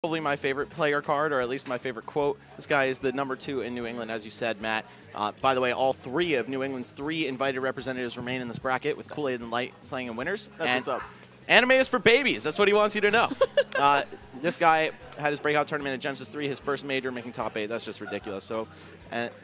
Probably my favorite player card, or at least my favorite quote. This guy is the #2 in New England, as you said, Matt. By the way, all 3 of New England's 3 invited representatives remain in this bracket, with Kool-Aid and Light playing in winners. That's what's up. Anime is for babies. That's what he wants you to know. This guy had his breakout tournament at Genesis 3, his first major, making top 8. That's just ridiculous. So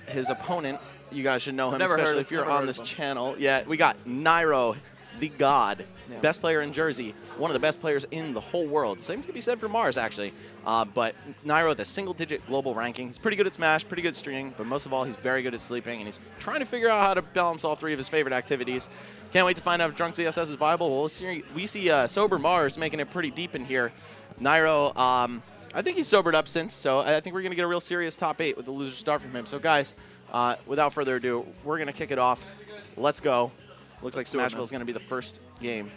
his opponent, you guys should know him, especially if you're on this channel. Yeah, we got Nairo, the god. Yeah. Best player in Jersey, one of the best players in the whole world. Same can be said for Mars, actually. But Nairo with a single-digit global ranking. He's pretty good at Smash, pretty good at streaming, but most of all, he's very good at sleeping, and he's trying to figure out how to balance all 3 of his favorite activities. Can't wait to find out if Drunk ZSS is viable. Well, we see Sober Mars making it pretty deep in here. Nairo, I think he's sobered up since, so I think we're going to get a real serious top 8 with the loser start from him. So, guys, without further ado, we're going to kick it off. Let's go. Looks like Smashville is going to be the first game.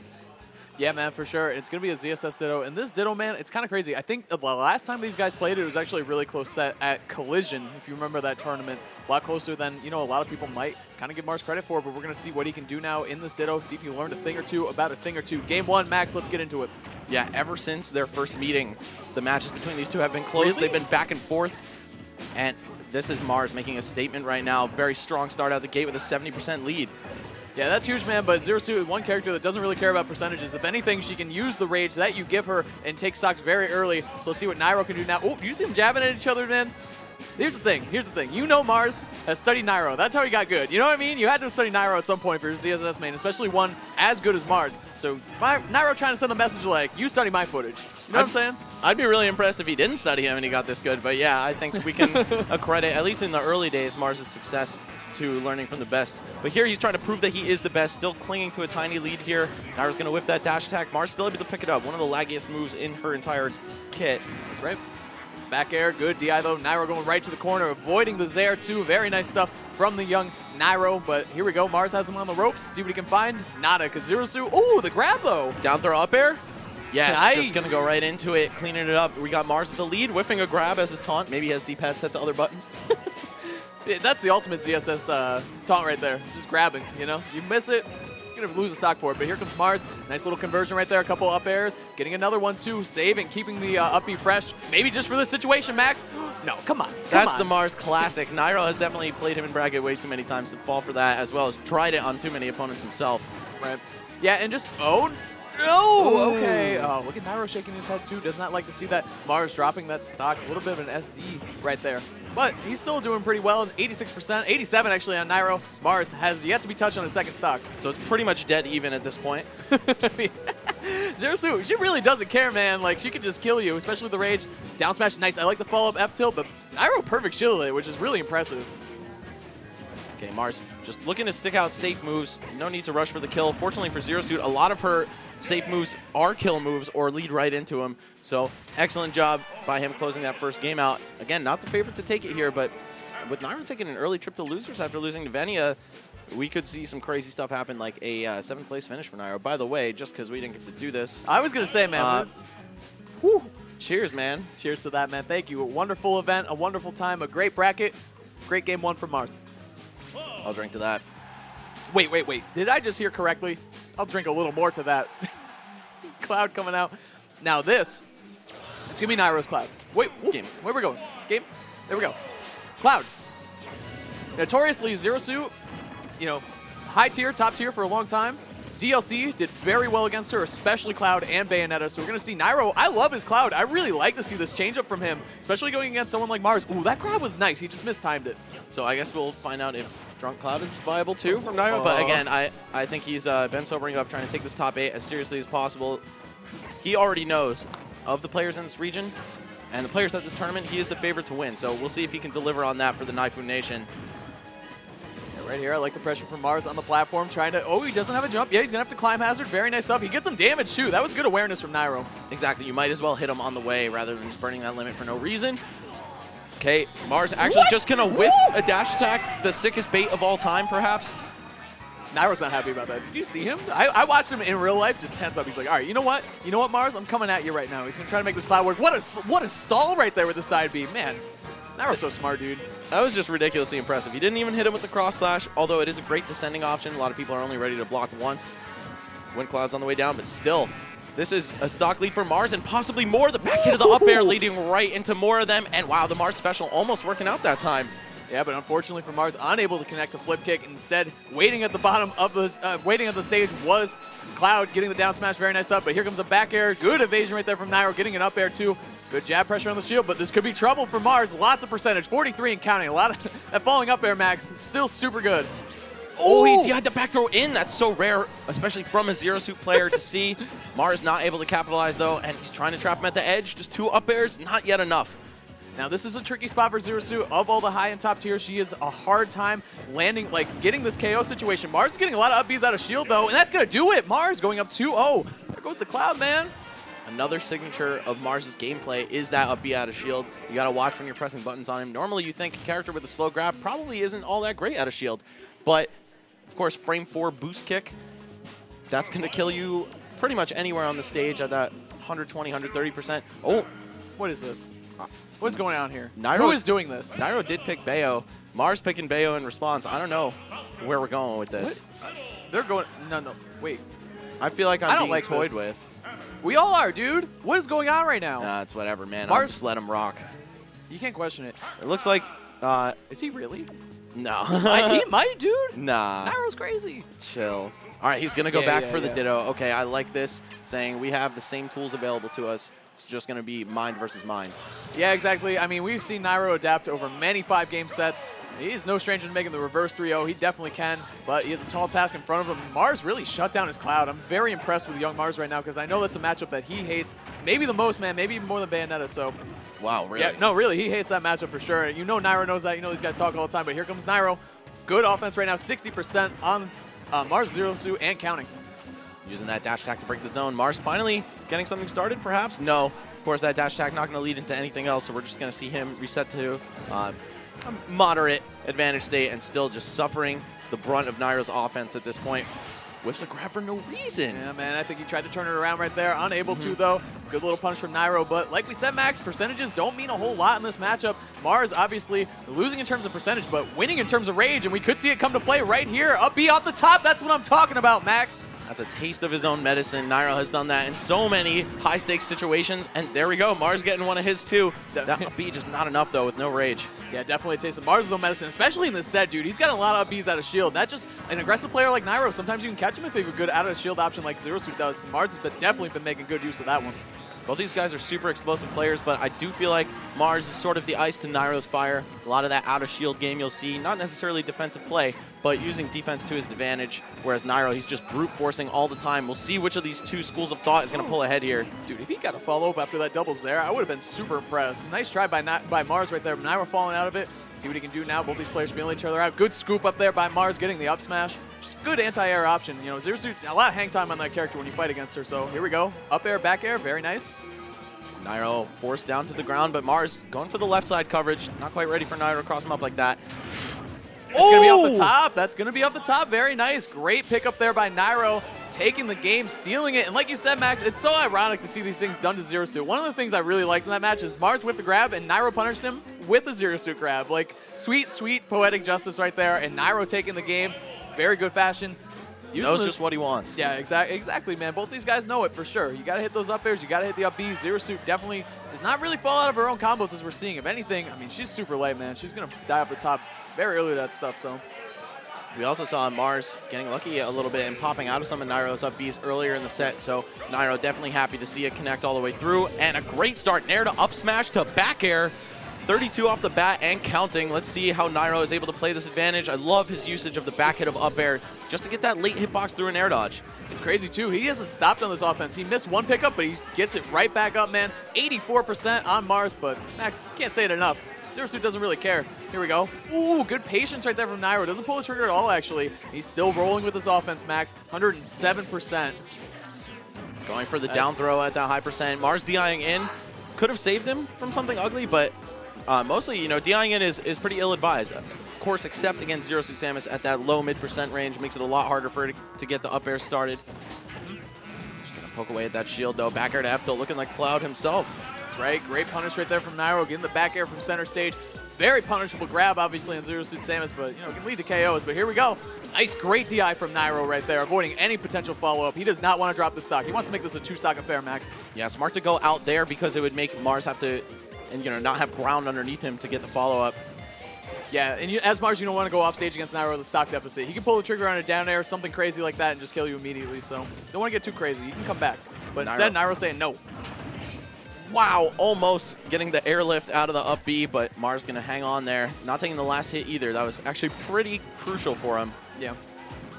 Yeah, man, for sure. It's going to be a ZSS Ditto. And this Ditto, man, it's kind of crazy. I think the last time these guys played it was actually a really close set at Collision, if you remember that tournament. A lot closer than, you know, a lot of people might kind of give Mars credit for, but we're going to see what he can do now in this Ditto, see if he learned a thing or two about a thing or two. Game 1, Max, let's get into it. Yeah, ever since their first meeting, the matches between these two have been close. Really? They've been back and forth. And this is Mars making a statement right now. Very strong start out the gate with a 70% lead. Yeah, that's huge, man, but Zero Suit is one character that doesn't really care about percentages. If anything, she can use the rage that you give her and take stocks very early. So let's see what Nairo can do now. Oh, do you see them jabbing at each other, man? Here's the thing. You know Mars has studied Nairo. That's how he got good. You know what I mean? You had to study Nairo at some point for your ZSS main, especially one as good as Mars. So Nairo trying to send a message like, you study my footage. You know what I'm saying? I'd be really impressed if he didn't study him and he got this good. But yeah, I think we can accredit, at least in the early days, Mars' success to learning from the best. But here he's trying to prove that he is the best, still clinging to a tiny lead here. Nairo's going to whiff that dash attack. Mars still able to pick it up. One of the laggiest moves in her entire kit. That's right. Back air, good DI though. Nairo going right to the corner, avoiding the Zair too. Very nice stuff from the young Nairo. But here we go. Mars has him on the ropes. See what he can find. Nada, because Zero Suit. Ooh, the grab though. Down throw up air. Yes, nice. Just going to go right into it, cleaning it up. We got Mars with the lead, whiffing a grab as his taunt. Maybe he has D-pad set to other buttons. Yeah, that's the ultimate ZSS taunt right there. Just grabbing, you know? You miss it, you're going to lose a stock for it. But here comes Mars. Nice little conversion right there. A couple up airs. Getting another one, too. Saving, keeping the up B fresh. Maybe just for this situation, Max. No, come on. That's the Mars classic. Nairo has definitely played him in bracket way too many times to fall for that, as well as tried it on too many opponents himself. Right. Yeah, and just own. Oh, okay. Oh, look at Nairo shaking his head, too. Does not like to see that. Mars dropping that stock. A little bit of an SD right there. But he's still doing pretty well. 86%, 87 actually on Nairo. Mars has yet to be touched on his second stock. So it's pretty much dead even at this point. Zero Suit, she really doesn't care, man. Like, she can just kill you, especially with the rage. Down smash, nice. I like the follow-up F-tilt, but Nairo perfect shielded it, which is really impressive. Okay, Mars just looking to stick out safe moves. No need to rush for the kill. Fortunately for Zero Suit, a lot of her safe moves are kill moves or lead right into him. So excellent job by him closing that first game out. Again, not the favorite to take it here, but with Nairo taking an early trip to losers after losing to Venia, we could see some crazy stuff happen, like a 7th place finish for Nairo. By the way, just because we didn't get to do this. I was going to say, man. Cheers, man. Cheers to that, man. Thank you. A wonderful event, a wonderful time, a great bracket. Great game 1 from Mars. I'll drink to that. Wait. Did I just hear correctly? I'll drink a little more to that. Cloud coming out. Now this, it's going to be Nairo's Cloud. Wait, game. Where we going? Game? There we go. Cloud. Notoriously, Zero Suit, you know, high tier, top tier for a long time. DLC did very well against her, especially Cloud and Bayonetta. So we're going to see Nairo. I love his Cloud. I really like to see this change up from him, especially going against someone like Mars. Ooh, that grab was nice. He just mistimed it. So I guess we'll find out if Drunk Cloud is viable too from Nairo. But again, I think he's been sobering up, trying to take this top 8 as seriously as possible. He already knows of the players in this region and the players at this tournament. He is the favorite to win. So we'll see if he can deliver on that for the Naifu Nation. Right here, I like the pressure from Mars on the platform, trying to, oh, he doesn't have a jump. Yeah, he's going to have to climb hazard. Very nice stuff. He gets some damage, too. That was good awareness from Nairo. Exactly. You might as well hit him on the way rather than just burning that limit for no reason. Okay, Mars actually just going to whip a dash attack, the sickest bait of all time, perhaps. Nairo's not happy about that. Did you see him? I watched him in real life just tense up. He's like, all right, you know what? You know what, Mars? I'm coming at you right now. He's going to try to make this cloud work. What a stall right there with the side B. Man, Nairo's so smart, dude. That was just ridiculously impressive. He didn't even hit him with the cross slash, although it is a great descending option. A lot of people are only ready to block once when Cloud's on the way down, but still, This is a stock lead for Mars and possibly more. The back hit of the up air leading right into more of them. And wow, the Mars special almost working out that time. Yeah, but unfortunately for Mars, unable to connect the flip kick. Instead, waiting at the bottom of the stage was Cloud getting the down smash. Very nice up, but here comes a back air. Good evasion right there from Nairo, getting an up air too. Good jab pressure on the shield, but this could be trouble for Mars. Lots of percentage, 43 and counting. A lot of that falling up air, Max, still super good. Oh, he had the back throw in. That's so rare, especially from a Zero Suit player to see. Mars not able to capitalize though, and he's trying to trap him at the edge. Just 2 up airs, not yet enough. Now this is a tricky spot for Zero Suit. Of all the high and top tiers, she has a hard time landing, like getting this KO situation. Mars is getting a lot of up Bs out of shield though, and that's gonna do it. Mars going up 2-0. There goes the Cloud, man. Another signature of Mars's gameplay is that up B out of shield. You gotta watch when you're pressing buttons on him. Normally you think a character with a slow grab probably isn't all that great out of shield, but of course frame 4 boost kick, that's gonna kill you pretty much anywhere on the stage at that 120, 130%. Oh, what is this? What's going on here? Nairo, who is doing this? Nairo did pick Bayo. Mars picking Bayo in response. I don't know where we're going with this. What? They're going, no, wait. I feel like I'm being like toyed this. with. We all are, dude. What is going on right now? Nah, it's whatever, man. Mars, I'll just let him rock. You can't question it. It looks like... is he really? No. He might, dude. Nah. Nairo's crazy. Chill. All right, he's going to go back for the Ditto. Okay, I like this, saying we have the same tools available to us. It's just going to be mind versus mind. Yeah, exactly. I mean, we've seen Nairo adapt over many 5-game sets. He's no stranger to making the reverse 3-0. He definitely can, but he has a tall task in front of him. Mars really shut down his Cloud. I'm very impressed with young Mars right now because I know that's a matchup that he hates maybe the most, man, maybe even more than Bayonetta. So, wow, really? Yeah, no, really, he hates that matchup for sure. You know Nairo knows that. You know these guys talk all the time, but here comes Nairo. Good offense right now, 60% on Mars, Zero Suit, and counting. Using that dash attack to break the zone. Mars finally getting something started, perhaps? No. Of course, that dash attack not going to lead into anything else, so we're just going to see him reset to a moderate advantage state and still just suffering the brunt of Nairo's offense at this point. Whiffs a grab for no reason. Yeah, man, I think he tried to turn it around right there. Unable to, though. Good little punch from Nairo, but like we said, Max, percentages don't mean a whole lot in this matchup. Mars obviously losing in terms of percentage, but winning in terms of rage, and we could see it come to play right here. Up B off the top, that's what I'm talking about, Max. That's a taste of his own medicine. Nairo has done that in so many high-stakes situations, and there we go. Mars getting one of his, too. That up B just not enough, though, with no rage. Yeah, definitely a taste of Mars' own medicine, especially in this set, dude. He's got a lot of up Bs out of shield. That's just an aggressive player like Nairo. Sometimes you can catch him if you have a good out-of-shield option like Zero Suit does. Mars has definitely been making good use of that one. Both these guys are super explosive players, but I do feel like Mars is sort of the ice to Nairo's fire. A lot of that out-of-shield game you'll see, not necessarily defensive play, but using defense to his advantage, whereas Nairo, he's just brute forcing all the time. We'll see which of these two schools of thought is going to pull ahead here. Dude, if he got a follow-up after that doubles there, I would have been super impressed. Nice try by Mars right there. Nairo falling out of it. See what he can do now. Both these players feeling each other out. Good scoop up there by Mars, getting the up smash. Just good anti-air option. You know, Zero Suit, a lot of hang time on that character when you fight against her. So here we go. Up air, back air, very nice. Nairo forced down to the ground, but Mars going for the left side coverage. Not quite ready for Nairo to cross him up like that. That's going to be off the top. That's going to be off the top. Very nice. Great pickup there by Nairo, taking the game, stealing it. And like you said, Max, it's so ironic to see these things done to Zero Suit. One of the things I really liked in that match is Mars with the grab, and Nairo punished him with the Zero Suit grab. Like, sweet, sweet poetic justice right there. And Nairo taking the game. Very good fashion. He knows just what he wants. Yeah, exactly, man. Both these guys know it for sure. You got to hit those up airs. You got to hit the up Bs. Zero Suit definitely does not really fall out of her own combos as we're seeing. If anything, I mean, she's super light, man. She's going to die off the top very early with that stuff, so. We also saw Mars getting lucky a little bit and popping out of some of Nairo's up Bs earlier in the set, so Nairo definitely happy to see it connect all the way through. And a great start. Nair to up smash to back air. 32 off the bat and counting. Let's see how Nairo is able to play this advantage. I love his usage of the back hit of up air just to get that late hitbox through an air dodge. It's crazy, too. He hasn't stopped on this offense. He missed one pickup, but he gets it right back up, man. 84% on Mars, but Max, can't say it enough. Zero Suit doesn't really care. Here we go. Ooh, good patience right there from Nairo. Doesn't pull the trigger at all, actually. He's still rolling with his offense, Max. 107%. Going for the down throw at that high percent. Mars DIing in. Could have saved him from something ugly, but mostly, you know, DIing in is pretty ill-advised. Of course, except against Zero Suit Samus at that low mid% range. Makes it a lot harder for it to get the up air started. Just going to poke away at that shield, though. Back air to F tilt, looking like Cloud himself. That's right? Great punish right there from Nairo, getting the back air from center stage. Very punishable grab, obviously, on Zero Suit Samus, but, you know, can lead to KOs. But here we go. Nice, great DI from Nairo right there, avoiding any potential follow-up. He does not want to drop the stock. He wants to make this a 2-stock affair, Max. Yeah, smart to go out there because it would make Mars have to, and you know, not have ground underneath him to get the follow-up. Yeah, and as Mars, you don't want to go off stage against Nairo with a stock deficit. He can pull the trigger on a down air, something crazy like that, and just kill you immediately. So don't want to get too crazy. You can come back. But instead, Nairo's saying no. Wow, almost getting the airlift out of the up B, but Mars going to hang on there. Not taking the last hit either. That was actually pretty crucial for him. Yeah.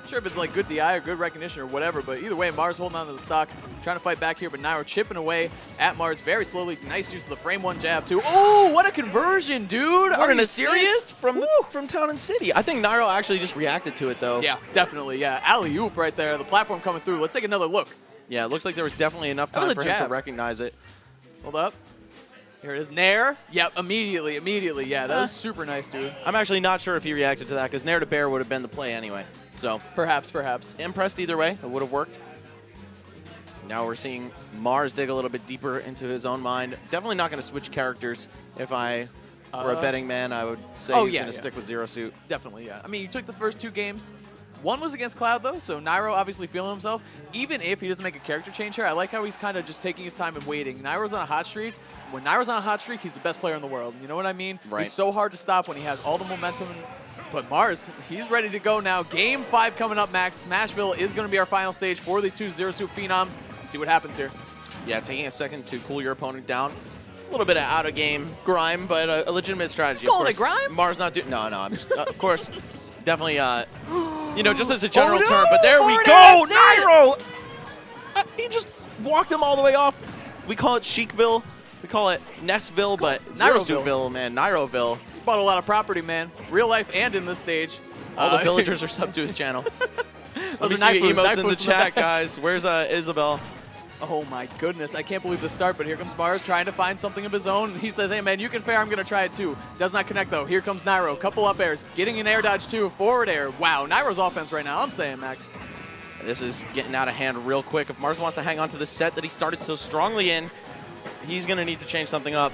Sure, if it's like good DI or good recognition or whatever, but either way, Mars holding on to the stock, trying to fight back here, but Nairo chipping away at Mars very slowly. Nice use of the frame one jab, too. Oh, what a conversion, dude. Are you serious? From Town and City. I think Nairo actually just reacted to it, though. Yeah, definitely, yeah. Alley-oop right there, the platform coming through. Let's take another look. Yeah, it looks like there was definitely enough time for him to recognize it. Hold up. Here it is. Nair. Yep, immediately. Yeah, that was super nice, dude. I'm actually not sure if he reacted to that because Nair to Bear would have been the play anyway. So Perhaps. Impressed either way. It would have worked. Now we're seeing Mars dig a little bit deeper into his own mind. Definitely not going to switch characters. If I were a betting man, I would say he's going to stick with Zero Suit. Definitely, yeah. I mean, you took the first 2 games. One was against Cloud, though, so Nairo obviously feeling himself. Even if he doesn't make a character change here, I like how he's kind of just taking his time and waiting. Nairo's on a hot streak. When Nairo's on a hot streak, he's the best player in the world. You know what I mean? Right. He's so hard to stop when he has all the momentum. But Mars, he's ready to go now. Game 5 coming up, Max. Smashville is going to be our final stage for these 2 Zero Suit Phenoms. Let's see what happens here. Yeah, taking a second to cool your opponent down. A little bit of out-of-game grime, but a legitimate strategy. Calling it grime? Mars not doing... No, I'm just... of course, definitely... you know, just as a general term, but there we go! Nairo! He just walked him all the way off. We call it Chicville. We call it Nessville, but Zero Suitville, man. Nairoville. He bought a lot of property, man. Real life and in this stage. All the villagers are subbed to his channel. Let me see your emotes in the chat, guys. Where's Isabel? Oh my goodness, I can't believe the start, but here comes Mars trying to find something of his own. He says, hey man, you can fair, I'm gonna try it too. Does not connect though. Here comes Nairo, couple up airs, getting an air dodge too, forward air. Wow, Nairo's offense right now, I'm saying, Max. This is getting out of hand real quick. If Mars wants to hang on to the set that he started so strongly in, he's gonna need to change something up.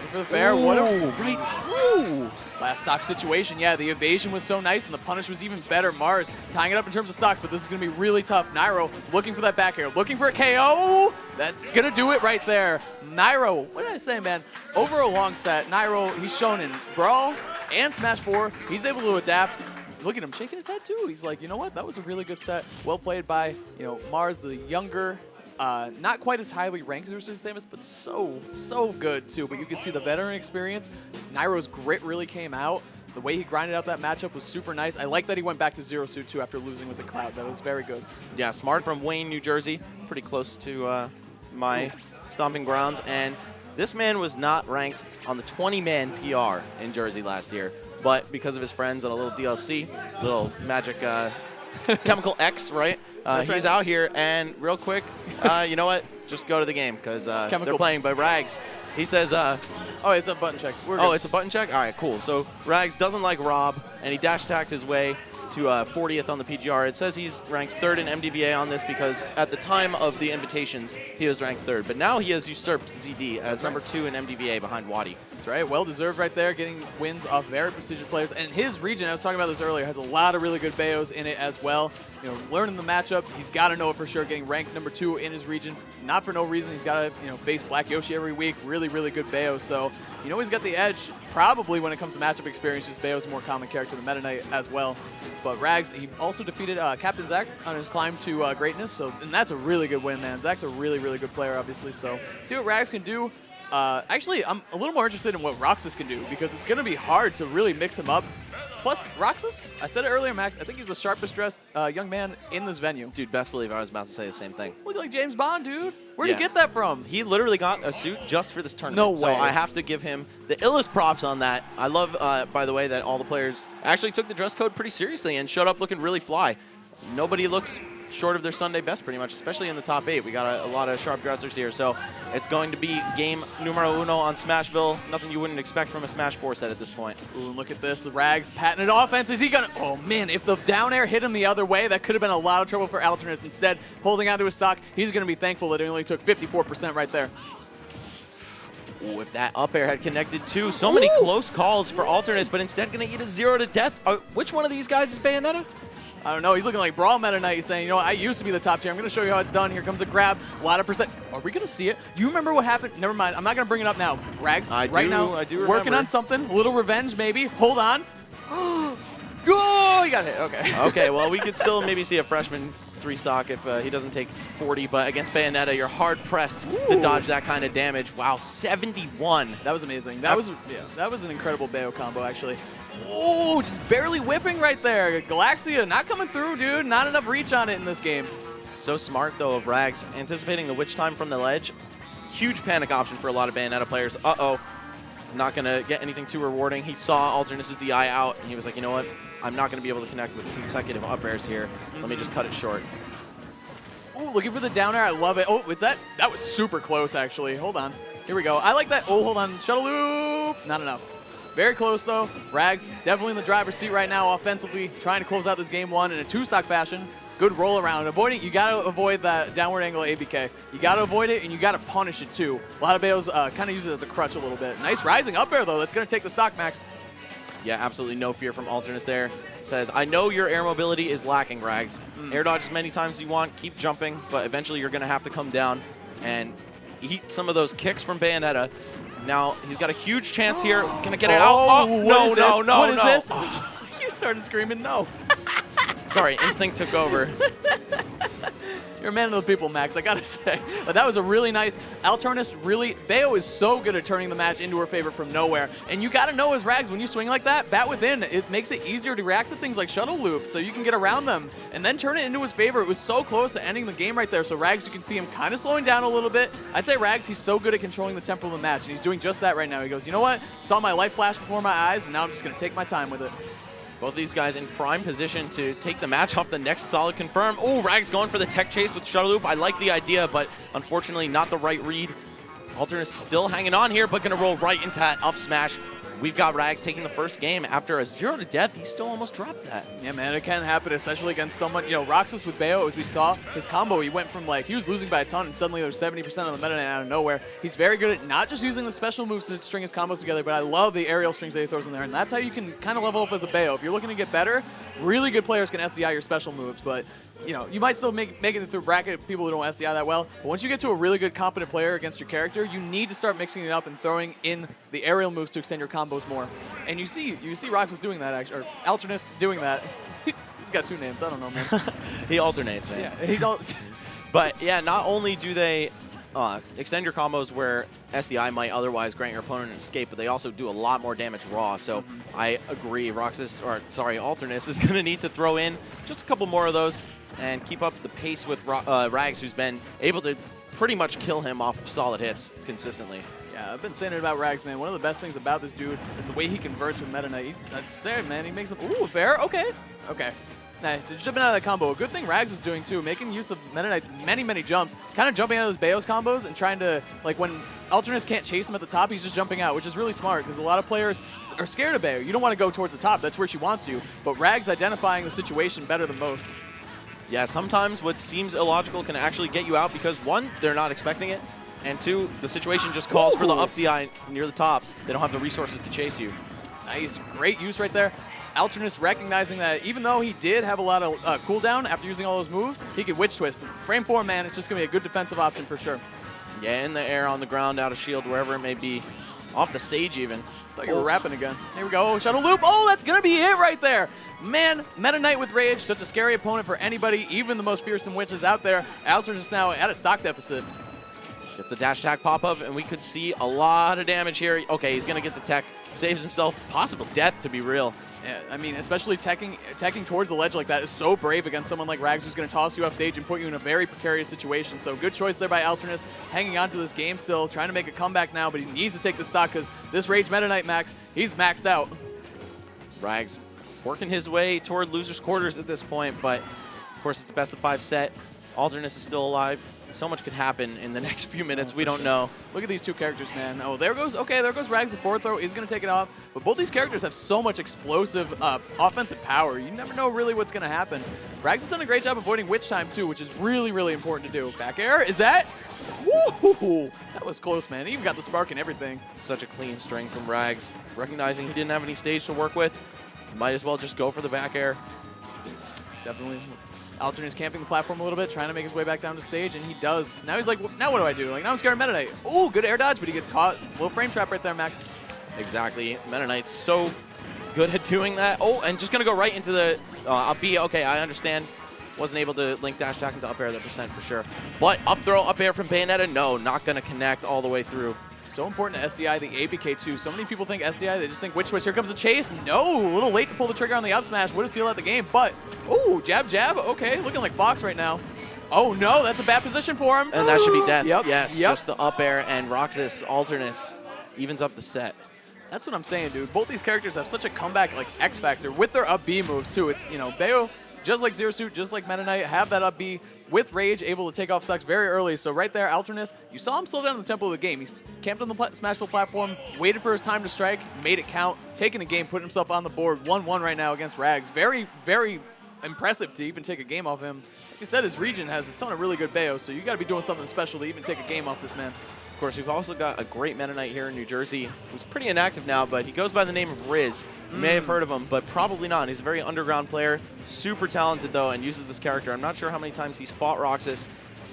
For the fair, what a right through. Last stock situation. Yeah, the evasion was so nice and the punish was even better. Mars tying it up in terms of stocks, but this is going to be really tough. Nairo looking for that back air, looking for a KO. That's going to do it right there. Nairo, what did I say, man? Over a long set, Nairo, he's shown in Brawl and Smash 4. He's able to adapt. Look at him shaking his head too. He's like, you know what? That was a really good set. Well played by, you know, Mars, the younger, not quite as highly ranked as Samus, but so good too. But you can see the veteran experience. Nairo's grit really came out. The way he grinded out that matchup was super nice. I like that he went back to Zero Suit too after losing with the Cloud. That was very good. Yeah, smart from Wayne, New Jersey. Pretty close to my stomping grounds. And this man was not ranked on the 20-man PR in Jersey last year. But because of his friends and a little DLC, little magic Chemical X, right? He's out here, and real quick, you know what? Just go to the game, because they're playing by Rags. He says... oh, it's a button check. It's a button check? All right, cool. So Rags doesn't like Rob, and he dash-attacked his way to 40th on the PGR. It says he's ranked 3rd in MDVA on this because at the time of the invitations, he was ranked 3rd. But now he has usurped ZD as number 2 in MDVA behind Wadi. That's right. Well-deserved right there, getting wins off very prestigious players. And his region, I was talking about this earlier, has a lot of really good Bayos in it as well. You know, learning the matchup, he's got to know it for sure, getting ranked number 2 in his region. Not for no reason. He's got to, you know, face Black Yoshi every week. Really, really good Bayo. So, you know, he's got the edge. Probably when it comes to matchup experience, just Bayo's a more common character than Meta Knight as well. But Rags, he also defeated Captain Zach on his climb to greatness. So, and that's a really good win, man. Zach's a really, really good player, obviously. So, see what Rags can do. Actually, I'm a little more interested in what Roxas can do because it's going to be hard to really mix him up. Plus, Roxas, I said it earlier, Max, I think he's the sharpest dressed young man in this venue. Dude, best believe I was about to say the same thing. Look like James Bond, dude. Where'd you get that from? He literally got a suit just for this tournament. No way. So I have to give him the illest props on that. I love, by the way, that all the players actually took the dress code pretty seriously and showed up looking really fly. Nobody looks short of their Sunday best pretty much, especially in the top 8. We got a lot of sharp dressers here, so it's going to be game numero uno on Smashville. Nothing you wouldn't expect from a Smash 4 set at this point. Ooh, look at this. Rags, patented offense. Is he going to... Oh, man, if the down air hit him the other way, that could have been a lot of trouble for Alternus. Instead, holding onto his stock, he's going to be thankful that he only took 54% right there. Ooh, if that up air had connected too. So many close calls for Alternus, but instead going to eat a 0 to death. Which one of these guys is Bayonetta? I don't know. He's looking like Brawl Meta Knight. He's saying, you know what, I used to be the top tier. I'm going to show you how it's done. Here comes a grab. A lot of percent. Are we going to see it? Do you remember what happened? Never mind. I'm not going to bring it up now. Rags, I do remember. Working on something. A little revenge, maybe. Hold on. Oh, he got hit. Okay. Okay, well, we could still maybe see a freshman 3-stock if he doesn't take 40, but against Bayonetta, you're hard-pressed to dodge that kind of damage. Wow, 71. That was amazing. That was an incredible Bayo combo, actually. Oh, just barely whipping right there. Galaxia not coming through, dude. Not enough reach on it in this game. So smart, though, of Rags. Anticipating the witch time from the ledge. Huge panic option for a lot of Bayonetta players. Uh-oh. Not going to get anything too rewarding. He saw Alternus' DI out, and he was like, you know what? I'm not going to be able to connect with consecutive up airs here. Let me just cut it short. Ooh, looking for the down air. I love it. Oh, it's that. That was super close, actually. Hold on. Here we go. I like that. Oh, hold on. Shuttle loop. Not enough. Very close, though. Rags definitely in the driver's seat right now offensively, trying to close out this game 1 in a 2-stock fashion. Good roll around. Avoiding, you got to avoid that downward angle ABK. You got to avoid it, and you got to punish it, too. A lot of Bayos kind of use it as a crutch a little bit. Nice rising up air, though. That's going to take the stock, Max. Yeah, absolutely no fear from Alternus there. Says, I know your air mobility is lacking, Rags. Air dodge as many times as you want. Keep jumping, but eventually you're going to have to come down and eat some of those kicks from Bayonetta. Now, he's got a huge chance here. Can I get it out? Oh, no. What is this? You started screaming no. Sorry, instinct took over. You're a man of the people, Max, I gotta say. But that was a really nice... Alternus really... Bayo is so good at turning the match into her favor from nowhere. And you gotta know as Rags, when you swing like that, bat within, it makes it easier to react to things like shuttle loop, so you can get around them and then turn it into his favor. It was so close to ending the game right there. So Rags, you can see him kind of slowing down a little bit. I'd say Rags, he's so good at controlling the tempo of the match, and he's doing just that right now. He goes, you know what? Saw my life flash before my eyes, and now I'm just gonna take my time with it. Both of these guys in prime position to take the match off the next solid confirm. Oh, Rags going for the tech chase with Shuttle Loop. I like the idea, but unfortunately not the right read. Alternus still hanging on here, but going to roll right into that up smash. We've got Rags taking the first game. After a 0 to death, he still almost dropped that. Yeah, man, it can happen, especially against someone, you know, Roxas with Bayo, as we saw, his combo, he went from, like, he was losing by a ton, and suddenly there was 70% of the meta out of nowhere. He's very good at not just using the special moves to string his combos together, but I love the aerial strings that he throws in there, and that's how you can kind of level up as a Bayo. If you're looking to get better, really good players can SDI your special moves, but you know, you might still make it through bracket of people who don't SDI that well, but once you get to a really good competent player against your character, you need to start mixing it up and throwing in the aerial moves to extend your combos more. And you see Roxas doing that, actually, or Alternus doing that. He's got 2 names, I don't know, man. He alternates, man. Yeah, he's all. But yeah, not only do they extend your combos where SDI might otherwise grant your opponent an escape, but they also do a lot more damage raw. So I agree, Alternus is going to need to throw in just a couple more of those and keep up the pace with Rags, who's been able to pretty much kill him off of solid hits consistently. Yeah, I've been saying it about Rags, man. One of the best things about this dude is the way he converts with Meta Knight. That's sad, man. He makes him... Ooh, fair. Okay. Okay. Nice. Just jumping out of that combo. A good thing Rags is doing, too, making use of Meta Knight's many jumps, kind of jumping out of those Bayos combos and trying to, like, when Alternus can't chase him at the top, he's just jumping out, which is really smart because a lot of players are scared of Bayo. You don't want to go towards the top. That's where she wants you. But Rags identifying the situation better than most. Yeah, sometimes what seems illogical can actually get you out because, 1, they're not expecting it, and 2, the situation just calls for the up DI near the top. They don't have the resources to chase you. Nice. Great use right there. Alternus recognizing that even though he did have a lot of cooldown after using all those moves, he could witch twist. Frame 4, man, it's just going to be a good defensive option for sure. Yeah, in the air, on the ground, out of shield, wherever it may be. Off the stage even. Thought you were rapping again. Here we go. Shuttle loop. Oh, that's going to be it right there. Man, Meta Knight with Rage, such a scary opponent for anybody, even the most fearsome witches out there. Alternus is now at a stock deficit. Gets the dash attack pop-up, and we could see a lot of damage here. Okay, he's going to get the tech. Saves himself possible death, to be real. Yeah, I mean, especially teching towards the ledge like that is so brave against someone like Rags who's going to toss you off stage and put you in a very precarious situation. So good choice there by Alternus, hanging on to this game still, trying to make a comeback now, but he needs to take the stock because this Rage Meta Knight Max, he's maxed out. Rags working his way toward loser's quarters at this point, but course, it's best of 5 set. Alternus is still alive. So much could happen in the next few minutes. We don't know. Look at these two characters, man. Oh, there goes Rags the forward throw. He's going to take it off. But both these characters have so much explosive offensive power. You never know really what's going to happen. Rags has done a great job avoiding witch time, too, which is really, really important to do. Back air, is that? Woo! That was close, man. He even got the spark and everything. Such a clean string from Rags. Recognizing he didn't have any stage to work with, might as well just go for the back air. Definitely. Alternate is camping the platform a little bit, trying to make his way back down to stage, and he does. Now he's like, now what do I do? Like, now I'm scared of Meta Knight. Ooh, good air dodge, but he gets caught. Little frame trap right there, Max. Exactly. Meta Knight's so good at doing that. Oh, and just going to go right into the up B. Okay, I understand. Wasn't able to link dash attack into up air the percent for sure. But up throw, up air from Bayonetta, no, not going to connect all the way through. So important to SDI, the ABK too. So many people think SDI, they just think witch twist. Here comes the chase. No, a little late to pull the trigger on the up smash. Would have sealed out the game, but, ooh, jab, jab. Okay, looking like Fox right now. Oh no, that's a bad position for him. And that should be death. Yep. Yes, yep. Just the up air, and Roxas Alternus evens up the set. That's what I'm saying, dude. Both these characters have such a comeback, like, X factor with their up B moves too. It's, you know, Bayo, just like Zero Suit, just like Meta Knight, have that up B with Rage, able to take off stocks very early. So right there, Alternus, you saw him slow down the tempo of the game. He camped on the Smashville platform, waited for his time to strike, made it count, taking the game, putting himself on the board. 1-1 right now against Rags. Very, very impressive to even take a game off him. Like I said, his region has a ton of really good Bayo, so you got to be doing something special to even take a game off this man. Of course, we've also got a great Meta Knight here in New Jersey who's pretty inactive now, but he goes by the name of Riz. You may have heard of him, but probably not. He's a very underground player, super talented, though, and uses this character. I'm not sure how many times he's fought Roxas,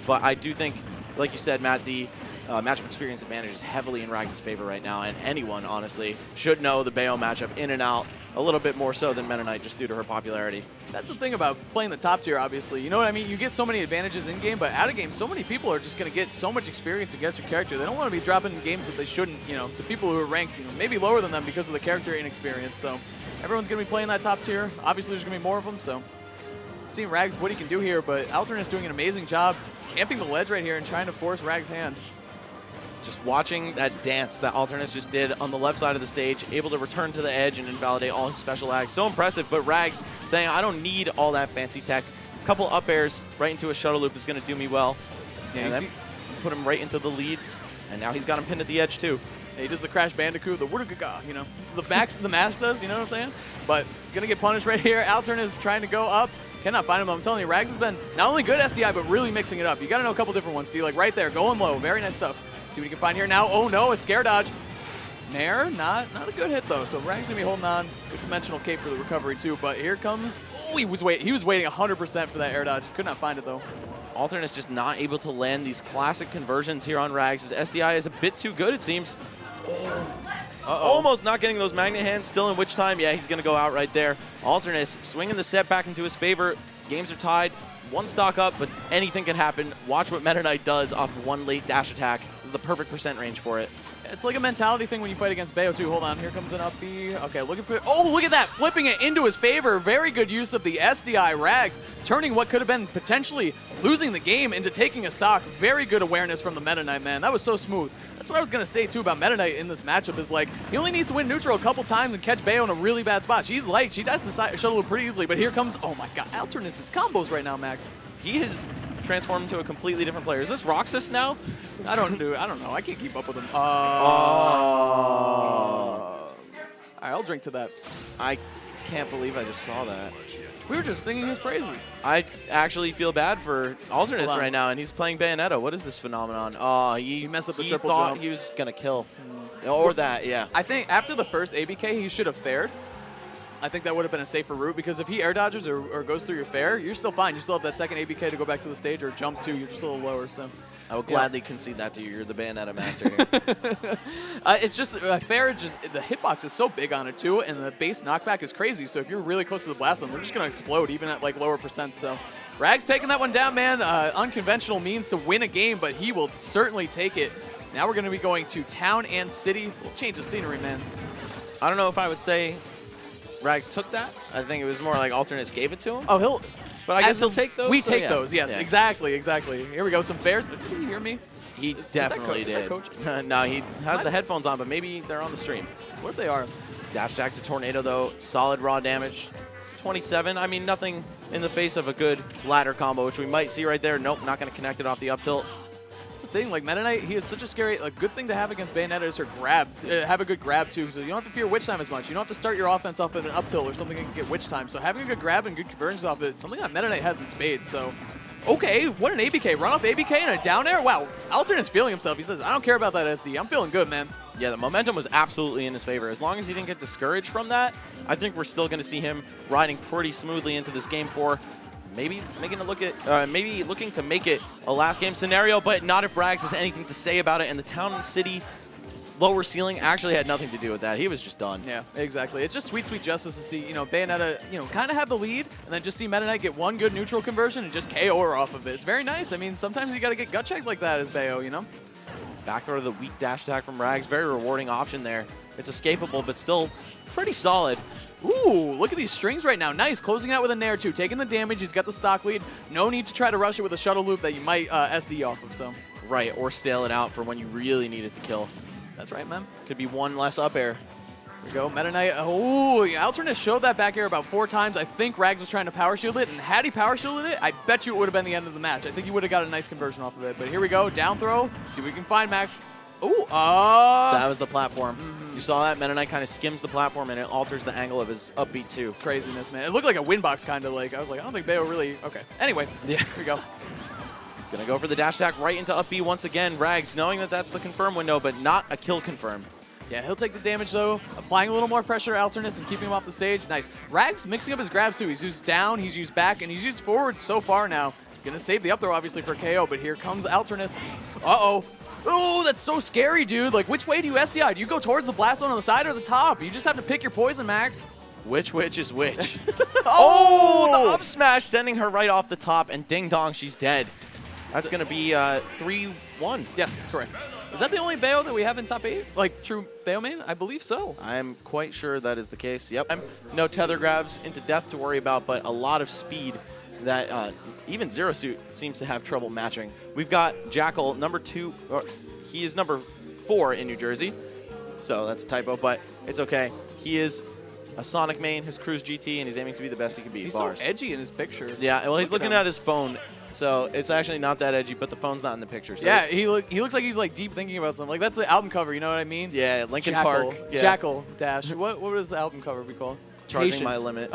but I do think, like you said, Matt, the matchup experience advantage is heavily in Rags' favor right now, and anyone, honestly, should know the Bayo matchup in and out a little bit more so than Meta Knight just due to her popularity. That's the thing about playing the top tier, obviously. You know what I mean? You get so many advantages in game, but out of game, so many people are just going to get so much experience against your character. They don't want to be dropping games that they shouldn't, you know, to people who are ranked, you know, maybe lower than them because of the character inexperience. So everyone's going to be playing that top tier. Obviously, there's going to be more of them. So seeing Rags, what he can do here, but Alternus doing an amazing job camping the ledge right here and trying to force Rags' hand. Just watching that dance that Alternus just did on the left side of the stage, able to return to the edge and invalidate all his special acts. So impressive, but Rags saying, I don't need all that fancy tech. A couple up airs right into a shuttle loop is going to do me well. Yeah, and put him right into the lead, and now he's got him pinned at the edge too. Yeah, he does the Crash Bandicoot, the Wurgaga, you know, the Max does, you know what I'm saying? But going to get punished right here. Alternus trying to go up. Cannot find him. I'm telling you, Rags has been not only good SDI, but really mixing it up. You got to know a couple different ones. See, like right there, going low. Very nice stuff. See what he can find here now. Oh no, a scare dodge. Nair, not a good hit though. So Rags gonna be holding on. Good conventional cape for the recovery too. But here comes. Oh, he was waiting 100% for that air dodge. Could not find it though. Alternus just not able to land these classic conversions here on Rags. His SDI is a bit too good, it seems. Almost not getting those magnet hands. Still in witch time. Yeah, he's gonna go out right there. Alternus swinging the set back into his favor. Games are tied. One stock up, but anything can happen. Watch what Meta Knight does off of one late dash attack. This is the perfect percent range for it. It's like a mentality thing when you fight against Bayo too. Hold on, here comes an up B. Okay, looking for, oh, look at that, flipping it into his favor. Very good use of the SDI. Rags, turning what could have been potentially losing the game into taking a stock. Very good awareness from the Meta Knight, man. That was so smooth. That's what I was going to say too about Meta Knight in this matchup is like, he only needs to win neutral a couple times and catch Bayo in a really bad spot. She's light, she does the shuttle loop pretty easily, but here comes, oh my god, Alternus' combos right now, Max. He has transformed into a completely different player. Is this Roxas now? I don't know. I can't keep up with him. All right, I'll drink to that. I can't believe I just saw that. We were just singing his praises. I actually feel bad for Alternus right now, and he's playing Bayonetta. What is this phenomenon? Oh, he messed up the triple jump. He thought he was going to kill. Or that, yeah. I think after the first ABK, he should have fared. I think that would have been a safer route because if he air dodges or goes through your fair, you're still fine. You still have that second ABK to go back to the stage or jump to. You're just a little lower. So I would gladly concede that to you. You're the Bayonetta master here. It's just fair. Just the hitbox is so big on it too, and the base knockback is crazy. So if you're really close to the blast zone, they're just gonna explode even at like lower percent. So Rags taking that one down, man. Unconventional means to win a game, but he will certainly take it. Now we're gonna be going to town and city. We'll change the scenery, man. I don't know if I would say Rags took that. I think it was more like Alternus gave it to him. Oh, but I guess he'll take those. We take those, yes, yeah. Exactly. Here we go. Some fairs. Did you hear me? He definitely did. Is that Coach? No, he has the headphones on, but maybe they're on the stream. What if they are? Dash attack to Tornado, though. Solid raw damage. 27. I mean, nothing in the face of a good ladder combo, which we might see right there. Nope, not going to connect it off the up tilt. That's the thing. Like, Meta Knight, he is such a good thing to have against Bayonetta is her grab. Have a good grab, too, so you don't have to fear witch time as much. You don't have to start your offense off with an up tilt or something that can get witch time. So having a good grab and good conversions off it, something that Meta Knight has in spades. So, okay, what an ABK. Run off ABK and a down air? Wow, Alternus feeling himself. He says, I don't care about that SD. I'm feeling good, man. Yeah, the momentum was absolutely in his favor. As long as he didn't get discouraged from that, I think we're still going to see him riding pretty smoothly into this game 4. Maybe looking to make it a last game scenario, but not if Rags has anything to say about it. And the Town and City lower ceiling actually had nothing to do with that. He was just done. Yeah, exactly. It's just sweet, sweet justice to see, Bayonetta, kind of have the lead, and then just see Meta Knight get one good neutral conversion and just KO her off of it. It's very nice. I mean, sometimes you got to get gut checked like that as Bayo, Back throw to the weak dash attack from Rags. Very rewarding option there. It's escapable, but still pretty solid. Ooh, look at these strings right now. Nice. Closing out with a Nair, too. Taking the damage. He's got the stock lead. No need to try to rush it with a shuttle loop that you might SD off of, so. Right, or stale it out for when you really need it to kill. That's right, man. Could be one less up air. Here we go. Meta Knight. Oh, Alternus showed that back air about 4 times. I think Rags was trying to power shield it, and had he power shielded it, I bet you it would have been the end of the match. I think he would have got a nice conversion off of it. But here we go. Down throw. See what we can find, Max. Ooh, that was the platform. You saw that? Meta Knight kind of skims the platform, and it alters the angle of his upbeat, too. Craziness, man. It looked like a windbox, kind of like. I was like, I don't think Bayo really. Okay. Anyway, yeah. Here we go. Gonna go for the dash attack right into up B once again. Rags knowing that that's the confirm window, but not a kill confirm. Yeah, he'll take the damage, though. Applying a little more pressure to Alternus and keeping him off the stage. Nice. Rags mixing up his grabs, too. He's used down, he's used back, and he's used forward so far now. Gonna save the up throw, obviously, for KO, but here comes Alternus. Uh-oh. Oh, that's so scary, dude. Like, which way do you SDI? Do you go towards the blast zone on the side or the top? You just have to pick your poison, Max. Which is which? Oh, the up smash sending her right off the top, and ding dong, she's dead. That's going to be 3-1. Yes, correct. Is that the only Bayo that we have in top 8? Like, true Bayo main? I believe so. I'm quite sure that is the case. Yep. No tether grabs into death to worry about, but a lot of speed that even Zero Suit seems to have trouble matching. We've got Jackal, number 2. He is number 4 in New Jersey, so that's a typo, but it's okay. He is a Sonic main, his Cruise GT, and he's aiming to be the best he can be. He's so edgy in his picture. Yeah, well, he's looking at his phone. So it's actually not that edgy, but the phone's not in the picture. So yeah, he looks like he's like deep thinking about something. Like that's the album cover, you know what I mean? Yeah, Linkin Jackal. Park. Yeah. Jackal Dash. What was the album cover we call? Charging Patience. My Limit.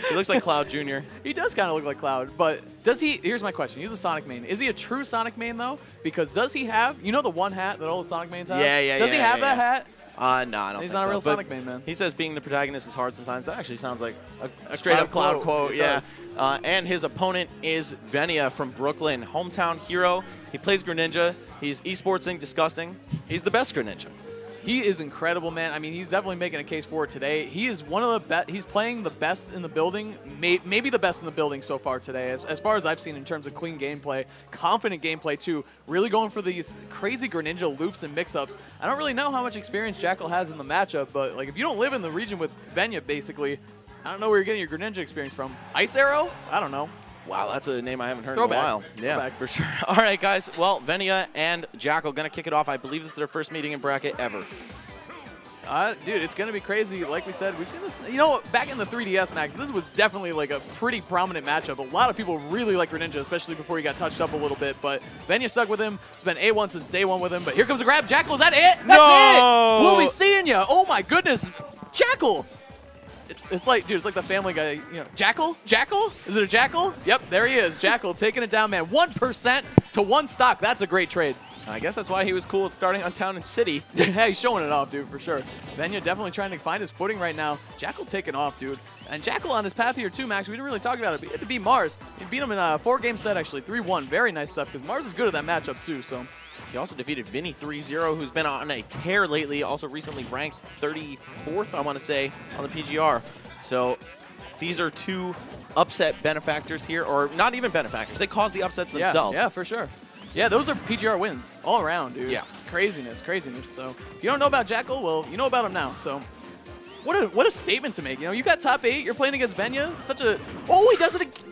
He looks like Cloud Jr. He does kind of look like Cloud, but does he? Here's my question. He's a Sonic main. Is he a true Sonic main though? Because does he have, the one hat that all the Sonic mains have? Yeah. Does he have that hat? No, I don't think so. He's not a real Sonic main, man. He says being the protagonist is hard sometimes. That actually sounds like a straight-up Cloud quote. Yeah. And his opponent is Venia from Brooklyn, hometown hero. He plays Greninja. He's esportsing disgusting. He's the best Greninja. He is incredible, man. I mean, he's definitely making a case for it today. He is one of the best. He's playing the best in the building, maybe the best in the building so far today, as far as I've seen in terms of clean gameplay, confident gameplay too. Really going for these crazy Greninja loops and mix-ups. I don't really know how much experience Jackal has in the matchup, but like if you don't live in the region with Venia, basically, I don't know where you're getting your Greninja experience from. Ice Arrow? I don't know. Wow, that's a name I haven't heard Throwback. in a while. Yeah, Throwback. for sure. All right, guys. Well, Venia and Jackal going to kick it off. I believe this is their first meeting in bracket ever. Dude, it's going to be crazy. Like we said, we've seen this. Back in the 3DS, Max, this was definitely like a pretty prominent matchup. A lot of people really like Greninja, especially before he got touched up a little bit. But Venia stuck with him. It's been A1 since day 1 with him. But here comes a grab. Jackal, is that it? That's it! We'll be seeing you. Oh, my goodness. Jackal. It's like, dude, it's like the Family Guy. Jackal? Jackal? Is it a Jackal? Yep, there he is. Jackal taking it down, man. 1% to 1 stock. That's a great trade. I guess that's why he was cool at starting on Town and City. Yeah, he's showing it off, dude, for sure. Venia definitely trying to find his footing right now. Jackal taking off, dude. And Jackal on his path here, too, Max. We didn't really talk about it, but he had to beat Mars. He beat him in a 4-game set, actually, 3-1. Very nice stuff, because Mars is good at that matchup, too, so. He also defeated Vinny 3-0, who's been on a tear lately. Also recently ranked 34th, I want to say, on the PGR. So these are 2 upset benefactors here, or not even benefactors. They caused the upsets themselves. Yeah, for sure. Yeah, those are PGR wins all around, dude. Yeah. Craziness. So if you don't know about Jackal, well, you know about him now. So what a statement to make. You got top 8. You're playing against Venia. Such a... Oh, he does it again.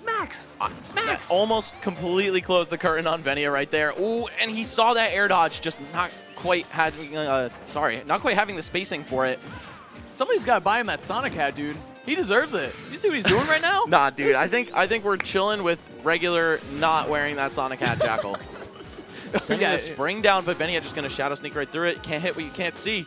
Max. Max. Almost completely closed the curtain on Venia right there. Ooh, and he saw that air dodge, just not quite having, not quite having the spacing for it. Somebody's got to buy him that Sonic hat, dude. He deserves it. You see what he's doing right now? Nah, dude. I think we're chilling with regular not wearing that Sonic hat, Jackal. Sending a spring down, but Venia just going to Shadow Sneak right through it. Can't hit what you can't see.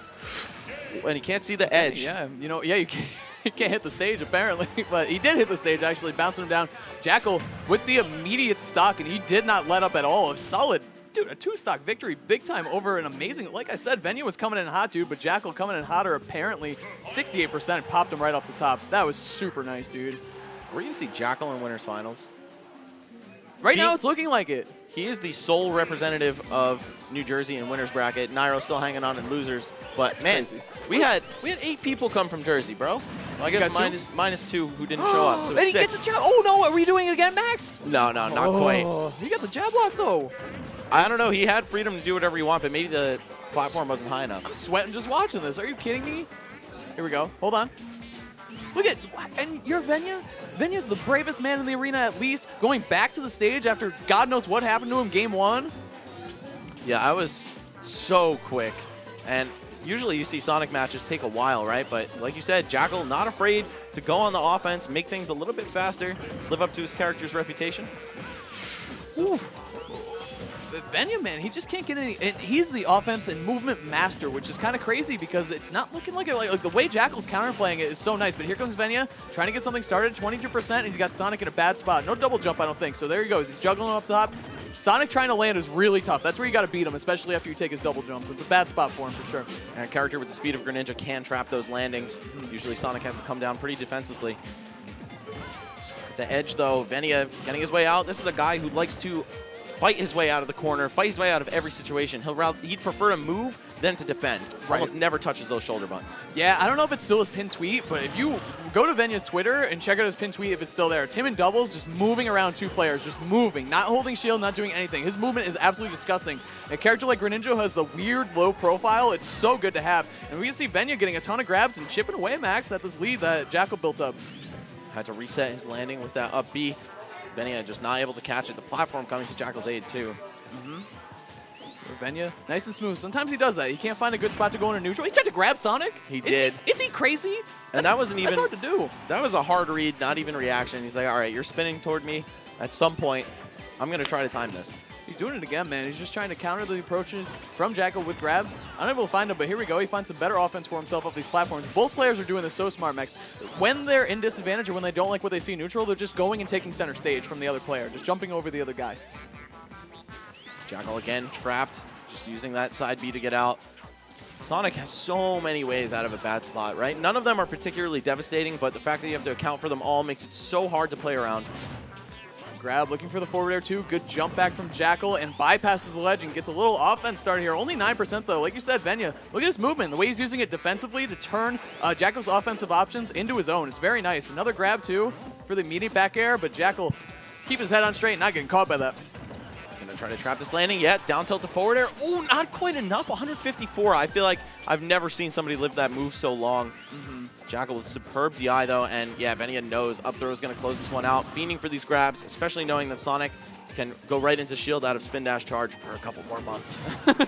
And you can't see the edge. Yeah, you know, yeah, you can't hit the stage apparently, but he did hit the stage actually, bouncing him down. Jackal with the immediate stock, and he did not let up at all. A solid, dude, a 2-stock victory, big time over an amazing, like I said, Venia was coming in hot, dude, but Jackal coming in hotter apparently. 68% popped him right off the top. That was super nice, dude. We're going to see Jackal in Winners Finals. Right now, it's looking like it. He is the sole representative of New Jersey in winners bracket. Nairo still hanging on in losers, but That's man, crazy. we had 8 people come from Jersey, bro. Well, I guess minus 2 who didn't show up, so and he 6. gets a jab. Oh no, are we doing it again, Max? No, not quite. He got the jab block though. I don't know. He had freedom to do whatever he wanted, but maybe the platform wasn't high enough. I'm sweating just watching this. Are you kidding me? Here we go. Hold on. Look at, and you're Venia? Venia's the bravest man in the arena, at least, going back to the stage after God knows what happened to him game 1. Yeah, I was so quick. And usually you see Sonic matches take a while, right? But like you said, Jackal not afraid to go on the offense, make things a little bit faster, live up to his character's reputation. Ooh. Venia, man, he just can't get any. He's the offense and movement master, which is kind of crazy because it's not looking like it. Like the way Jackal's counterplaying it is so nice. But here comes Venia trying to get something started, 22%, and he's got Sonic in a bad spot. No double jump, I don't think. So there he goes. He's juggling up top. Sonic trying to land is really tough. That's where you got to beat him, especially after you take his double jump. It's a bad spot for him for sure. And a character with the speed of Greninja can trap those landings. Usually Sonic has to come down pretty defensively. At the edge, though, Venia getting his way out. This is a guy who likes to fight his way out of the corner, fight his way out of every situation. He'd prefer to move than to defend. Right. Almost never touches those shoulder buttons. Yeah, I don't know if it's still his pinned tweet, but if you go to Venia's Twitter and check out his pinned tweet if it's still there, it's him in doubles just moving around 2 players, just moving, not holding shield, not doing anything. His movement is absolutely disgusting. A character like Greninja has the weird low profile. It's so good to have. And we can see Venia getting a ton of grabs and chipping away, Max, at this lead that Jackal built up. Had to reset his landing with that up B. Venia just not able to catch it. The platform coming to Jackal's aid, too. Venia, nice and smooth. Sometimes he does that. He can't find a good spot to go into neutral. He tried to grab Sonic. He did. Is he crazy? And that wasn't even... That's hard to do. That was a hard read, not even reaction. He's like, all right, you're spinning toward me. At some point, I'm going to try to time this. He's doing it again, man. He's just trying to counter the approaches from Jackal with grabs. Unable to find him, but here we go. He finds some better offense for himself up these platforms. Both players are doing this so smart, Max. When they're in disadvantage or when they don't like what they see neutral, they're just going and taking center stage from the other player, just jumping over the other guy. Jackal again trapped, just using that side B to get out. Sonic has so many ways out of a bad spot, right? None of them are particularly devastating, but the fact that you have to account for them all makes it so hard to play around. Grab, looking for the forward air too. Good jump back from Jackal and bypasses the ledge and gets a little offense started here. Only 9% though. Like you said, Venia, look at his movement. The way he's using it defensively to turn Jackal's offensive options into his own. It's very nice. Another grab too for the immediate back air, but Jackal keep his head on straight and not getting caught by that. Gonna try to trap this landing. Yeah, down tilt to forward air. Oh, not quite enough. 154. I feel like I've never seen somebody live that move so long. Jackal with superb DI though, and yeah, Venia knows up throw is going to close this one out. Fiending for these grabs, especially knowing that Sonic can go right into shield out of spin dash charge for a couple more months.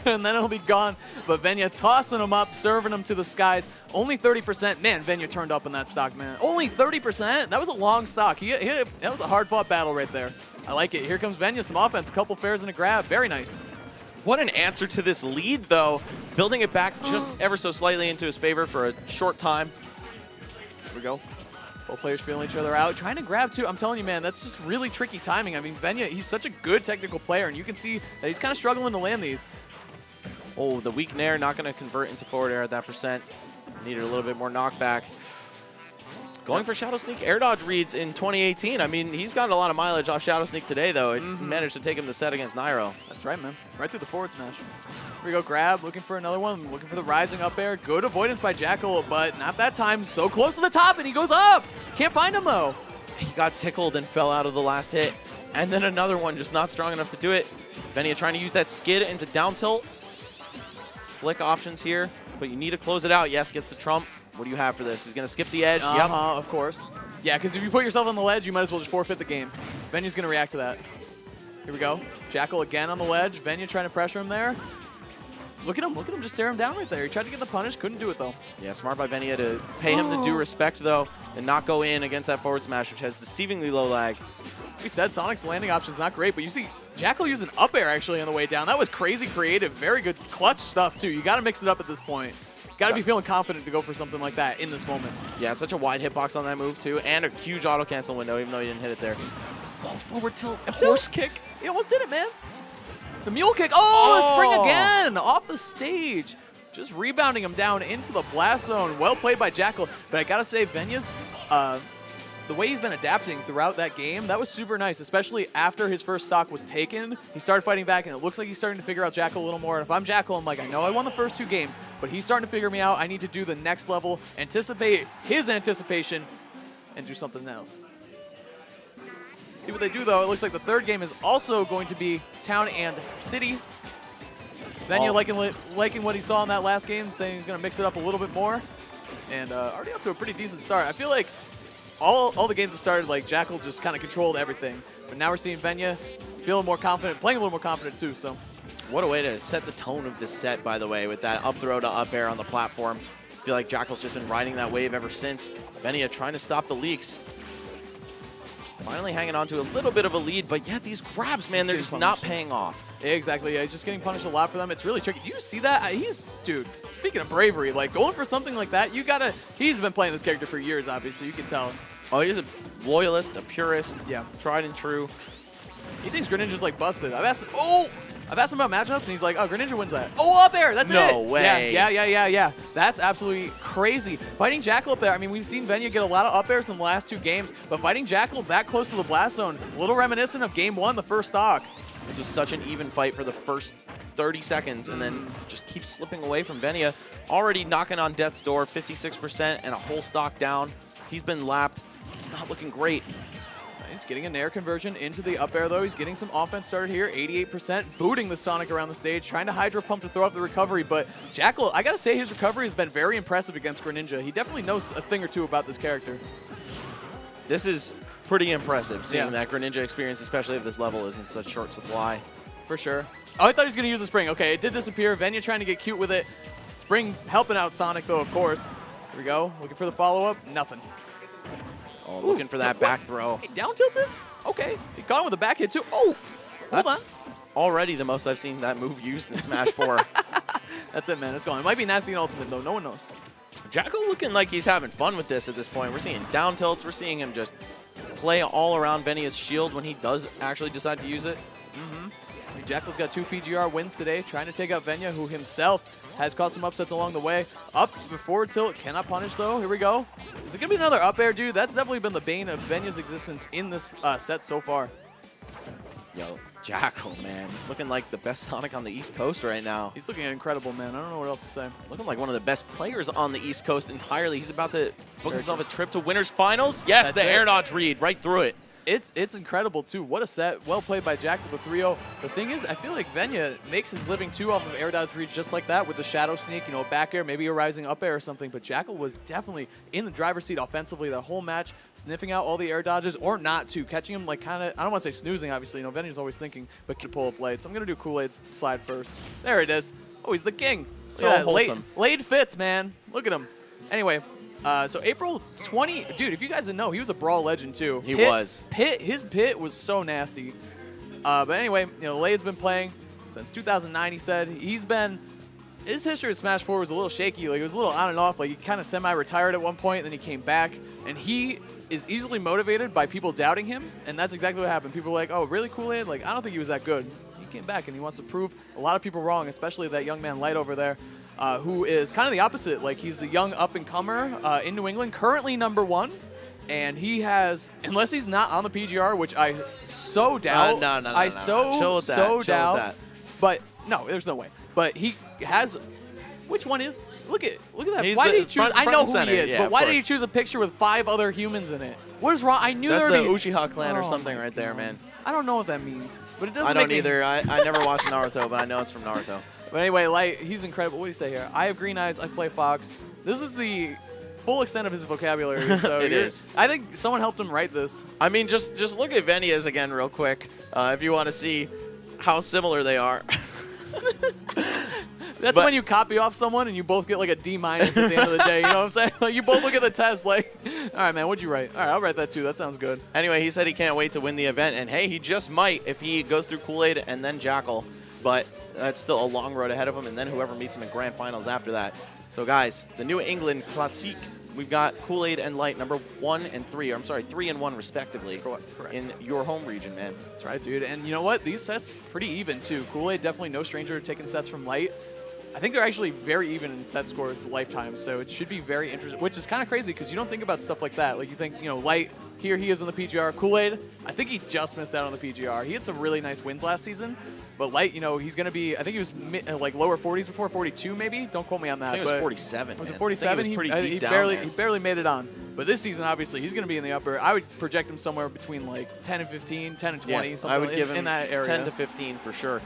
And then it'll be gone. But Venia tossing him up, serving him to the skies. Only 30%. Man, Venia turned up in that stock, man. Only 30%? That was a long stock. That was a hard-fought battle right there. I like it. Here comes Venia, some offense, a couple fairs and a grab. Very nice. What an answer to this lead, though. Building it back just ever so slightly into his favor for a short time. Here we go. Both players feeling each other out. Trying to grab, too. I'm telling you, man, that's just really tricky timing. I mean, Venia, he's such a good technical player, and you can see that he's kind of struggling to land these. Oh, the weak nair not going to convert into forward air at that percent. Needed a little bit more knockback. Going for Shadow Sneak air dodge reads in 2018. I mean, he's gotten a lot of mileage off Shadow Sneak today, though. It managed to take him to set against Nairo. That's right, man. Right through the forward smash. Here we go, grab, looking for another one, looking for the rising up air. Good avoidance by Jackal, but not that time. So close to the top, and he goes up. Can't find him, though. He got tickled and fell out of the last hit. And then another one, just not strong enough to do it. Venia trying to use that skid into down tilt. Slick options here, but you need to close it out. Yes, gets the trump. What do you have for this? He's going to skip the edge. Yep. Of course. Yeah, because if you put yourself on the ledge, you might as well just forfeit the game. Venia's going to react to that. Here we go. Jackal again on the ledge. Venia trying to pressure him there. Look at him just stare him down right there. He tried to get the punish, couldn't do it though. Yeah, smart by Venia to pay him the due respect though, and not go in against that forward smash, which has deceivingly low lag. We said Sonic's landing option's not great, but you see Jackal using up air actually on the way down. That was crazy creative, very good clutch stuff too. You got to mix it up at this point. Got to be feeling confident to go for something like that in this moment. Yeah, such a wide hitbox on that move too, and a huge auto cancel window, even though he didn't hit it there. Oh, forward tilt, horse kick. He almost did it, man. The mule kick. Oh, the spring again off the stage. Just rebounding him down into the blast zone. Well played by Jackal. But I got to say, Venia's, the way he's been adapting throughout that game, that was super nice, especially after his first stock was taken. He started fighting back, and it looks like he's starting to figure out Jackal a little more. And if I'm Jackal, I'm like, I know I won the first 2 games, but he's starting to figure me out. I need to do the next level, anticipate his anticipation, and do something else. See what they do, though. It looks like the 3rd game is also going to be Town and City. Venia liking what he saw in that last game, saying he's going to mix it up a little bit more. And already up to a pretty decent start. I feel like all the games that started, like, Jackal just kind of controlled everything. But now we're seeing Venia feeling more confident, playing a little more confident, too. So, what a way to set the tone of this set, by the way, with that up throw to up air on the platform. I feel like Jackal's just been riding that wave ever since. Venia trying to stop the leaks. Finally hanging on to a little bit of a lead, but yeah, these grabs, man, they're just not paying off. Exactly, yeah, he's just getting punished a lot for them. It's really tricky. You see that? Dude, speaking of bravery, like, going for something like that, he's been playing this character for years, obviously, you can tell. Oh, he's a loyalist, a purist, yeah, tried and true. He thinks Greninja's, like, busted. I've asked him about matchups, and he's like, oh, Greninja wins that. Oh, up air, that's it. No way. Yeah. That's absolutely crazy. Fighting Jackal up there, I mean, we've seen Venia get a lot of up airs in the last 2 games, but fighting Jackal that close to the blast zone, a little reminiscent of Game 1, the first stock. This was such an even fight for the first 30 seconds, and then just keeps slipping away from Venia. Already knocking on death's door, 56% and a whole stock down. He's been lapped. It's not looking great. He's getting a nair conversion into the up air, though. He's getting some offense started here, 88%, booting the Sonic around the stage, trying to Hydro Pump to throw up the recovery. But Jackal, I got to say, his recovery has been very impressive against Greninja. He definitely knows a thing or two about this character. This is pretty impressive, seeing that Greninja experience, especially if this level is in such short supply. For sure. Oh, I thought he was going to use the spring. Okay, it did disappear. Venia trying to get cute with it. Spring helping out Sonic, though, of course. Here we go. Looking for the follow-up. Nothing. Oh, looking for that back throw. Hey, down tilted? Okay. He caught him with a back hit, too. Oh, hold on. Already the most I've seen that move used in Smash 4. That's it, man. It's gone. It might be nasty and ultimate, though. No one knows. Jackal looking like he's having fun with this at this point. We're seeing down tilts. We're seeing him just play all around Venia's shield when he does actually decide to use it. Jackal's got 2 PGR wins today, trying to take out Venia, who himself has caused some upsets along the way. Up before tilt, cannot punish though. Here we go. Is it going to be another up air, dude? That's definitely been the bane of Venia's existence in this set so far. Yo, Jackal, man. Looking like the best Sonic on the East Coast right now. He's looking incredible, man. I don't know what else to say. Looking like one of the best players on the East Coast entirely. He's about to book himself a trip to Winners Finals. Yes, the air dodge read right through it. It's incredible, too. What a set. Well played by Jackal, the 3-0. The thing is, I feel like Venia makes his living, too, off of air dodge reads just like that with the shadow sneak, you know, back air, maybe a rising up air or something. But Jackal was definitely in the driver's seat offensively the whole match, sniffing out all the air dodges, or not, too. Catching him, like, kind of, I don't want to say snoozing, obviously. You know, Venia's always thinking, but can pull up Blade. So I'm going to do Kool-Aid's slide first. There it is. Oh, he's the king. So wholesome. Lade fits, man. Look at him. Anyway. So April 20, dude, if you guys didn't know, he was a Brawl legend too. He was. His pit was so nasty. But anyway, you know, Lade's been playing since 2009, he said. His history with Smash 4 was a little shaky. Like, it was a little on and off. Like, he kind of semi-retired at one point, and then he came back. And he is easily motivated by people doubting him, and that's exactly what happened. People were like, oh, really, Kool-Aid? Like, I don't think he was that good. He came back, and he wants to prove a lot of people wrong, especially that young man Light over there. Who is kind of the opposite. Like, he's the young up-and-comer in New England, currently #1. And he has, unless he's not on the PGR, which I so doubt. I so doubt. But, no, there's no way. But he has, which one is, look at that. Why did he choose, I know who he is, but why did he choose a picture with 5 other humans in it? What is wrong? I knew that's there the Uchiha clan or something right there, man. I don't know what that means, but it doesn't I don't either. I never watched Naruto, but I know it's from Naruto. But anyway, Light, he's incredible. What do you say here? I have green eyes. I play Fox. This is the full extent of his vocabulary. So it is. I think someone helped him write this. I mean, just look at Venia's again real quick if you want to see how similar they are. That's when you copy off someone and you both get like a D- at the end of the day. You know what I'm saying? Like you both look at the test like, all right, man, what'd you write? All right, I'll write that too. That sounds good. Anyway, he said he can't wait to win the event, and hey, he just might if he goes through Kool-Aid and then Jackal, but that's still a long road ahead of him, and then whoever meets him in Grand Finals after that. So guys, the New England Classique, we've got Kool-Aid and Light number 1 and 3, or I'm sorry, 3 and 1 respectively, Correct. in your home region, man. That's right, dude. And you know what? These sets pretty even too. Kool-Aid definitely no stranger to taking sets from Light. I think they're actually very even in set scores lifetime, so it should be very interesting, which is kind of crazy because you don't think about stuff like that. Like you think, you know, Light, here he is in the PGR. Kool-Aid, I think he just missed out on the PGR. He had some really nice wins last season, but Light, you know, he's going to be, I think he was like lower 40s before, 42 maybe? Don't quote me on that. I think it was 47, Was man. it 47? He was pretty deep down there. He barely made it on. But this season, obviously, he's going to be in the upper. I would project him somewhere between like 10 and 15, 10 and 20, something I would give him in that area. 10 to 15 for sure.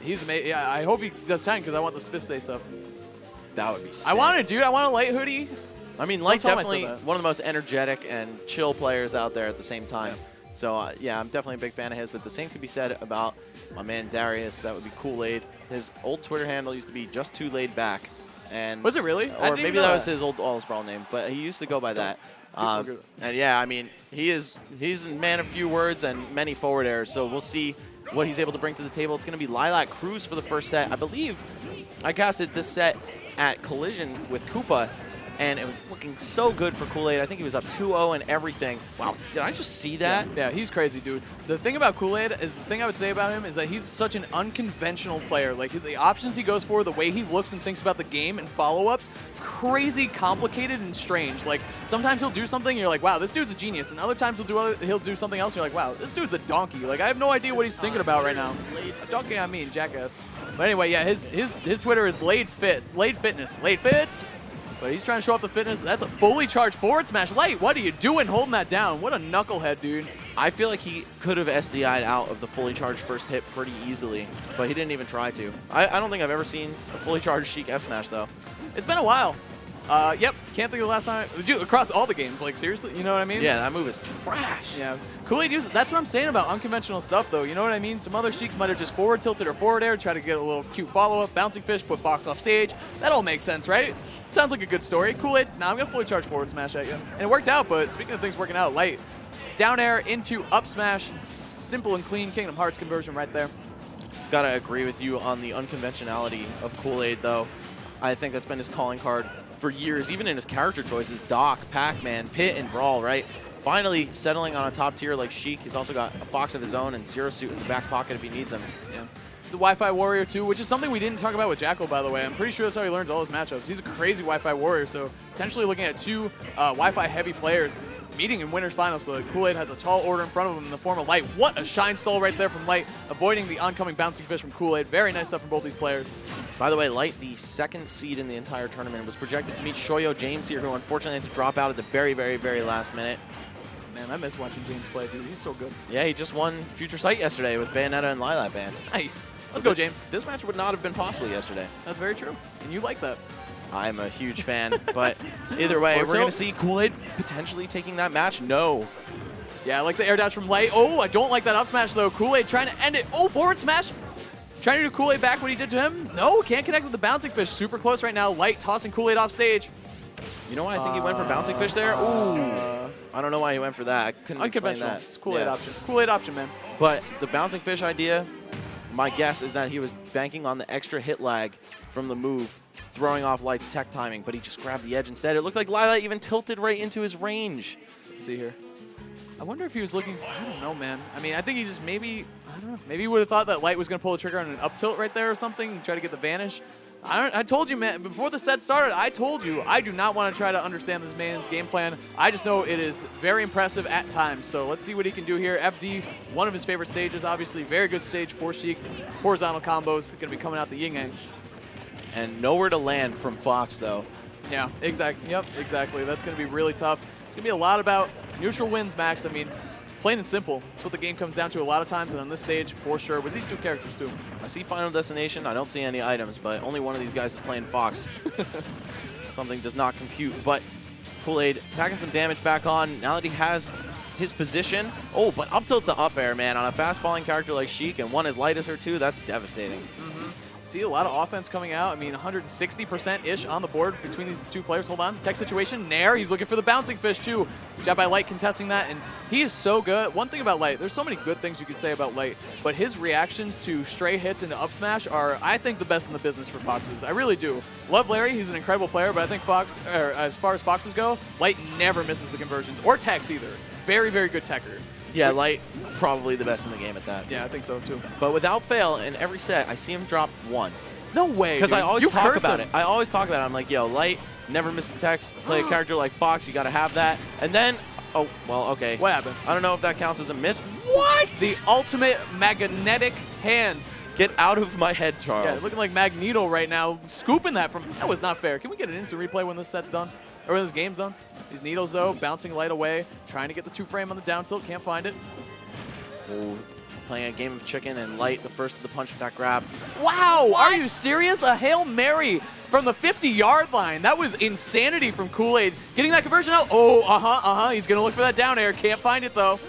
He's amazing. Yeah, I hope he does 10 because I want the Spit Space stuff. That would be sick. I want it, dude. I want a Light hoodie. I mean, Light Don't tell definitely myself that. one of the most energetic and chill players out there at the same time. Yeah. So, yeah, I'm definitely a big fan of his, but the same could be said about my man Darius. That would be Kool-Aid. His old Twitter handle used to be just too laid back. And Was it really? Or maybe that was his old All-Sprawl name, but he used to go by that. And yeah, I mean, he's a man of few words and many forward errors, so we'll see what he's able to bring to the table. It's going to be Lilac Cruz for the first set. I believe I casted this set at Collision with Koopa, and it was looking so good for Kool-Aid. I think he was up 2-0 and everything. Wow, did I just see that? Yeah, he's crazy, dude. The thing about Kool-Aid is, the thing I would say about him is that he's such an unconventional player. Like, the options he goes for, the way he looks and thinks about the game and follow-ups, crazy complicated and strange. Like, sometimes he'll do something, and you're like, wow, this dude's a genius. And other times he'll do something else, and you're like, wow, this dude's a donkey. Like, I have no idea what he's thinking about right now. A donkey, I mean, jackass. But anyway, yeah, his Twitter is Laid Fitness. Laid Fits. But he's trying to show off the fitness. That's a fully charged forward smash. Light, what are you doing holding that down? What a knucklehead, dude. I feel like he could have SDI'd out of the fully charged first hit pretty easily, but he didn't even try to. I don't think I've ever seen a fully charged Sheik F smash, though. It's been a while. Yep, can't think of the last time. Dude, across all the games, like, seriously, you know what I mean? Yeah, that move is trash. Yeah. Kool-Aid uses, that's what I'm saying about unconventional stuff, though. You know what I mean? Some other Sheiks might have just forward tilted or forward air, try to get a little cute follow-up, bouncing fish, put Fox off stage. That all makes sense, right? Sounds like a good story. Kool-Aid, now I'm going to fully charge forward smash at you. And it worked out, but speaking of things working out, Light, down air into up smash, simple and clean Kingdom Hearts conversion right there. Gotta agree with you on the unconventionality of Kool-Aid, though. I think that's been his calling card for years, even in his character choices. Doc, Pac-Man, Pit, and Brawl, right? Finally settling on a top tier like Sheik. He's also got a Fox of his own and Zero Suit in the back pocket if he needs him. Yeah. He's a Wi-Fi warrior too, which is something we didn't talk about with Jackal, by the way. I'm pretty sure that's how he learns all his matchups. He's a crazy Wi-Fi warrior, so potentially looking at two Wi-Fi heavy players meeting in winners finals, but Kool-Aid has a tall order in front of him in the form of Light. What a shine stall right there from Light, avoiding the oncoming bouncing fish from Kool-Aid. Very nice stuff from both these players. By the way, Light, the second seed in the entire tournament, was projected to meet Shoyo James here, who unfortunately had to drop out at the very, very, very last minute. Man, I miss watching James play, dude. He's so good. Yeah, he just won Future Sight yesterday with Bayonetta and Lilac Band. Nice. Let's So go, this- James. This match would not have been possible yesterday. That's very true. And you like that. I'm a huge fan, but either way, Forward we're going to tilt. see Kool-Aid potentially taking that match. No. Yeah, I like the air dash from Light. Oh, I don't like that up smash, though. Kool-Aid trying to end it. Oh, forward smash. Trying to do Kool-Aid back what he did to him. No, can't connect with the bouncing fish. Super close right now. Light tossing Kool-Aid off stage. You know why I think he went for bouncing fish there? Ooh. I don't know why he went for that. I couldn't explain Unconventional. that. It's Kool-Aid Yeah. option. Kool-Aid option, man. But the bouncing fish idea, my guess is that he was banking on the extra hit lag from the move, throwing off Light's tech timing, but he just grabbed the edge instead. It looked like Lilac even tilted right into his range. Let's see here. I wonder if he was looking, I don't know, man. I mean, I think he just maybe, I don't know, maybe he would have thought that Light was going to pull the trigger on an up tilt right there or something and try to get the vanish. I told you, man, before the set started, I told you, I do not want to try to understand this man's game plan. I just know it is very impressive at times. So let's see what he can do here. FD, one of his favorite stages, obviously. Very good stage for Sheik. Horizontal combos, going to be coming out the yin-yang. And nowhere to land from Fox, though. Yeah, exactly. Yep, exactly. That's going to be really tough. It's going to be a lot about neutral wins, Max. I mean, plain and simple. That's what the game comes down to a lot of times, and on this stage, for sure, with these two characters, too. I see Final Destination. I don't see any items, but only one of these guys is playing Fox. Something does not compute, but Kool-Aid tagging some damage back on now that he has his position. Oh, but up tilt to up air, man, on a fast falling character like Sheik and one as light as her, too, that's devastating. See a lot of offense coming out. I mean, 160%-ish on the board between these two players. Hold on. Tech situation. Nair, he's looking for the bouncing fish, too. Jab by Light contesting that, and he is so good. One thing about Light, there's so many good things you could say about Light, but his reactions to stray hits into up smash are, I think, the best in the business for Foxes. I really do. Love Larry. He's an incredible player, but I think as far as Foxes go, Light never misses the conversions, or techs either. Very, very good techer. Yeah, Light, probably the best in the game at that. Yeah, I think so, too. But without fail, in every set, I see him drop 1. No way, because I always talk about him. it. I always talk about it. I'm like, yo, Light never misses text. Play a character like Fox, you got to have that. And then, oh, well, okay. What happened? I don't know if that counts as a miss. What? The ultimate magnetic hands. Get out of my head, Charles. Yeah, looking like Magneto right now, scooping that from. That was not fair. Can we get an instant replay when this set's done? Or when this game's done? These needles, though, bouncing Light away, trying to get the 2-frame on the down tilt, can't find it. Oh, playing a game of chicken, and Light, the first to the punch with that grab. Wow, are you serious? A Hail Mary from the 50-yard line. That was insanity from Kool-Aid. Getting that conversion out. Oh, He's going to look for that down air. Can't find it, though.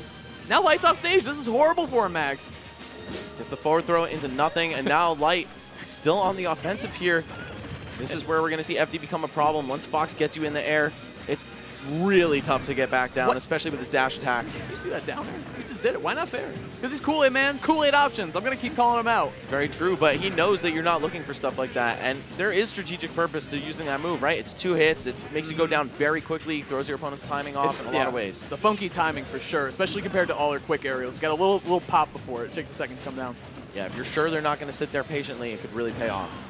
Now Light's off stage. This is horrible for him, Max. Gets the forward throw into nothing, and now Light still on the offensive here. This is where we're going to see FD become a problem. Once Fox gets you in the air, it's really tough to get back down, especially with his dash attack. You see that down air? He just did it. Why not fair? Because he's Kool-Aid, man. Kool-Aid options. I'm going to keep calling him out. Very true, but he knows that you're not looking for stuff like that, and there is strategic purpose to using that move, right? It's 2 hits. It makes you go down very quickly, throws your opponent's timing off in a lot of ways. The funky timing for sure, especially compared to all their quick aerials. It's got a little pop before it. It takes a second to come down. Yeah, if you're sure they're not going to sit there patiently, it could really pay off.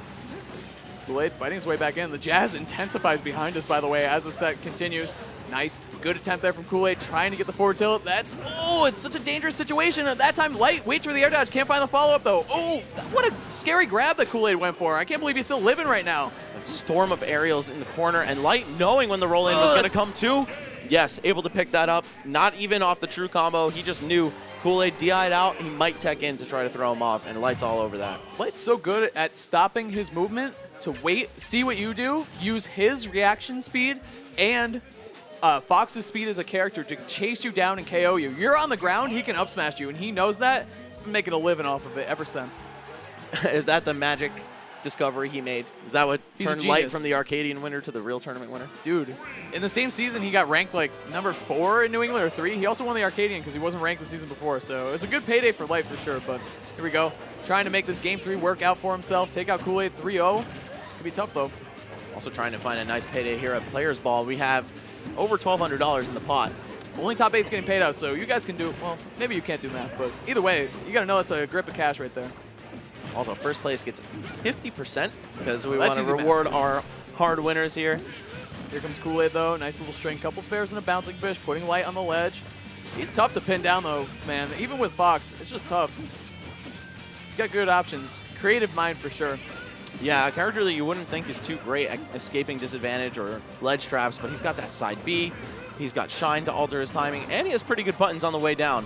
Kool-Aid fighting his way back in. The Jazz intensifies behind us, by the way, as the set continues. Nice. Good attempt there from Kool-Aid, trying to get the forward tilt. It's such a dangerous situation. At that time, Light waits for the air dodge. Can't find the follow-up, though. Oh, what a scary grab that Kool-Aid went for. I can't believe he's still living right now. That storm of aerials in the corner, and Light knowing when the roll-in was going to come too. Yes, able to pick that up. Not even off the true combo. He just knew Kool-Aid DI'd out. He might tech in to try to throw him off, and Light's all over that. Light's so good at stopping his movement to wait, see what you do, use his reaction speed, and Fox's speed as a character to chase you down and KO you. You're on the ground, he can up smash you, and he knows that. He's been making a living off of it ever since. Is that the magic discovery he made? Is that what turned Light from the Arcadian winner to the real tournament winner? Dude, in the same season, he got ranked like number 4 in New England or 3. He also won the Arcadian because he wasn't ranked the season before. So it's a good payday for Light for sure. But here we go. Trying to make this Game 3 work out for himself. Take out Kool-Aid 3-0. It's going to be tough, though. Also trying to find a nice payday here at Players Ball. We have over $1,200 in the pot. Only top 8's getting paid out, so you guys can do, well, maybe you can't do math, but either way, you got to know it's a grip of cash right there. Also, first place gets 50% because we want to reward our hard winners here. Here comes Kool-Aid, though. Nice little string. Couple fairs and a bouncing fish, putting Light on the ledge. He's tough to pin down, though, man. Even with Fox, it's just tough. He's got good options. Creative mind for sure. Yeah, a character that you wouldn't think is too great at escaping disadvantage or ledge traps, but he's got that side B. He's got Shine to alter his timing, and he has pretty good buttons on the way down.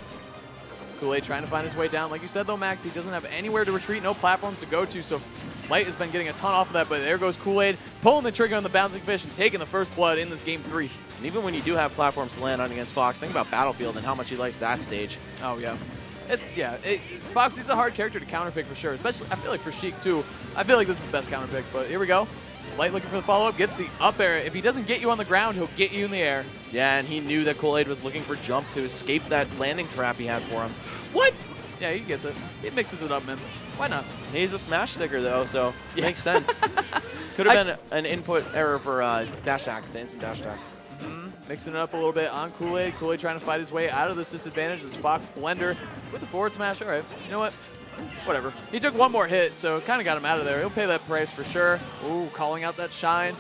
Kool-Aid trying to find his way down. Like you said, though, Max, he doesn't have anywhere to retreat, no platforms to go to, so Light has been getting a ton off of that, but there goes Kool-Aid, pulling the trigger on the bouncing fish and taking the first blood in this Game 3. And even when you do have platforms to land on against Fox, think about Battlefield and how much he likes that stage. Oh, yeah. Fox, he's a hard character to counterpick for sure, especially, I feel like for Sheik, too. I feel like this is the best counterpick, but here we go. Light looking for the follow-up, gets the up air. If he doesn't get you on the ground, he'll get you in the air. Yeah, and he knew that Kool-Aid was looking for jump to escape that landing trap he had for him. What? Yeah, he gets it. He mixes it up, man. Why not? He's a smash sticker, though, so it makes sense. Could have been an input error for dash attack, the instant dash attack. Mixing it up a little bit on Kool-Aid. Kool-Aid trying to fight his way out of this disadvantage. This Fox blender with the forward smash. All right, you know what? Whatever. He took one more hit, so it kind of got him out of there. He'll pay that price for sure. Ooh, calling out that Shine.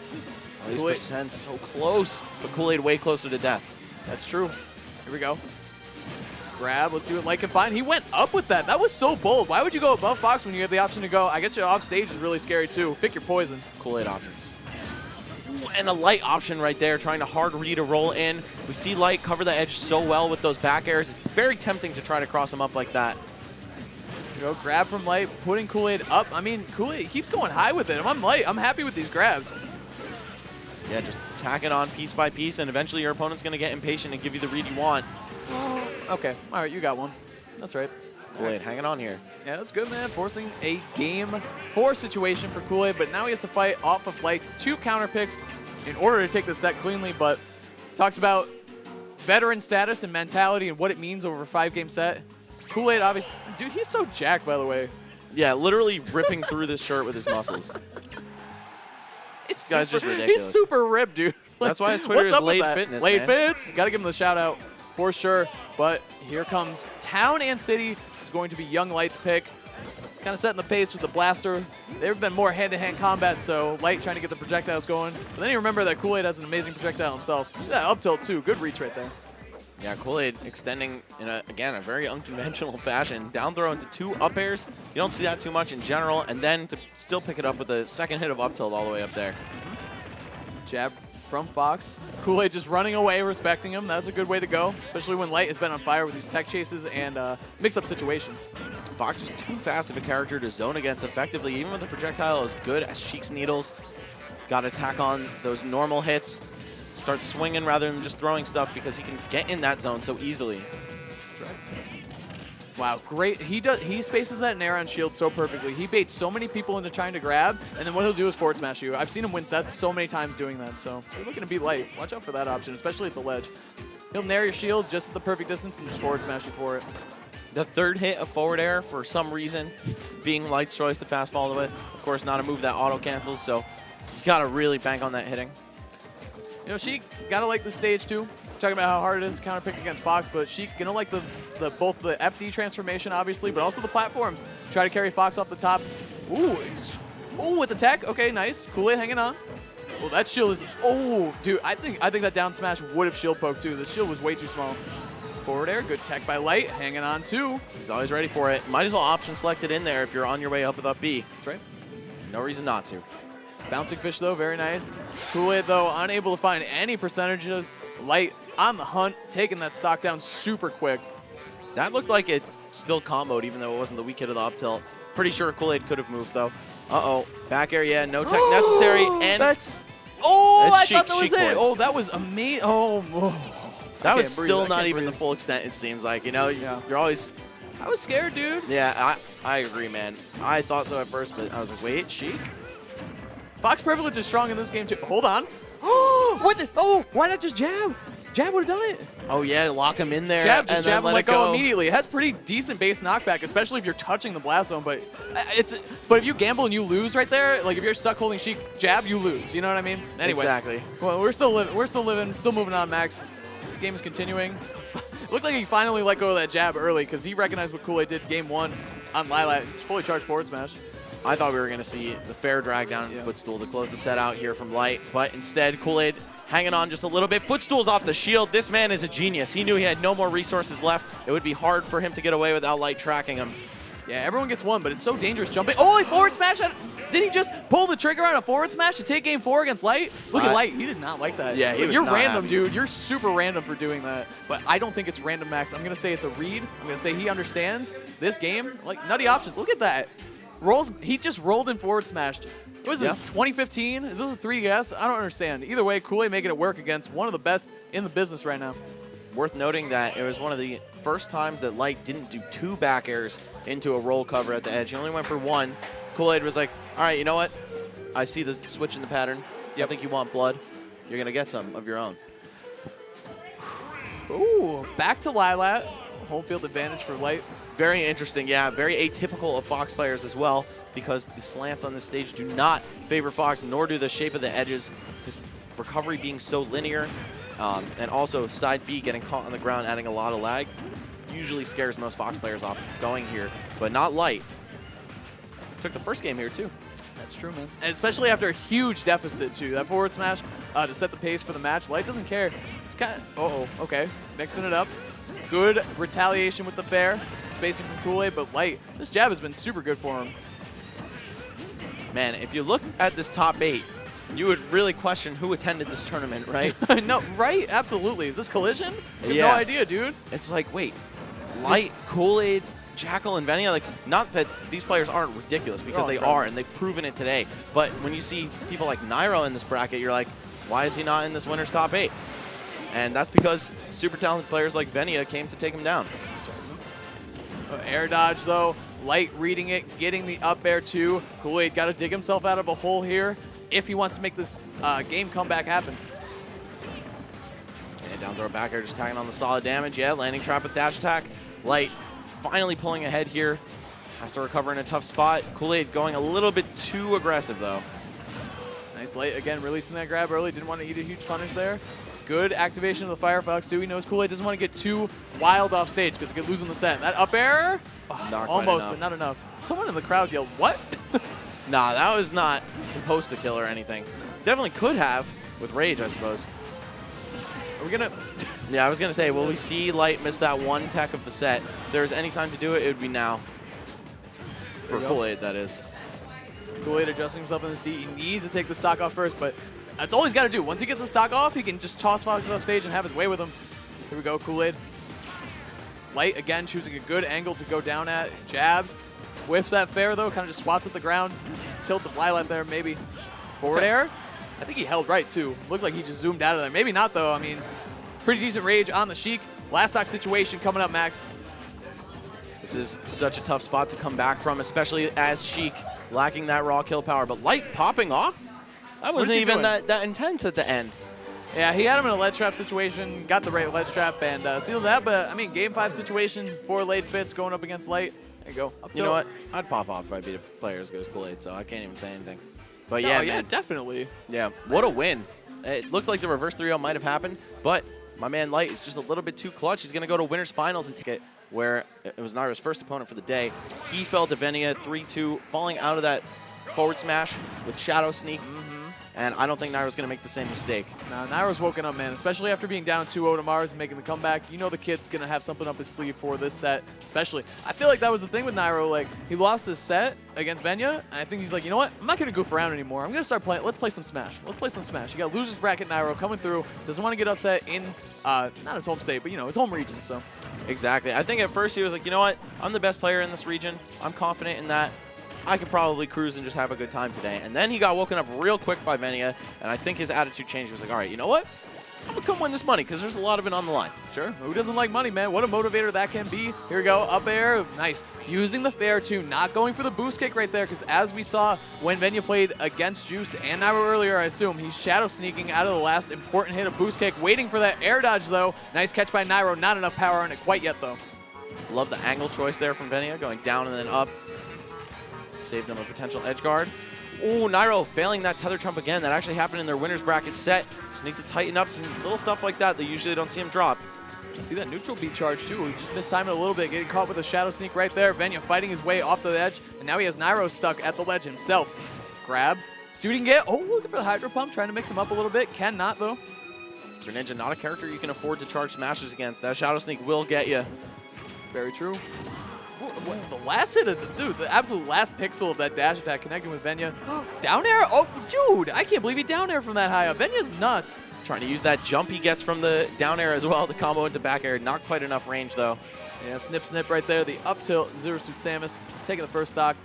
All these percents so close, but Kool-Aid way closer to death. That's true. Here we go. Grab. Let's see what Light can find. He went up with that. That was so bold. Why would you go above Fox when you have the option to go? I guess your off stage is really scary, too. Pick your poison. Kool-Aid options. And a Light option right there, trying to hard read a roll in. We see Light cover the edge so well with those back airs. It's very tempting to try to cross him up like that. You know, grab from Light, putting Kool-Aid up. I mean, Kool-Aid keeps going high with it. If I'm Light, I'm happy with these grabs. Yeah, just tack it on piece by piece, and eventually your opponent's going to get impatient and give you the read you want. Okay, all right, you got one. That's right. Kool-Aid hanging on here. Yeah, that's good, man. Forcing a Game 4 situation for Kool-Aid, but now he has to fight off of Light's 2 counter picks in order to take the set cleanly. But talked about veteran status and mentality and what it means over a 5-game set. Kool-Aid, obviously, dude, he's so jacked, by the way. Yeah, literally ripping through this shirt with his muscles. This guy's just ridiculous. He's super ripped, dude. That's why his Twitter is Late Fitness, Late man. Fits. Got to give him the shout out for sure. But here comes Town and City. It's going to be Young Light's pick. Kind of setting the pace with the blaster. There's been more hand-to-hand combat, so Light trying to get the projectiles going. But then you remember that Kool-Aid has an amazing projectile himself. Yeah, up tilt too. Good reach right there. Yeah, Kool-Aid extending in, again, a very unconventional fashion. Down throw into 2 up airs. You don't see that too much in general. And then to still pick it up with a second hit of up tilt all the way up there. Jab from Fox. Kool-Aid just running away, respecting him. That's a good way to go, especially when Light has been on fire with these tech chases and mix-up situations. Fox just too fast of a character to zone against effectively, even with the projectile as good as Sheik's Needles. Got to tack on those normal hits. Start swinging rather than just throwing stuff because he can get in that zone so easily. Wow, great. He spaces that Nair on shield so perfectly. He baits so many people into trying to grab, and then what he'll do is forward smash you. I've seen him win sets so many times doing that, so if you're looking to beat Light, watch out for that option, especially at the ledge. He'll Nair your shield just at the perfect distance and just forward smash you for it. The third hit of forward air, for some reason, being Light's choice to fast follow with. Of course, not a move that auto cancels, so you got to really bank on that hitting. You know, Sheik gotta like the stage too. Talking about how hard it is to counter pick against Fox, but Sheik gonna like both the FD transformation, obviously, but also the platforms. Try to carry Fox off the top. Ooh, with the tech. Okay, nice. Kool-Aid hanging on. Well, that shield is. Oh, dude, I think that down smash would have shield poked too. The shield was way too small. Forward air, good tech by Light, hanging on too. He's always ready for it. Might as well option select it in there if you're on your way up with up B. That's right. No reason not to. Bouncing fish, though, very nice. Kool-Aid, though, unable to find any percentages. Light on the hunt, taking that stock down super quick. That looked like it still comboed, even though it wasn't the weak hit of the up tilt. Pretty sure Kool-Aid could have moved, though. Uh-oh. Back air, yeah, no tech necessary. And that's... Oh, that's I thought that was it. Oh, that was amazing. Oh. That was still not even the full extent, it seems like. You know, you're always... I was scared, dude. Yeah, I agree, man. I thought so at first, but I was like, wait, Sheik? Fox Privilege is strong in this game, too. Hold on. What the? Oh, why not just jab? Jab would have done it. Oh, yeah, lock him in there. Jab, just jab and let go immediately. It has pretty decent base knockback, especially if you're touching the blast zone. But if you gamble and you lose right there, like if you're stuck holding Sheik jab, you lose. You know what I mean? Anyway. Exactly. Well, we're still living, still moving on, Max. This game is continuing. Looked like he finally let go of that jab early because he recognized what Kool-Aid did game 1 on Lilat. Just fully charged forward smash. I thought we were going to see the fair drag down footstool to close the set out here from Light, but instead Kool-Aid hanging on just a little bit. Footstool's off the shield. This man is a genius. He knew he had no more resources left. It would be hard for him to get away without Light tracking him. Yeah, everyone gets one, but it's so dangerous jumping. Oh, he forward smash. Did he just pull the trigger on a forward smash to take game 4 against Light? Look at Light. He did not like that. Yeah, You're not random, happy. dude. You're super random for doing that. But I don't think it's random, Max. I'm going to say it's a read. I'm going to say he understands this game. Like, nutty options. Look at that. He just rolled and forward smashed. What is this, 2015? Is this a 3DS? I don't understand. Either way, Kool-Aid making it work against one of the best in the business right now. Worth noting that it was one of the first times that Light didn't do 2 back airs into a roll cover at the edge. He only went for 1. Kool-Aid was like, all right, you know what? I see the switch in the pattern. I think you want blood. You're going to get some of your own. Ooh, back to Lilat. Home field advantage for Light. Very interesting, yeah. Very atypical of Fox players as well, because the slants on this stage do not favor Fox, nor do the shape of the edges. His recovery being so linear, and also side B getting caught on the ground, adding a lot of lag, usually scares most Fox players off going here, but not Light. Took the first game here, too. That's true, man. And especially after a huge deficit, too. That forward smash to set the pace for the match. Light doesn't care. It's kind of... okay. Mixing it up. Good retaliation with the fair. Spacing from Kool-Aid, but Light, this jab has been super good for him. Man, if you look at this top 8, you would really question who attended this tournament, right? No, right? Absolutely. Is this Collision? I have no idea, dude. It's like, wait, Light, Kool-Aid, Jackal, and Venia, like, not that these players aren't ridiculous, because they are, and they've proven it today. But when you see people like Nairo in this bracket, you're like, why is he not in this winner's top 8? And that's because super talented players like Venia came to take him down. Air dodge, though. Light reading it, getting the up air, too. Kool-Aid got to dig himself out of a hole here if he wants to make this game comeback happen. And down throw back air, just tagging on the solid damage. Yeah, landing trap with dash attack. Light finally pulling ahead here. Has to recover in a tough spot. Kool-Aid going a little bit too aggressive, though. Nice Light, again, releasing that grab early. Didn't want to eat a huge punish there. Good activation of the Firefox, too. He knows Kool-Aid doesn't want to get too wild off stage because he could lose in the set. That up air, almost, but not enough. Someone in the crowd yelled, "What?" Nah, that was not supposed to kill or anything. Definitely could have with Rage, I suppose. Are we going to... Yeah, I was going to say, will we see Light miss that one tech of the set? If there's any time to do it, it would be now. For Kool-Aid, that is. Kool-Aid adjusting himself in the seat. He needs to take the stock off first, but that's all he's got to do. Once he gets the stock off, he can just toss Fox off stage and have his way with him. Here we go, Kool-Aid. Light, again, choosing a good angle to go down at. Jabs. Whiffs that fair, though. Kind of just swats at the ground. Tilt the Lilat there, maybe. Forward air. I think he held right, too. Looked like he just zoomed out of there. Maybe not, though. I mean, pretty decent Rage on the Sheik. Last stock situation coming up, Max. This is such a tough spot to come back from, especially as Sheik lacking that raw kill power. But Light popping off? That wasn't even that intense at the end. Yeah, he had him in a ledge trap situation, got the right ledge trap, and sealed that. But, I mean, game 5 situation, 4 late fits going up against Light. There you go. Up you know what? I'd pop off if I beat a player as good as Kool-Aid, so I can't even say anything. But yeah, yeah, definitely. Yeah, what a win. It looked like the reverse 3-0 might have happened, but my man Light is just a little bit too clutch. He's going to go to winners finals and take it where it was Nairo's first opponent for the day. He fell to Venia 3-2, falling out of that forward smash with Shadow Sneak. And I don't think Nairo's going to make the same mistake. No, Nairo's woken up, man. Especially after being down 2-0 to Mars and making the comeback. You know the kid's going to have something up his sleeve for this set, especially. I feel like that was the thing with Nairo. Like, he lost his set against Venia, and I think he's like, you know what? I'm not going to goof around anymore. I'm going to start playing. Let's play some Smash. Let's play some Smash. You got losers bracket Nairo coming through. Doesn't want to get upset in, not his home state, but, you know, his home region, so. Exactly. I think at first he was like, you know what? I'm the best player in this region. I'm confident in that. I could probably cruise and just have a good time today. And then he got woken up real quick by Venia, and I think his attitude changed. He was like, all right, you know what? I'm going to come win this money because there's a lot of it on the line. Sure. Who doesn't like money, man? What a motivator that can be. Here we go. Up air. Nice. Using the fair, too. Not going for the boost kick right there because as we saw when Venia played against Juice and Nairo earlier, I assume, he's shadow sneaking out of the last important hit of boost kick. Waiting for that air dodge, though. Nice catch by Nairo. Not enough power on it quite yet, though. Love the angle choice there from Venia, going down and then up. Saved him a potential edge guard. Oh, Nairo failing that tether trump again. That actually happened in their winner's bracket set. Just needs to tighten up some little stuff like that. They usually don't see him drop. You see that neutral beat charge too. He just mistimed it a little bit, getting caught with a shadow sneak right there. Venia fighting his way off the edge, and now he has Nairo stuck at the ledge himself. Grab. See what he can get. Oh, looking for the Hydro Pump, trying to mix him up a little bit. Cannot, though. Greninja, not a character you can afford to charge smashes against. That shadow sneak will get you. Very true. The last hit of the absolute last pixel of that dash attack connecting with Venia. Down air? Oh, dude, I can't believe he down air from that high up. Venia's nuts. Trying to use that jump he gets from the down air as well to combo into back air. Not quite enough range, though. Yeah, snip, snip right there. The up tilt, Zero Suit Samus taking the first stock.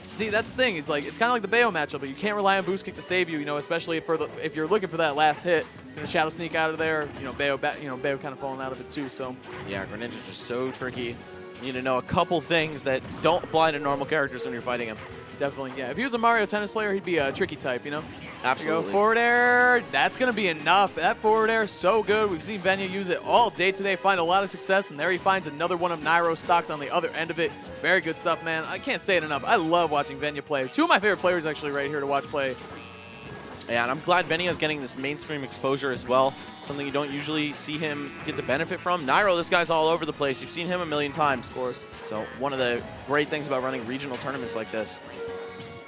See, that's the thing. It's like it's kind of like the Bayo matchup, but you can't rely on boost kick to save you. You know, especially if you're looking for that last hit. The shadow sneak out of there. You know, Bayo kind of falling out of it too. So yeah, Greninja just so tricky. You need to know a couple things that don't apply to normal characters when you're fighting him. Definitely, yeah. If he was a Mario Tennis player, he'd be a tricky type, you know? Absolutely. Go forward air. That's going to be enough. That forward air is so good. We've seen Venia use it all day today, find a lot of success, and there he finds another one of Nairo's stocks on the other end of it. Very good stuff, man. I can't say it enough. I love watching Venia play. Two of my favorite players actually right here to watch play. Yeah, and I'm glad Venia is getting this mainstream exposure as well, something you don't usually see him get to benefit from. Nairo, this guy's all over the place. You've seen him a million times. Of course. So one of the great things about running regional tournaments like this.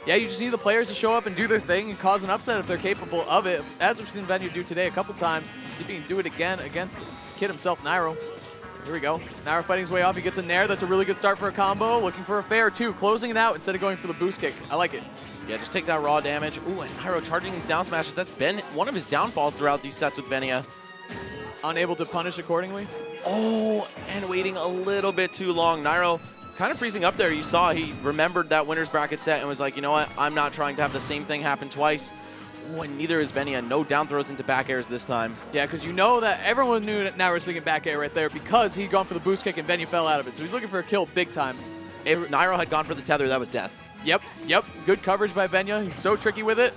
Yeah, you just need the players to show up and do their thing and cause an upset if they're capable of it, as we've seen Venia do today a couple times. See if he can do it again against the kid himself, Nairo. Here we go. Nairo fighting his way off. He gets a nair. That's a really good start for a combo. Looking for a fair, too. Closing it out instead of going for the boost kick. I like it. Yeah, just take that raw damage. Ooh, and Nairo charging these down smashes. That's been one of his downfalls throughout these sets with Venia. Unable to punish accordingly. Oh, and waiting a little bit too long. Nairo kind of freezing up there. You saw he remembered that winner's bracket set and was like, you know what? I'm not trying to have the same thing happen twice. Ooh, and neither is Venia. No down throws into back airs this time. Yeah, because you know that everyone knew that Nairo was thinking back air right there because he'd gone for the boost kick and Venia fell out of it. So he's looking for a kill big time. If Nairo had gone for the tether, that was death. Yep. Good coverage by Venia. He's so tricky with it.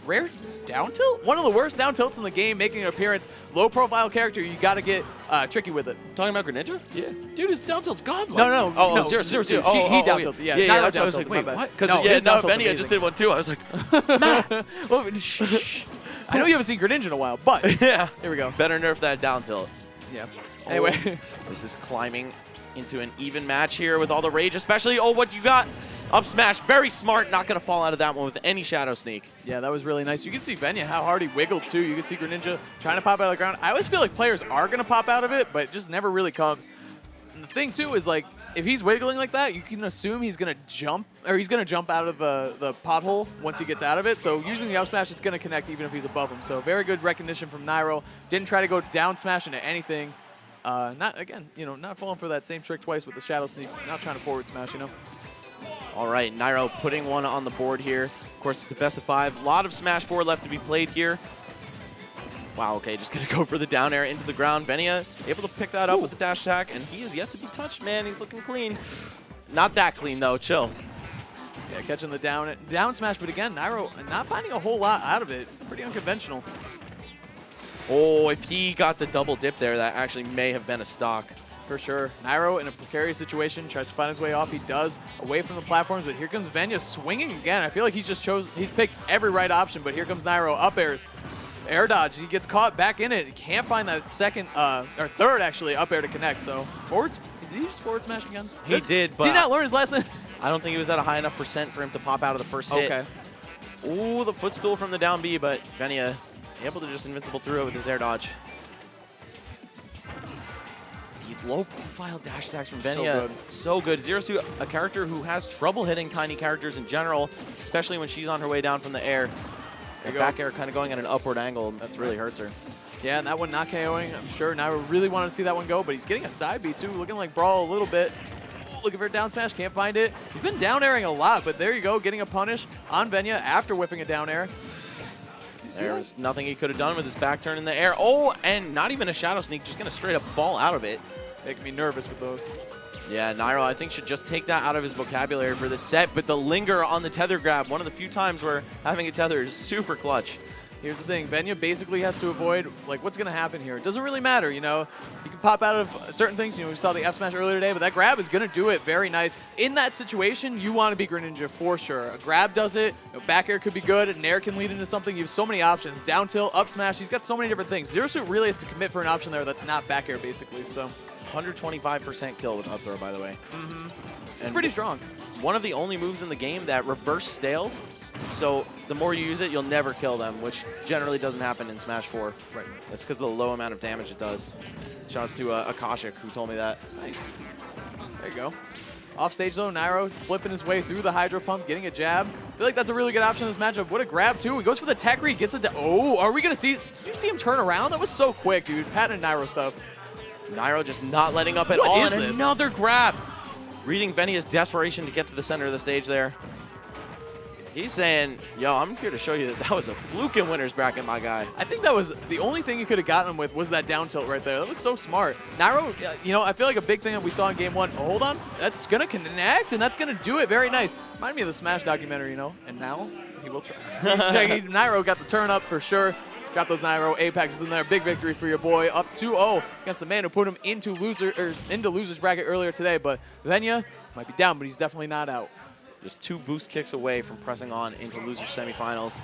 Rare down tilt? One of the worst down tilts in the game, making an appearance. Low profile character, you got to get tricky with it. Talking about Greninja? Yeah. Dude, his down tilt's godlike. No. Oh, Zero Zero Suit. Suit. He down tilted. Yeah, that's what I was like, wait, what? Because Venia just did one too. I was like, well, shh. I know you haven't seen Greninja in a while, but yeah. Here we go. Better nerf that down tilt. Yeah. Anyway. This is climbing into an even match here with all the rage, especially, what you got? Up smash, very smart, not going to fall out of that one with any Shadow Sneak. Yeah, that was really nice. You can see Venia, how hard he wiggled too. You can see Greninja trying to pop out of the ground. I always feel like players are going to pop out of it, but it just never really comes. And the thing too is, like, if he's wiggling like that, you can assume he's going to jump, or he's going to jump out of the pothole once he gets out of it. So using the up smash, it's going to connect even if he's above him. So very good recognition from Nairo. Didn't try to go down smash into anything. Not falling for that same trick twice with the Shadow Sneak. Not trying to forward smash, All right, Nairo putting one on the board here. Of course, it's the best of 5. A lot of Smash 4 left to be played here. Wow, okay, just going to go for the down air into the ground. Venia able to pick that up with the dash attack, and he is yet to be touched, man. He's looking clean. Not that clean, though. Chill. Yeah, catching the down smash, but again, Nairo not finding a whole lot out of it. Pretty unconventional. Oh, if he got the double dip there, that actually may have been a stock. For sure. Nairo in a precarious situation, tries to find his way off. He does, away from the platforms, but here comes Venia swinging again. I feel like he's picked every right option, but here comes Nairo. Up airs. Air dodge. He gets caught back in it. He can't find that second, or third, actually, up air to connect. So, did he just forward smash again? He did, but... Did he not learn his lesson? I don't think he was at a high enough percent for him to pop out of the first hit. Okay. Ooh, the footstool from the down B, but Venia able to just invincible through it with his air dodge. These low-profile dash attacks from Venia, so good. Zero Suit, a character who has trouble hitting tiny characters in general, especially when she's on her way down from the air. The back air kind of going at an upward angle. That really hurts her. Yeah, and that one not KOing. I'm sure Nairo really wanted to see that one go, but he's getting a side B too, looking like Brawl a little bit. Looking for a down smash, can't find it. He's been down airing a lot, but there you go, getting a punish on Venia after whipping a down air. There was nothing he could have done with his back turn in the air. Oh, and not even a Shadow Sneak, just going to straight up fall out of it. Making me nervous with those. Yeah, Nairo, I think, should just take that out of his vocabulary for this set, but the linger on the tether grab, one of the few times where having a tether is super clutch. Here's the thing, Venia basically has to avoid, like, what's going to happen here. It doesn't really matter, you know. You can pop out of certain things. You know, we saw the F smash earlier today, but that grab is going to do it very nice. In that situation, you want to be Greninja for sure. A grab does it. You know, back air could be good. An air can lead into something. You have so many options. Down tilt, up smash. He's got so many different things. Zero Suit really has to commit for an option there that's not back air, basically. So 125% kill with up throw, by the way. It's pretty strong. One of the only moves in the game that reverse stales. So the more you use it, you'll never kill them, which generally doesn't happen in Smash 4. Right. That's because of the low amount of damage it does. Shouts to Akashic, who told me that. Nice. There you go. Off stage though, Nairo flipping his way through the Hydro Pump, getting a jab. I feel like that's a really good option in this matchup. What a grab too. He goes for the tech read, gets it. Oh, are we gonna see? Did you see him turn around? That was so quick, dude. Patented Nairo stuff. Nairo just not letting up at What all. is And this? another grab. Reading Venia's desperation to get to the center of the stage there. He's saying, yo, I'm here to show you that was a fluke in winner's bracket, my guy. I think that was the only thing you could have gotten him with was that down tilt right there. That was so smart. Nairo, you know, I feel like a big thing that we saw in game one. Oh, hold on. That's going to connect, and that's going to do it. Very nice. Remind me of the Smash documentary, you know, and now he will try. Nairo got the turn up for sure. Got those Nairo Apexes in there. Big victory for your boy. Up 2-0 against the man who put him into loser's bracket earlier today. But Venia might be down, but he's definitely not out. Just 2 boost kicks away from pressing on into loser semifinals.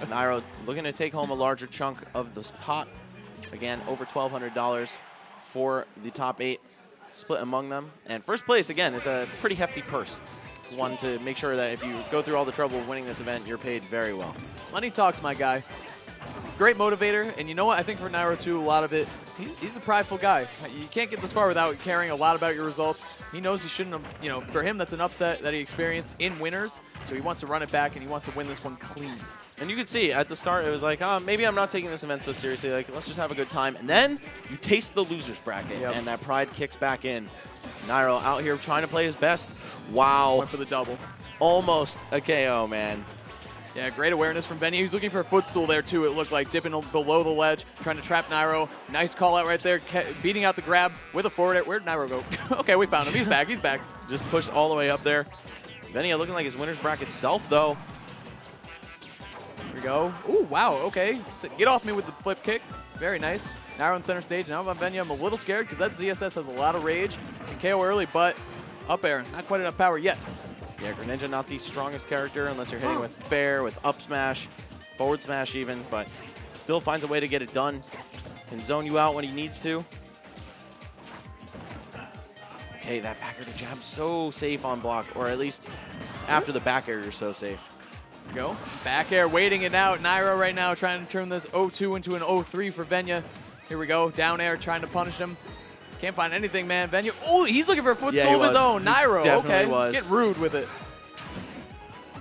Nairo looking to take home a larger chunk of this pot. Again, over $1,200 for the top 8 split among them. And first place, again, is a pretty hefty purse. One to make sure that if you go through all the trouble of winning this event, you're paid very well. Money talks, my guy. Great motivator, and you know what? I think for Nairo, too, a lot of it, he's a prideful guy. You can't get this far without caring a lot about your results. He knows he shouldn't have, you know, for him, that's an upset that he experienced in winners, so he wants to run it back, and he wants to win this one clean. And you could see at the start, it was like, oh, maybe I'm not taking this event so seriously. Like, let's just have a good time. And then you taste the loser's bracket, and that pride kicks back in. Nairo out here trying to play his best. Wow. Went for the double. Almost a KO, man. Yeah, great awareness from Venya. He's looking for a footstool there, too, it looked like, dipping below the ledge, trying to trap Nairo. Nice call out right there, beating out the grab with a forward air. Where'd Nairo go? Okay, we found him. He's back. He's back. Just pushed all the way up there. Venya looking like his winner's bracket self, though. Here we go. Ooh, wow, okay. Get off me with the flip kick. Very nice. Nairo on center stage. Now about Venya, I'm a little scared because that ZSS has a lot of rage. Can KO early, but up air. Not quite enough power yet. Yeah, Greninja not the strongest character unless you're hitting with fair, with up smash, forward smash even, but still finds a way to get it done. Can zone you out when he needs to. Okay, that back air to jab so safe on block, or at least after the back air you're so safe. Here we go. Back air waiting it out. Nairo right now trying to turn this 0-2 into an 0-3 for Venya. Here we go. Down air trying to punish him. Can't find anything, man. Venya. Oh, he's looking for a footstool of his own. Nairo. Okay. Was. Get rude with it.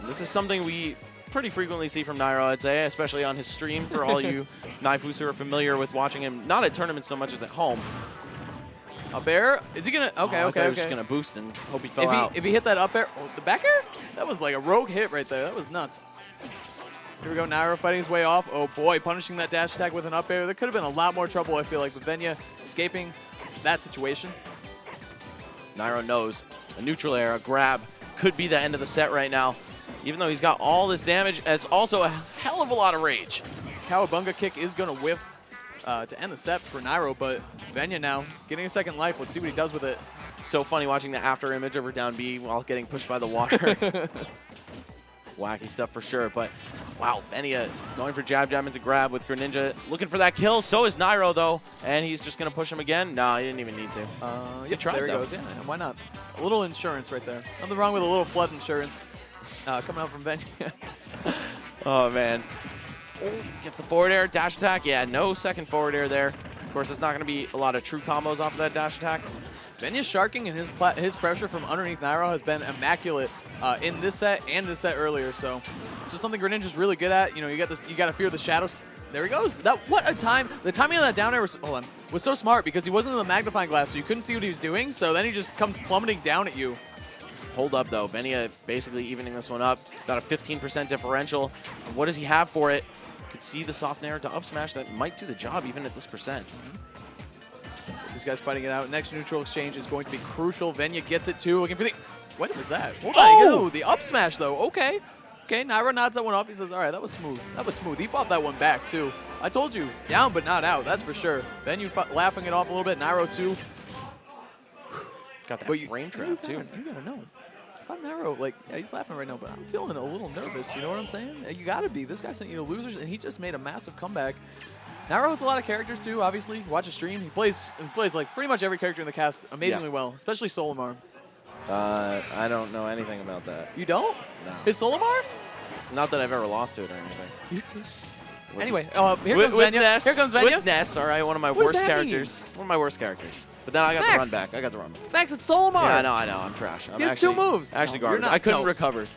This is something we pretty frequently see from Nairo, I'd say, especially on his stream for all you Naifus who are familiar with watching him, not at tournaments so much as at home. Up air? Is he going to? Okay, okay. He was just going to boost and hope he fell out. If he hit that up air, the back air? That was like a rogue hit right there. That was nuts. Here we go. Nairo fighting his way off. Oh, boy. Punishing that dash attack with an up air. There could have been a lot more trouble, I feel like, with Venya escaping that situation. Nairo knows a neutral air, a grab, could be the end of the set right now. Even though he's got all this damage, it's also a hell of a lot of rage. Cowabunga kick is going to whiff to end the set for Nairo, but Venya now getting a second life. Let's see what he does with it. So funny watching the after image over down B while getting pushed by the water. Wacky stuff for sure, but wow, Venya going for jab into grab with Greninja, looking for that kill. So is Nairo though, and he's just gonna push him again. No, he didn't even need to. Yeah, tried, there he goes. Yeah, why not? A little insurance right there. Nothing wrong with a little flood insurance coming out from Venya. Oh man, gets the forward air, dash attack. Yeah, no second forward air there. Of course, it's not gonna be a lot of true combos off of that dash attack. Venya's sharking and his pressure from underneath Nairo has been immaculate in this set and the set earlier. So it's just something Greninja's really good at. You know, you got to fear the shadows. There he goes. What a time! The timing of that down air was so smart because he wasn't in the magnifying glass, so you couldn't see what he was doing. So then he just comes plummeting down at you. Hold up though, Venya basically evening this one up. About a 15% differential. What does he have for it? Could see the soft air to up smash that might do the job even at this percent. These guys fighting it out. Next neutral exchange is going to be crucial. Venya gets it too. Looking for the... What was that? Hold on. The up smash, though. Okay. Okay, Nairo nods that one up. He says, all right, that was smooth. That was smooth. He bought that one back, too. I told you, down but not out. That's for sure. Venya laughing it off a little bit. Nairo, too. Got that frame trap, too. You got to know. If I'm Nairo, like, yeah, he's laughing right now, but I'm feeling a little nervous. You know what I'm saying? You got to be. This guy sent you to losers, and he just made a massive comeback. Nairo has a lot of characters too, obviously. Watch a stream. He plays like pretty much every character in the cast amazingly well, especially Solimar. I don't know anything about that. You don't? No. His Solimar? Not that I've ever lost to it or anything. You did. Anyway, here comes Venya. Ness, here comes Venya. With Ness, all right, one of my worst characters. One of my worst characters. But then I got the run back. I got the run back. Max, it's Solimar. Yeah, I know. I'm trash. He has two moves. Actually, garbage. I couldn't recover.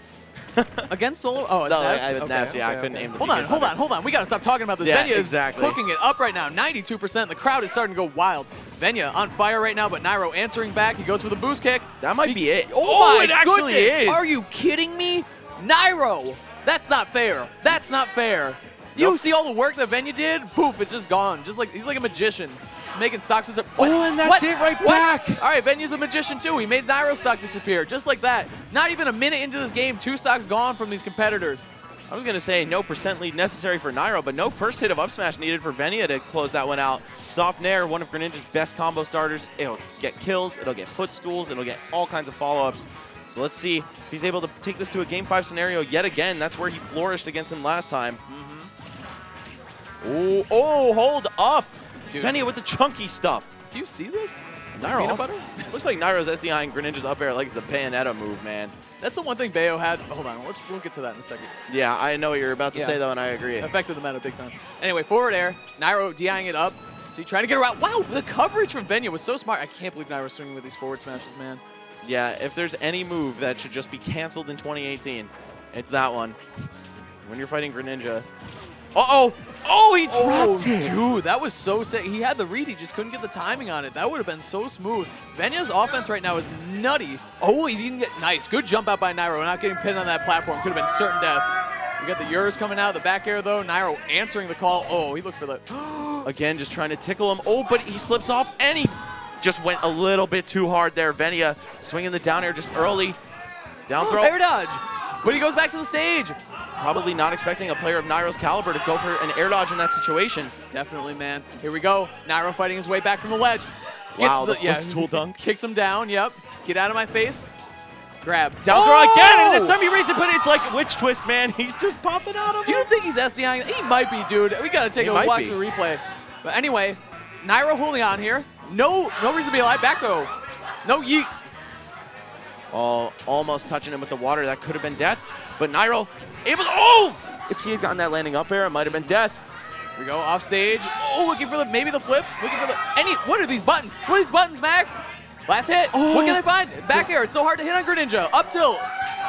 Against Solimar? Oh, it's no, Ness? Ness, yeah, I couldn't aim the Hold on. We got to stop talking about this. Yeah, Venya exactly. is cooking it up right now. 92%. The crowd is starting to go wild. Venya on fire right now, but Nairo answering back. He goes for the boost kick. That might be it. Oh my it actually goodness. is. Are you kidding me? Nairo. That's not fair. That's not fair. You see all the work that Venya did? Poof, it's just gone. Just like he's like a magician. He's making stocks disappear. Oh, and that's it right back. All right, Venya's a magician too. He made Nairo's stock disappear just like that. Not even a minute into this game, 2 stocks gone from these competitors. I was going to say no percent lead necessary for Nairo, but no first hit of up smash needed for Venya to close that one out. Soft Nair, one of Greninja's best combo starters. It'll get kills, it'll get footstools, it'll get all kinds of follow-ups. So let's see if he's able to take this to a Game 5 scenario yet again. That's where he flourished against him last time. Ooh, oh, hold up. Dude. Venya with the chunky stuff. Do you see this? Nairo peanut butter? Looks like Nairo's SDI and Greninja's up air like it's a Bayonetta move, man. That's the one thing Bayo had. Hold on, we'll get to that in a second. Yeah, I know what you're about to say, though, and I agree. Affected the meta big time. Anyway, forward air. Nairo DIing it up. See, trying to get her out. Wow, the coverage from Venya was so smart. I can't believe Nairo's swinging with these forward smashes, man. Yeah, if there's any move that should just be canceled in 2018, it's that one. When you're fighting Greninja. Uh-oh! Oh, he dropped it! Dude, that was so sick. He had the read, he just couldn't get the timing on it. That would have been so smooth. Venya's offense right now is nutty. Oh, he didn't get nice. Good jump out by Nairo. Not getting pinned on that platform. Could have been certain death. We got the Urs coming out, the back air though. Nairo answering the call. Oh, he looked for the... Again, just trying to tickle him. Oh, but he slips off, and he just went a little bit too hard there. Venia swinging the down air just early. Down throw. Air dodge. But he goes back to the stage. Probably not expecting a player of Nairo's caliber to go for an air dodge in that situation. Definitely, man. Here we go. Nairo fighting his way back from the ledge. Wow, the footstool dunk. Kicks him down, yep. Get out of my face. Grab. Down throw again, and this time he raised it, but it's like witch twist, man. He's just popping out of it. Do you think he's SDIing? He might be, dude. We got to take a watch the replay. But anyway, Nairo holding on here. No reason to be alive. Back throw. No yeet. Oh, almost touching him with the water. That could have been death. But Nairo able to, oh! If he had gotten that landing up air, it might have been death. Here we go, off stage. Oh, looking for maybe the flip. Looking for what are these buttons? What are these buttons, Max? Last hit. Oh. What can they find? Back air. It's so hard to hit on Greninja. Up tilt.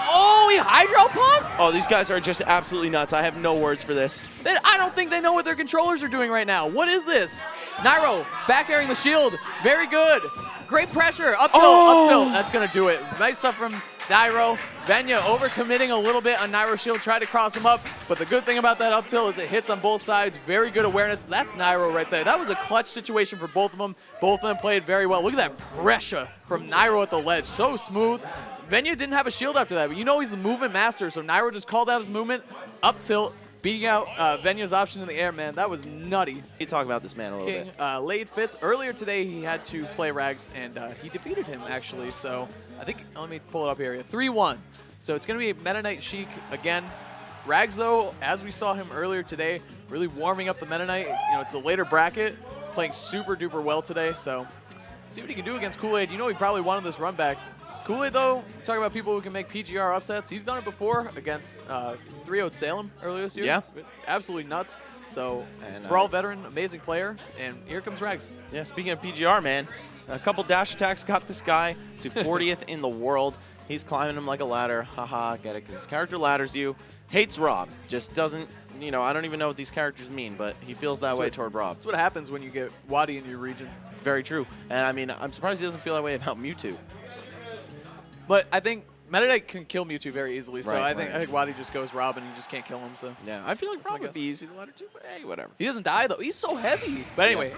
Oh, he hydro pumps? Oh, these guys are just absolutely nuts. I have no words for this. I don't think they know what their controllers are doing right now. What is this? Nairo back airing the shield. Very good. Great pressure. Up tilt. Up tilt. That's going to do it. Nice stuff from Nairo. Venia overcommitting a little bit on Nairo's shield. Tried to cross him up. But the good thing about that up tilt is it hits on both sides. Very good awareness. That's Nairo right there. That was a clutch situation for both of them. Both of them played very well. Look at that pressure from Nairo at the ledge. So smooth. Venia didn't have a shield after that, but you know he's the movement master, so Nairo just called out his movement, up tilt, beating out Venia's option in the air, man. That was nutty. You talk about this man a little bit. Laid Fitz. Earlier today, he had to play Rags, and he defeated him, actually. So I think, let me pull it up here. 3-1. So it's going to be Meta Knight Sheik again. Rags, though, as we saw him earlier today, really warming up the Meta Knight. You know, it's a later bracket. He's playing super duper well today, so see what he can do against Kool-Aid. You know he probably wanted this run back. Kool-Aid, though, talking about people who can make PGR upsets. He's done it before against 3-0 Salem earlier this year. Yeah. Absolutely nuts. So, Brawl veteran, amazing player. And here comes Rags. Yeah, speaking of PGR, man, a couple dash attacks got this guy to 40th in the world. He's climbing him like a ladder. Haha, get it, because his character ladders you. Hates Rob. Just doesn't, you know, I don't even know what these characters mean, but he feels that way toward Rob. That's what happens when you get Wadi in your region. Very true. And, I mean, I'm surprised he doesn't feel that way about Mewtwo. But I think Meta Knight can kill Mewtwo very easily, so I think Wadi just goes Rob and he just can't kill him. So yeah, I feel like Rob would be easy to ladder too, but hey, whatever. He doesn't die though. He's so heavy. But anyway,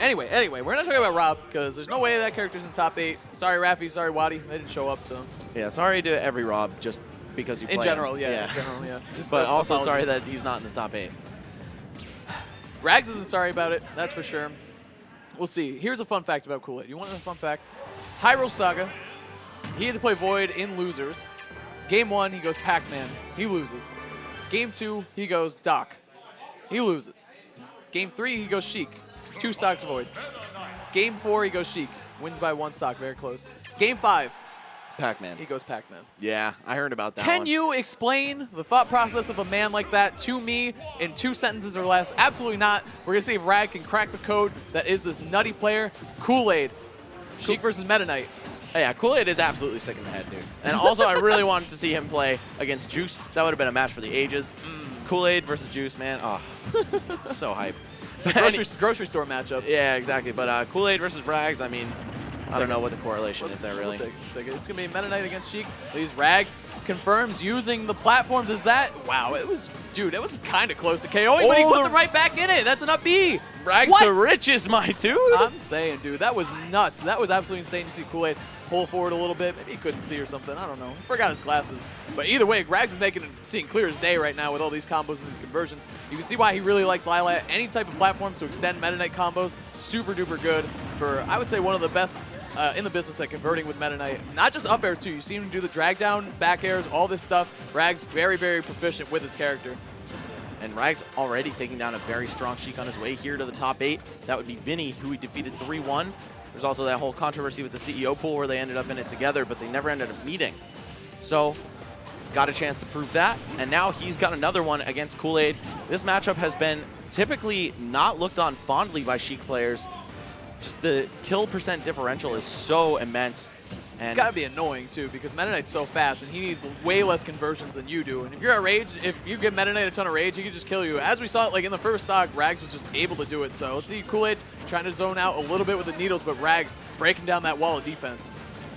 we're not talking about Rob because there's no way that character's in top 8. Sorry, Rafi. Sorry, Wadi. They didn't show up. So yeah, sorry to every Rob just because you play in general, him. yeah. In general, yeah. Just but also sorry that he's not in the top 8. Rags isn't sorry about it. That's for sure. We'll see. Here's a fun fact about Kool-Aid. You want a fun fact? Hyrule Saga. He had to play Void in losers. Game 1, he goes Pac-Man. He loses. Game 2, he goes Doc. He loses. Game 3, he goes Sheik. 2 stocks Void. Game 4, he goes Sheik. Wins by 1 stock. Very close. Game 5, Pac-Man. he goes Pac-Man. Yeah, I heard about that Can one. you explain the thought process of a man like that to me in 2 sentences or less? Absolutely not. We're going to see if Rag can crack the code that is this nutty player. Kool-Aid. Sheik versus Meta Knight. Yeah, Kool-Aid is absolutely sick in the head, dude. And also, I really wanted to see him play against Juice. That would have been a match for the ages. Kool-Aid versus Juice, man. Oh, so hype. Grocery store matchup. Yeah, exactly. But Kool-Aid versus Rags, I mean, I don't know what the correlation is there, really. We'll take it. It's going to be Meta Knight against Sheik. Please, Rag confirms using the platforms. Is that? Wow, it was kind of close to KOing, but he puts it right back in it. That's an up B. Rags to riches, my dude. I'm saying, dude, that was nuts. That was absolutely insane to see Kool-Aid pull forward a little bit. Maybe he couldn't see or something. I don't know. Forgot his glasses. But either way, Rags is seeing clear as day right now with all these combos and these conversions. You can see why he really likes Lylat. Any type of platforms to extend Meta Knight combos, super duper good for, I would say, one of the best in the business at converting with Meta Knight. Not just up airs, too. You see him do the drag down, back airs, all this stuff. Rags very, very proficient with his character. And Rags already taking down a very strong Sheik on his way here to the top 8. That would be Vinny, who he defeated 3-1. There's also that whole controversy with the CEO pool where they ended up in it together, but they never ended up meeting. So, got a chance to prove that. And now he's got another one against Kool-Aid. This matchup has been typically not looked on fondly by Sheik players. Just the kill percent differential is so immense. And it's got to be annoying, too, because Meta Knight's so fast, and he needs way less conversions than you do. And if you're at Rage, if you give Meta Knight a ton of Rage, he can just kill you. As we saw, like in the first stock, Rags was just able to do it. So let's see Kool-Aid trying to zone out a little bit with the needles, but Rags breaking down that wall of defense.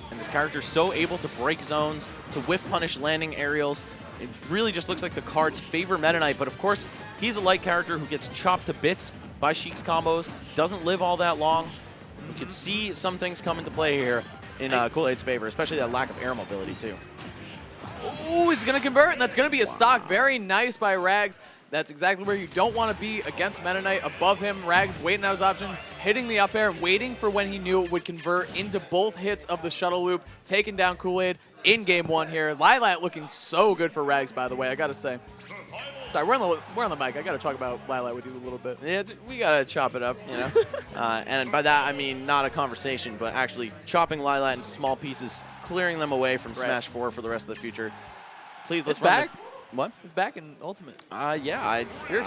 And this character's so able to break zones, to whiff punish landing aerials. It really just looks like the cards favor Meta Knight, but of course, he's a light character who gets chopped to bits by Sheik's combos, doesn't live all that long. You could see some things come into play here in Kool-Aid's favor, especially that lack of air mobility, too. Ooh, he's going to convert, and that's going to be a stock. Very nice by Rags. That's exactly where you don't want to be against Meta Knight. Above him, Rags waiting out his option, hitting the up air, waiting for when he knew it would convert into both hits of the shuttle loop, taking down Kool-Aid in game 1 here. Lylat looking so good for Rags, by the way, I got to say. Sorry, we're on the mic. I got to talk about Lylat with you a little bit. Yeah, we got to chop it up, you know. And by that, I mean not a conversation, but actually chopping Lylat into small pieces, clearing them away from Smash 4 for the rest of the future. Please, let's run back. What? It's back in Ultimate. Yeah, I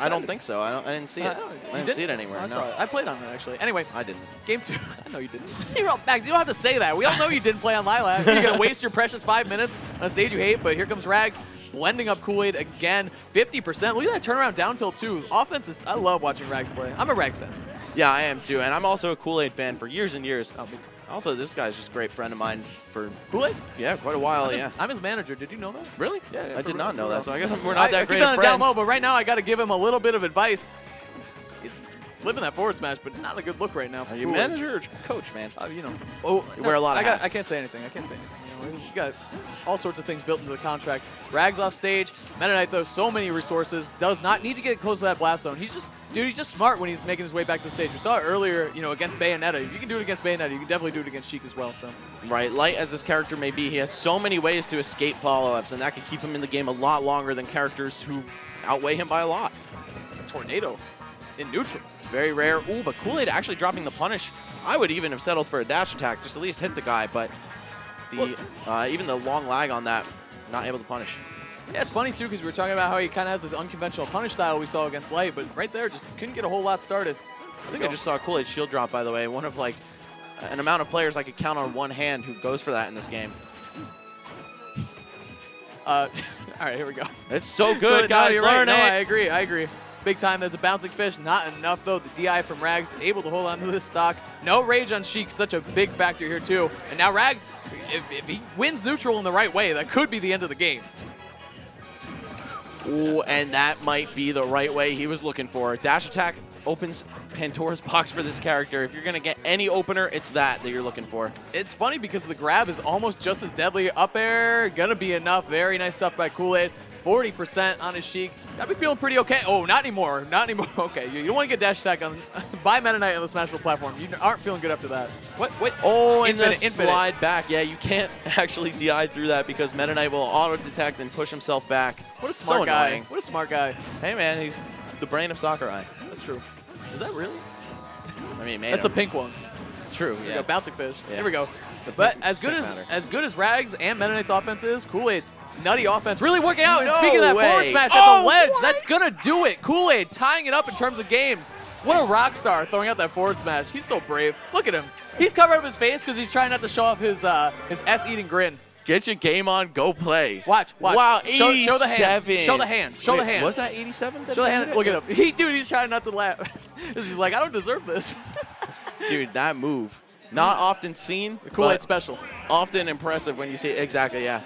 don't think so. I didn't see it. I didn't see it anywhere. I no. saw it. I played on it, actually. Anyway. I didn't. Game 2. I know you didn't. You're all back. You don't have to say that. We all know you didn't play on Lylat. You're going to waste your precious 5 minutes on a stage you hate, but here comes Rags, blending up Kool-Aid again. 50%. Look at that turnaround down tilt, too. Offense is, I love watching Rags play. I'm a Rags fan. Yeah, I am, too. And I'm also a Kool-Aid fan for years and years. Oh, me too. Also, this guy's just a great friend of mine for Kool-Aid? Yeah, quite a while. I'm his manager. Did you know that? Really? Yeah. I did not know that. So I guess we're not that great of of friends. Down friends. low, but right now I got to give him a little bit of advice. He's living that forward smash, but not a good look right now. Are you manager or coach, man? You know. Oh, you wear a lot of hats. I can't say anything. You know, you got all sorts of things built into the contract. Rags off stage. Meta Knight, though, so many resources. Does not need to get close to that blast zone. He's just smart when he's making his way back to the stage. We saw it earlier, you know, against Bayonetta. If you can do it against Bayonetta, you can definitely do it against Sheik as well. So. Right, light as this character may be, he has so many ways to escape follow-ups, and that could keep him in the game a lot longer than characters who outweigh him by a lot. Tornado in neutral. Very rare. Ooh, but Kool-Aid actually dropping the punish. I would even have settled for a dash attack, just at least hit the guy, but even the long lag on that, not able to punish. Yeah, it's funny, too, because we were talking about how he kind of has this unconventional punish style we saw against Light, but right there, just couldn't get a whole lot started. I think I just saw Kool-Aid shield drop, by the way. One of, like, an amount of players I could count on one hand who goes for that in this game. All right, here we go. It's so good, guys. Learn it. No, I agree. Big time. There's a bouncing fish. Not enough, though. The DI from Rags able to hold on to this stock. No rage on Sheik. Such a big factor here, too. And now Rags, if he wins neutral in the right way, that could be the end of the game. Ooh, and that might be the right way he was looking for. Dash attack opens Pandora's box for this character. If you're going to get any opener, it's that you're looking for. It's funny because the grab is almost just as deadly. Up air, gonna be enough. Very nice stuff by Kool-Aid. 40% on his Sheik. Got me feeling pretty okay. Oh, not anymore. Not anymore. Okay, you don't want to get dash attack on by Meta Knight on the Smashville platform. You aren't feeling good after that. What? Oh, and the slide back. Yeah, you can't actually DI through that because Meta Knight will auto-detect and push himself back. What a smart guy. Annoying. What a smart guy. Hey, man, he's the brain of Sakurai. That's true. Is that really? I mean, that's a pink one. True. Yeah. A bouncing fish. Yeah. Here we go. But as good as Rags and Meta Knight's offense is, Kool-Aid's nutty offense really working out. And speaking of that forward smash at the ledge, that's gonna do it. Kool-Aid tying it up in terms of games. What a rock star throwing out that forward smash. He's so brave. Look at him. He's covering up his face because he's trying not to show off his S-eating grin. Get your game on, go play. Watch. Wow, 87. Show the hand. Show the hand. Was that 87? Show the hand. Look at him. He's trying not to laugh. He's like, I don't deserve this. Dude, that move. Not often seen. The Kool-Aid special. Often impressive when you see it. Exactly, yeah.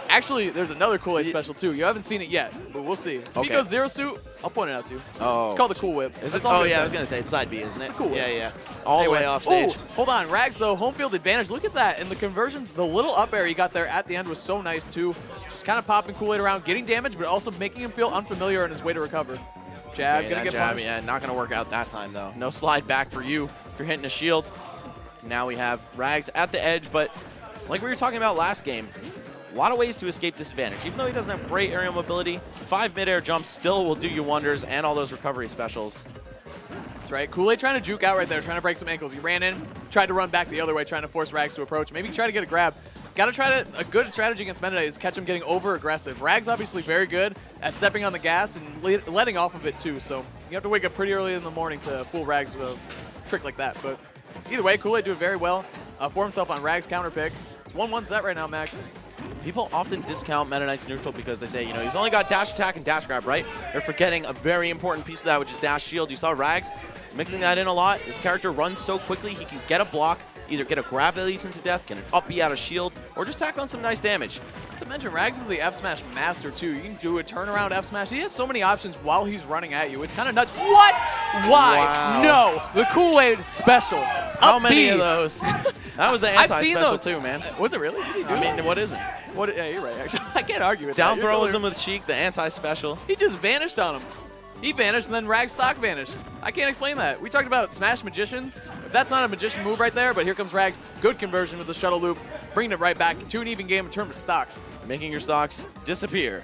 Actually, there's another Kool-Aid special, too. You haven't seen it yet, but we'll see. If he goes Zero Suit, I'll point it out to you. Oh. It's called the Cool Whip. Is it? Oh, yeah, I was going to say, it's side B, isn't it? It's a Cool Whip. Yeah. All the way off stage. Ooh, hold on. Rags, though, home field advantage. Look at that. And the conversions, the little up air he got there at the end was so nice, too. Just kind of popping Kool-Aid around, getting damage, but also making him feel unfamiliar on his way to recover. Jab, okay, gonna get jab, punished. yeah, not going to work out that time, though. No slide back for you if you're hitting a shield. Now we have Rags at the edge, but like we were talking about last game, a lot of ways to escape disadvantage. Even though he doesn't have great aerial mobility, 5 mid-air jumps still will do you wonders, and all those recovery specials. That's right. Kool-Aid trying to juke out right there, trying to break some ankles. He ran in, tried to run back the other way, trying to force Rags to approach. Maybe try to get a grab. Got to try a good strategy against Meta Knight is catch him getting over-aggressive. Rags obviously very good at stepping on the gas and letting off of it too, so you have to wake up pretty early in the morning to fool Rags with a trick like that. But either way, Kool-Aid doing very well for himself on Rags' counter pick. It's 1-1 set right now, Max. People often discount Meta Knight's neutral because they say, you know, he's only got dash attack and dash grab, right? They're forgetting a very important piece of that, which is dash shield. You saw Rags mixing that in a lot. His character runs so quickly, he can get a block, either get a grab at least into death, get an up B out of shield, or just tack on some nice damage. Not to mention, Rags is the F smash master too. You can do a turnaround F smash. He has so many options while he's running at you. It's kind of nuts. What? Why? Wow. No. The Kool-Aid special. How many of those? That was the I've seen anti-special those too, man. Was it really? Did he do I that? mean, what isn't? What? Yeah, you're right. Actually, I can't argue with Down that. You're throw was totally- him with Sheik, the anti-special. He just vanished on him. He vanished, and then Rags stock vanished. I can't explain that. We talked about Smash Magicians. If that's not a magician move right there, but here comes Rags. Good conversion with the shuttle loop, bringing it right back to an even game in terms of stocks. Making your stocks disappear.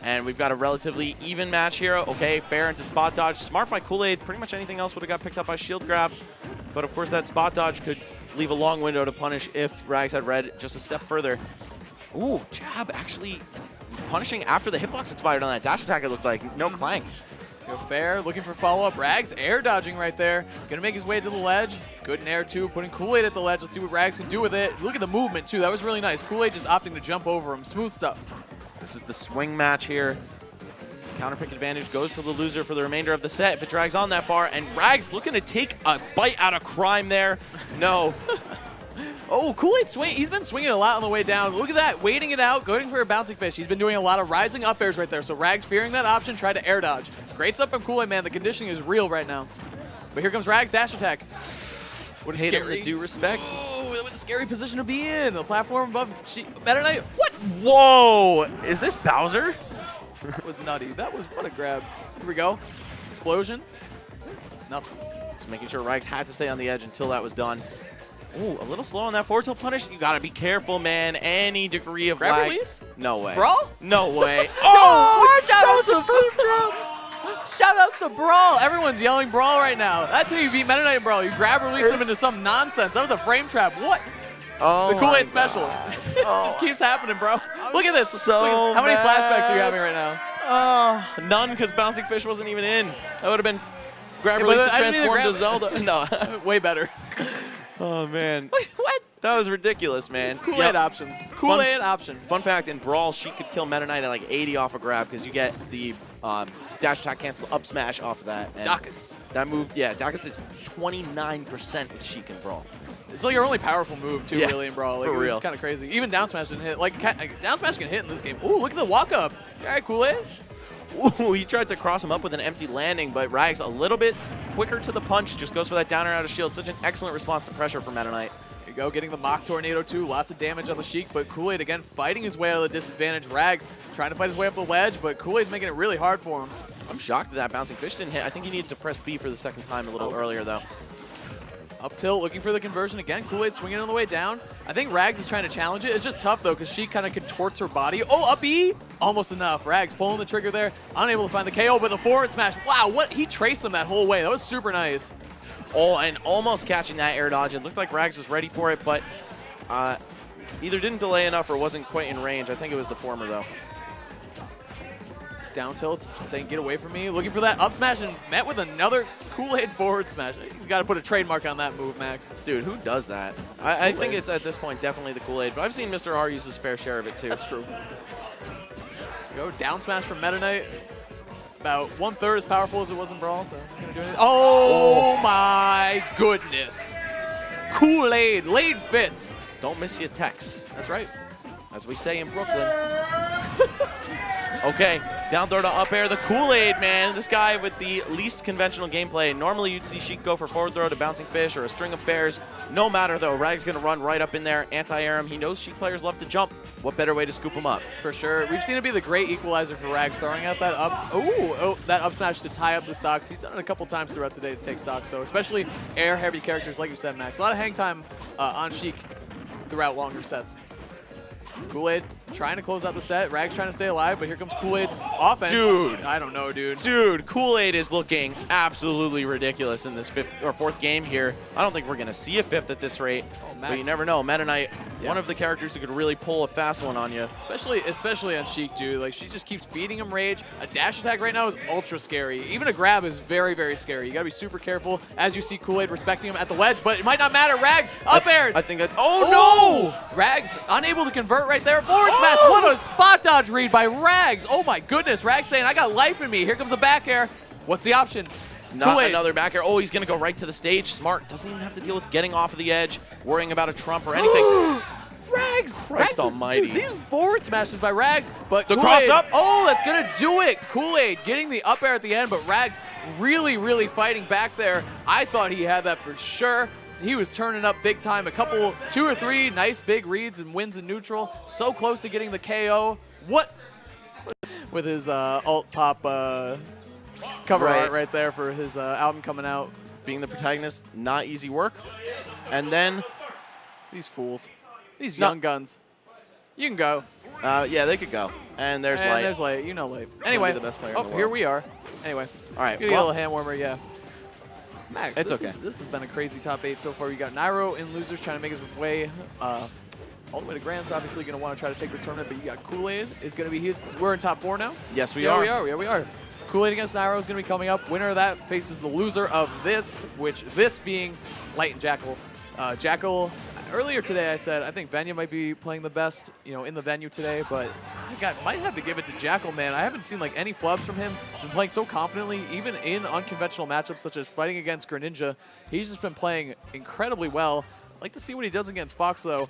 And we've got a relatively even match here. Okay, fair into spot dodge. Smart by Kool-Aid. Pretty much anything else would have got picked up by shield grab. But of course, that spot dodge could leave a long window to punish if Rags had read just a step further. Ooh, jab actually punishing after the hitbox expired on that dash attack, it looked like. No clank. Go fair, looking for follow-up. Rags air dodging right there. Gonna make his way to the ledge. Good in air too, putting Kool-Aid at the ledge. Let's see what Rags can do with it. Look at the movement too, that was really nice. Kool-Aid just opting to jump over him. Smooth stuff. This is the swing match here. Counter pick advantage goes to the loser for the remainder of the set if it drags on that far. And Rags looking to take a bite out of crime there. No. Oh, Kool-Aid swing. He's been swinging a lot on the way down. Look at that, waiting it out, going for a bouncing fish. He's been doing a lot of rising up airs right there. So Rags fearing that option, tried to air dodge. Great stuff from Kool-Aid, man. The conditioning is real right now. But here comes Rags dash attack. What a Hate him scary. with due respect. Oh, what a scary position to be in. The platform above Meta Knight. What? Whoa! Is this Bowser? That was nutty. That was, what a grab. Here we go. Explosion. Nothing. Just making sure Rags had to stay on the edge until that was done. Ooh, a little slow on that forward tilt punish. You gotta be careful, man. Any degree of Grab lag. release? No way. Brawl? No way. Oh, shout that out was a to frame drop. Shout outs to Brawl. Everyone's yelling Brawl right now. That's how you beat Meta Knight Brawl. You grab release him into some nonsense. That was a frame trap. What? Oh, The Kool-Aid my special. God. This just keeps happening, bro. Look at this. so Look at, how many flashbacks are you mad. having right now? None, because Bouncing Fish wasn't even in. That would have been grab Yeah, release but to I didn't even transform grab to Zelda. No. Way better. Oh, man. What? That was ridiculous, man. Kool-Aid Yep. option. Kool-Aid option. Fun fact, in Brawl, she could kill Meta Knight at like 80 off a grab because you get the dash attack cancel up smash off of that. And Dacus. that move, yeah, Dacus did 29% with Sheik and Brawl. It's like your only powerful move, too, Yeah, really, in Brawl. Like, for it was real. kind of crazy. Even down smash didn't hit. Like, down smash can hit in this game. Ooh, look at the walk up. All right, Kool-Aid. Ooh, he tried to cross him up with an empty landing, but Rags a little bit quicker to the punch, just goes for that down and out of shield. Such an excellent response to pressure from Meta Knight. There you go, getting the Mach Tornado too. Lots of damage on the Sheik, but Kool-Aid again fighting his way out of the disadvantage. Rags trying to fight his way up the ledge, but Kool-Aid's making it really hard for him. I'm shocked that that Bouncing Fish didn't hit. I think he needed to press B for the second time a little earlier, though. Up tilt, looking for the conversion again. Kool-Aid swinging on the way down. I think Rags is trying to challenge it. It's just tough, though, because she kind of contorts her body. Oh, up E! Almost enough. Rags pulling the trigger there. Unable to find the KO, but the forward smash. Wow, what? He traced him that whole way. That was super nice. Oh, and almost catching that air dodge. It looked like Rags was ready for it, but either didn't delay enough or wasn't quite in range. I think it was the former, though. Down tilts, saying get away from me. Looking for that up smash and met with another Kool-Aid forward smash. He's got to put a trademark on that move, Max. Dude, who does that? I think it's, at this point, definitely the Kool-Aid, but I've seen Mr. R use his fair share of it, too. That's true. Go down smash from Meta Knight. About 1/3 as powerful as it was in Brawl, so not gonna do anything. Oh my goodness. Kool-Aid, laid fits. Don't miss your techs, That's right. as we say in Brooklyn. Okay, down throw to up air, the Kool-Aid, man. This guy with the least conventional gameplay. Normally you'd see Sheik go for forward throw to Bouncing Fish or a string of fairs. No matter, though. Rag's going to run right up in there, anti-air him. He knows Sheik players love to jump. What better way to scoop him up? For sure. We've seen it be the great equalizer for Rags, throwing out that up. Ooh, that up smash to tie up the stocks. He's done it a couple times throughout the day to take stocks, so especially air-heavy characters, like you said, Max. A lot of hang time on Sheik throughout longer sets. Kool-Aid trying to close out the set. Rags trying to stay alive, but here comes Kool-Aid's offense. Dude. I don't know, dude. Dude, Kool-Aid is looking absolutely ridiculous in this fourth game here. I don't think we're going to see a fifth at this rate, but you never know. Meta Knight, one of the characters who could really pull a fast one on you. Especially on Sheik, dude. Like, she just keeps feeding him rage. A dash attack right now is ultra scary. Even a grab is very, very scary. You got to be super careful as you see Kool-Aid respecting him at the wedge, but it might not matter. Rags, up airs. I think that, oh no! Rags unable to convert right there. Forward smash. What a spot dodge read by Rags. Oh my goodness. Rags saying, I got life in me. Here comes a back air. What's the option? Not another back air. Oh, he's going to go right to the stage. Smart. Doesn't even have to deal with getting off of the edge, worrying about a trump or anything. Rags! Christ almighty. Dude, these forward smashes by Rags, but the cross up. Oh, that's going to do it. Kool-Aid getting the up air at the end, but Rags really, really fighting back there. I thought he had that for sure. He was turning up big time. A couple, 2 or 3 nice big reads and wins in neutral. So close to getting the KO. What? With his alt pop cover art right there for his album coming out. Being the protagonist, not easy work. And then these fools. These young guns. You can go. Yeah, they could go. And there's Light. There's Light. You know Light. Anyway, the best player in the world. Here we are. Anyway. All right. Give you a little hand warmer, yeah. Max, it's okay. This has been a crazy top 8 so far. You got Nairo in losers trying to make his way all the way to Grants. Obviously going to want to try to take this tournament, but you got Kool-Aid is going to be we're in top 4 now. Yes, we are. Yeah, we are. Kool-Aid against Nairo is going to be coming up. Winner of that faces the loser of this, which this being Light and Jackal. Jackal, earlier today I said I think Venya might be playing the best, in the venue today, but might have to give it to Jackal, man. I haven't seen like any flubs from him. He's been playing so confidently, even in unconventional matchups such as fighting against Greninja. He's just been playing incredibly well. I'd like to see what he does against Fox, though.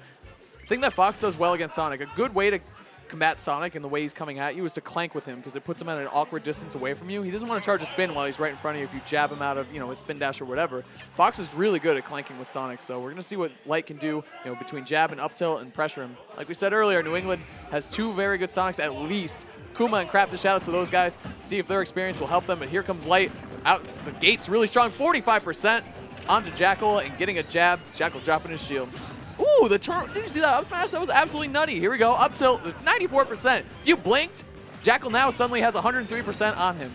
The thing that Fox does well against Sonic, a good way to combat Sonic and the way he's coming at you is to clank with him because it puts him at an awkward distance away from you. He doesn't want to charge a spin while he's right in front of you if you jab him out of, his spin dash or whatever. Fox is really good at clanking with Sonic, so we're going to see what Light can do, between jab and up tilt and pressure him. Like we said earlier, New England has 2 very good Sonics at least. Kuma and Crafted, shout outs to those guys. See if their experience will help them, but here comes Light out the gates really strong, 45% onto Jackal and getting a jab. Jackal dropping his shield. Ooh, did you see that up smash? That was absolutely nutty. Here we go, up tilt, 94%. You blinked, Jackal now suddenly has 103% on him.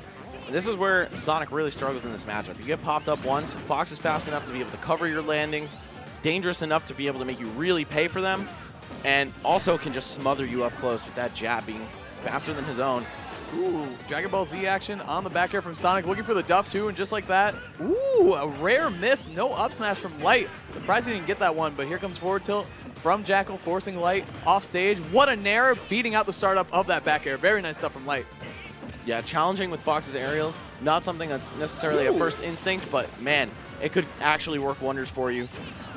This is where Sonic really struggles in this matchup. You get popped up once, Fox is fast enough to be able to cover your landings, dangerous enough to be able to make you really pay for them, and also can just smother you up close with that jab being faster than his own. Ooh, Dragon Ball Z action on the back air from Sonic, looking for the duff too, and just like that, ooh, a rare miss, no up smash from Light. Surprised he didn't get that one, but here comes forward tilt from Jackal, forcing Light off stage. What a nair, beating out the startup of that back air. Very nice stuff from Light. Yeah, challenging with Fox's aerials, not something that's necessarily a first instinct, but man, it could actually work wonders for you.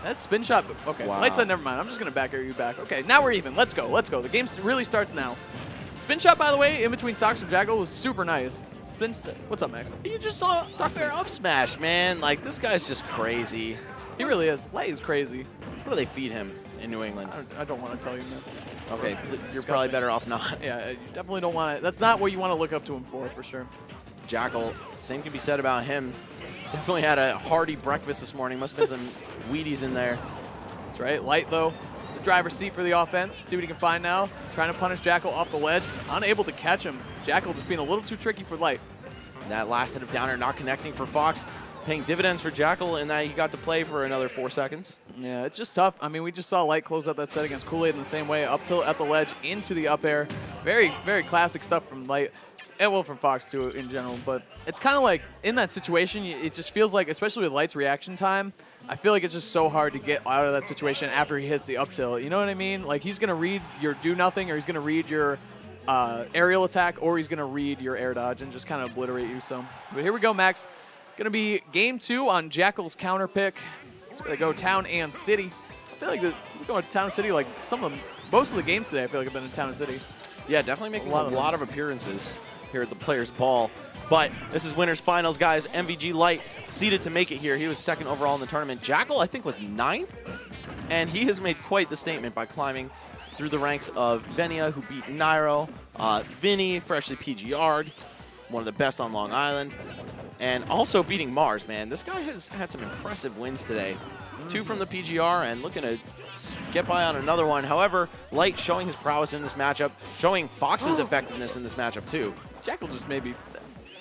That spin shot, okay, wow. Light said never mind, I'm just gonna back air you back. Okay, now we're even, let's go. The game really starts now. Spin shot, by the way, in between Socks and Jackal was super nice. What's up, Max? You just saw up air up smash, man. Like, this guy's just crazy. He really is. Light is crazy. What do they feed him in New England? I don't want to tell you, man. Okay, you're probably better off not. Yeah, you definitely don't want to. That's not what you want to look up to him for sure. Jackal, same can be said about him. Definitely had a hearty breakfast this morning. Must have been some Wheaties in there. That's right. Light, though. Driver's seat for the offense. Let's see what he can find now. Trying to punish Jackal off the ledge. Unable to catch him. Jackal just being a little too tricky for Light. That last hit of down air not connecting for Fox. Paying dividends for Jackal in that he got to play for another 4 seconds. Yeah, it's just tough. I mean, we just saw Light close out that set against Kool-Aid in the same way. Up tilt at the ledge into the up air. Very, very classic stuff from Light. And well, from Fox too in general. But it's kind of like in that situation, it just feels like, especially with Light's reaction time, I feel like it's just so hard to get out of that situation after he hits the up tilt. You know what I mean? Like, he's going to read your do nothing, or he's going to read your aerial attack, or he's going to read your air dodge and just kind of obliterate you. So, but here we go, Max. Going to be game 2 on Jackal's counter pick. So they go Town and City. I feel like we're going to Town and City like most of the games today I feel like have been in Town and City. Yeah, definitely making a lot of appearances here at the Players Ball. But this is winners finals, guys. MVG Light seeded to make it here. He was 2nd overall in the tournament. Jackal, I think, was 9th. And he has made quite the statement by climbing through the ranks of Venya, who beat Nairo, Vinny, freshly PGR'd, one of the best on Long Island, and also beating Mars, man. This guy has had some impressive wins today. 2 from the PGR and looking to get by on another one. However, Light showing his prowess in this matchup, showing Fox's effectiveness in this matchup too. Jackal just maybe,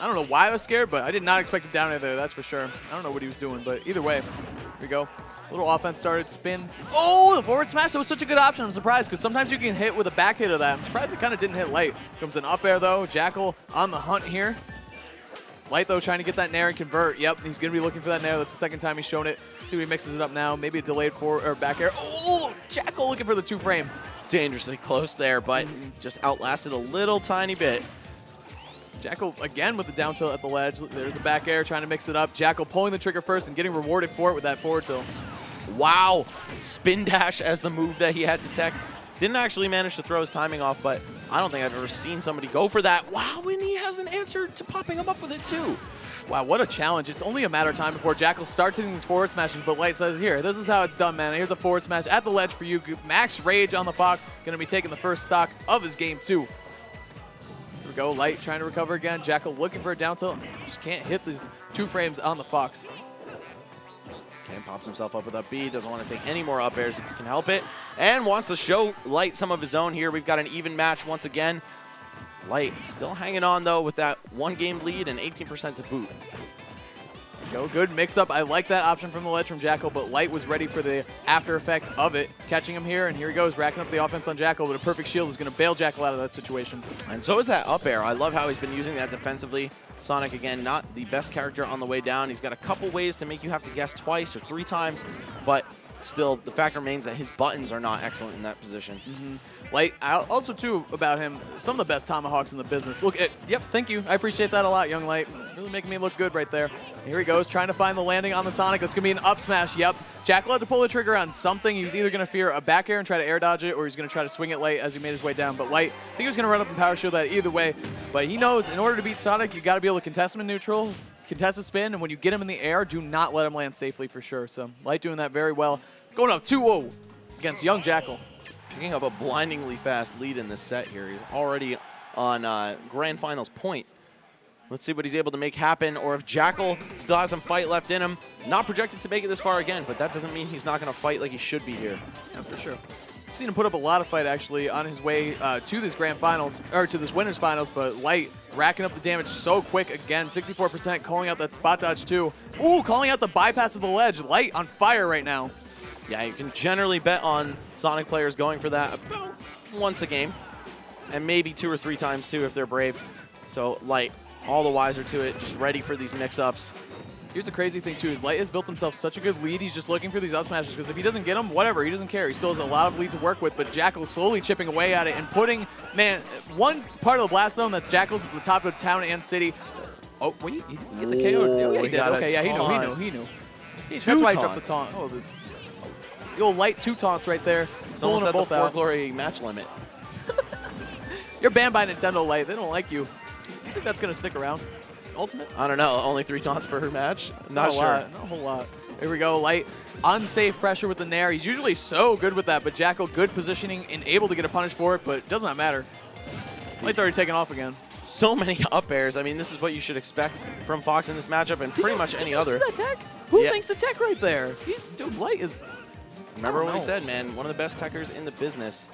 I don't know why I was scared, but I did not expect it down there, that's for sure. I don't know what he was doing, but either way, here we go. Little offense started, spin. Oh, the forward smash, that was such a good option. I'm surprised, because sometimes you can hit with a back hit of that. I'm surprised it kind of didn't hit Light. Comes an up air, though. Jackal on the hunt here. Light, though, trying to get that nair and convert. Yep, he's going to be looking for that nair. That's the 2nd time he's shown it. See if he mixes it up now. Maybe a delayed forward or back air. Oh, Jackal looking for the 2-frame. Dangerously close there, but just outlasted a little tiny bit. Jackal again with the down tilt at the ledge. There's a back air trying to mix it up. Jackal pulling the trigger first and getting rewarded for it with that forward tilt. Wow. Spin dash as the move that he had to tech. Didn't actually manage to throw his timing off, but I don't think I've ever seen somebody go for that. Wow, and he has an answer to popping him up with it too. Wow, what a challenge. It's only a matter of time before Jackal starts hitting these forward smashes, but Light says, here, this is how it's done, man. Here's a forward smash at the ledge for you. Max Rage on the Fox. Going to be taking the first stock of his game, too. Here we go. Light trying to recover again. Jackal looking for a down tilt. Just can't hit these 2 frames on the Fox. Ken pops himself up with up B, doesn't want to take any more up airs if he can help it, and wants to show Light some of his own here. We've got an even match once again. Light still hanging on, though, with that 1-game lead and 18% to boot. Go, good mix-up. I like that option from the ledge from Jackal, but Light was ready for the after effect of it. Catching him here, and here he goes, racking up the offense on Jackal, but a perfect shield is going to bail Jackal out of that situation. And so is that up air. I love how he's been using that defensively. Sonic, again, not the best character on the way down. He's got a couple ways to make you have to guess twice or 3 times, but still, the fact remains that his buttons are not excellent in that position. Light, also, too, about him, some of the best tomahawks in the business. Look at, yep, thank you. I appreciate that a lot, young Light. Really making me look good right there. Here he goes, trying to find the landing on the Sonic. That's going to be an up smash, yep. Jackal had to pull the trigger on something. He was either going to fear a back air and try to air dodge it, or he's going to try to swing it Light as he made his way down. But Light, I think he was going to run up and power shield that either way. But he knows in order to beat Sonic, you got to be able to contest him in neutral, contest a spin, and when you get him in the air, do not let him land safely for sure. So Light doing that very well. Going up 2-0 against young Jackal. Picking up a blindingly fast lead in this set here. He's already on Grand Finals point. Let's see what he's able to make happen, or if Jackal still has some fight left in him. Not projected to make it this far again, but that doesn't mean he's not going to fight like he should be here. Yeah, for sure. I've seen him put up a lot of fight, actually, on his way to this Grand Finals, or to this Winners Finals, but Light racking up the damage so quick. Again, 64%, calling out that spot dodge, too. Ooh, calling out the bypass of the ledge. Light on fire right now. Yeah, you can generally bet on Sonic players going for that about once a game, and maybe 2 or 3 times, too, if they're brave. So Light, all the wiser to it, just ready for these mix-ups. Here's the crazy thing, too, is Light has built himself such a good lead. He's just looking for these up smashes, because if he doesn't get them, whatever, he doesn't care. He still has a lot of lead to work with, but Jackal slowly chipping away at it and putting, man, one part of the blast zone that's Jackal's is the top of town and city. Oh, wait, he didn't get the KO. Oh, yeah, he did. Okay, yeah, he knew. That's why he dropped the taunt. Oh, the old Light 2 taunts right there. It's almost at the 4 glory match limit. You're banned by Nintendo, Light. They don't like you. You think that's going to stick around? Ultimate? I don't know. Only 3 taunts per match? Not sure. Not a whole lot. Here we go. Light, unsafe pressure with the Nair. He's usually so good with that, but Jackal, good positioning and able to get a punish for it, but it does not matter. Light's already taken off again. So many up airs. I mean, this is what you should expect from Fox in this matchup and pretty much any other. Did you see that tech? Who thinks the tech right there? Dude, Light is... Remember what we said, man. One of the best techers in the business.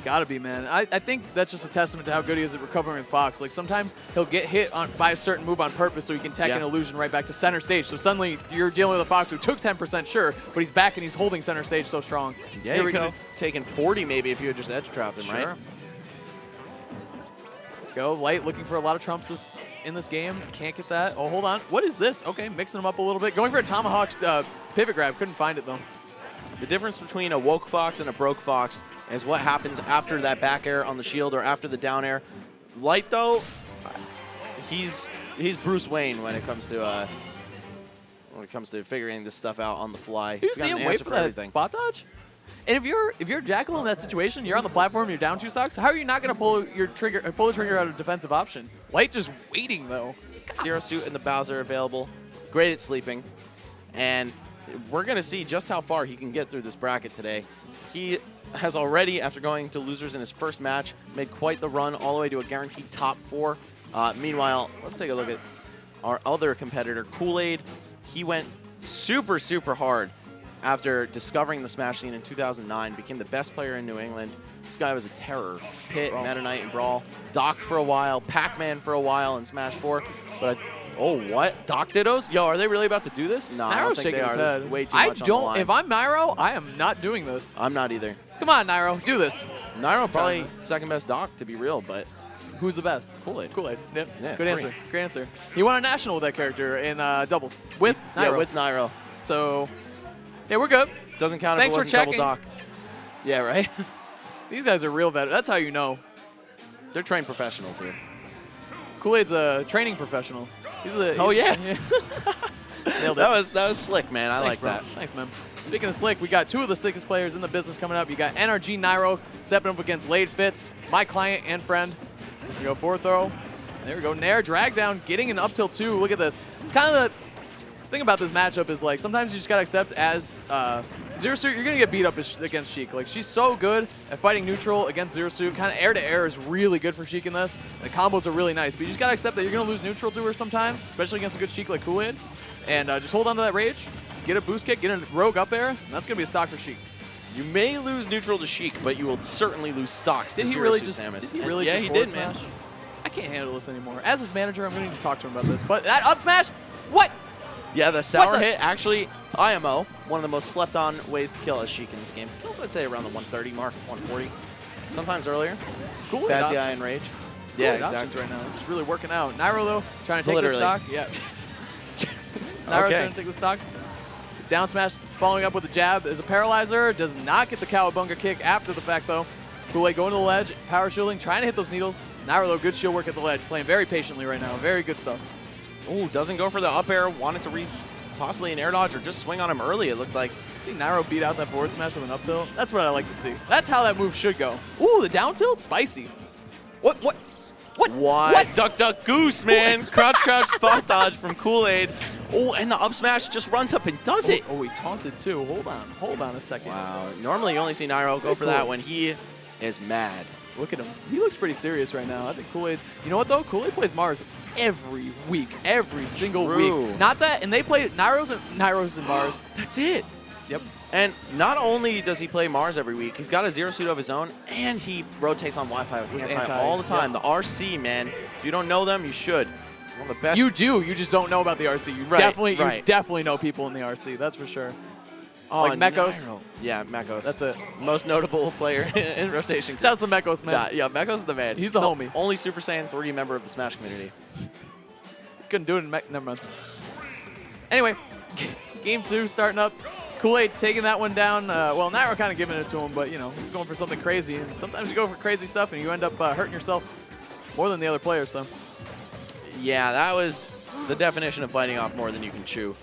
Gotta be, man. I think that's just a testament to how good he is at recovering with Fox. Like, sometimes he'll get hit by a certain move on purpose so he can tech an illusion right back to center stage. So suddenly you're dealing with a Fox who took 10%, sure, but he's back and he's holding center stage so strong. Yeah, you could have taken 40 maybe if you had just edge trapped him, right? Go, Light looking for a lot of trumps in this game. Can't get that. Oh, hold on. What is this? Okay, mixing them up a little bit. Going for a Tomahawk pivot grab. Couldn't find it, though. The difference between a woke Fox and a broke Fox is what happens after that back air on the shield or after the down air. Light, though, he's Bruce Wayne when it comes to figuring this stuff out on the fly. You see him wait for that spot dodge? And if you're Jackal in that situation, you're on the platform, you're down 2 stocks. How are you not going to pull the trigger out of defensive option? Light just waiting though. Hero Suit and the Bowser available. Great at sleeping, and we're going to see just how far he can get through this bracket today. He has already, after going to losers in his first match, made quite the run all the way to a guaranteed top 4. Meanwhile, let's take a look at our other competitor, Kool-Aid. He went super, super hard after discovering the Smash scene in 2009, became the best player in New England. This guy was a terror. Pit, Meta Knight, and Brawl. Doc for a while, Pac-Man for a while in Smash 4. But oh, what? Doc Dittos? Yo, are they really about to do this? No, I don't think they are. There's way too much on the line. If I'm Nairo, I am not doing this. I'm not either. Come on, Nairo, do this. Nairo probably second best Doc, to be real, but who's the best? Kool-Aid. Kool-Aid. Yeah, good answer. Great answer. He won a national with that character in doubles with Nairo. Yeah, with Nairo. So, yeah, we're good. Doesn't count if it wasn't double Doc. Yeah, right? These guys are real veterans. That's how you know. They're trained professionals here. Kool-Aid's a training professional. Oh, yeah. Nailed it. That was slick, man. I like that. Thanks, man. Speaking of slick, we got two of the slickest players in the business coming up. You got NRG Nairo stepping up against Lade Fitz, my client and friend. There we go, forward throw. There we go, Nair, drag down, getting an up tilt 2. Look at this. It's kind of the thing about this matchup is, like, sometimes you just got to accept as Zero Suit, you're going to get beat up against Sheik. Like, she's so good at fighting neutral against Zero Suit. Kind of air-to-air is really good for Sheik in this. The combos are really nice, but you just got to accept that you're going to lose neutral to her sometimes, especially against a good Sheik like Kool-Aid. And just hold on to that rage, get a boost kick, get a rogue up air, and that's going to be a stock for Sheik. You may lose neutral to Sheik, but you will certainly lose stocks to Zero Suit Samus. Did he really yeah, just he did, smash? man. I can't handle this anymore. As his manager, I'm going to need to talk to him about this. But that up smash, what? Yeah, the sour hit, actually, IMO, one of the most slept-on ways to kill a Sheik in this game. Kills, I'd say, around the 130 mark, 140. Sometimes earlier. Cool. Bad DI and rage. Yeah, exactly. Right now. Just really working out. Nairo, though, trying to take the stock. Yeah. Nairo trying to take the stock. Down smash, following up with a jab. There's a paralyzer. Does not get the cowabunga kick after the fact, though. Kool-Aid going to the ledge, power shielding, trying to hit those needles. Nairo, though, good shield work at the ledge. Playing very patiently right now. Very good stuff. Oh, doesn't go for the up air. Wanted to read possibly an air dodge or just swing on him early, it looked like. See Nairo beat out that forward smash with an up tilt. That's what I like to see. That's how that move should go. Ooh, the down tilt? Spicy. What? Duck, duck, goose, man. Crouch, crouch, spot dodge from Kool-Aid. Oh, and the up smash just runs up and does it. Oh, he taunted too. Hold on a second. Wow. Normally you only see Nairo go for that when he is mad. Look at him. He looks pretty serious right now. I think Kool-Aid. You know what, though? Kool-Aid plays Mars every week. Every single week. Not that, and they play Nairo's and Mars. That's it. Yep. And not only does he play Mars every week, he's got a Zero Suit of his own, and he rotates on Wi-Fi with anti all the time. Yep. The RC, man. If you don't know them, you should. One of the best. You do. You just don't know about the RC. You definitely know people in the RC. That's for sure. Oh, like Mekos. Nairo. Yeah, Mekos. That's it. Most notable player in rotation. Shout out to Mekos, man. Yeah, Mekos is the man. He's the homie. Only Super Saiyan 3 member of the Smash community. Couldn't do it in never mind. Anyway, game 2 starting up. Kool-Aid taking that one down. Well, Nairo kind of giving it to him, but, you know, he's going for something crazy. And sometimes you go for crazy stuff and you end up hurting yourself more than the other players. So. Yeah, that was the definition of biting off more than you can chew.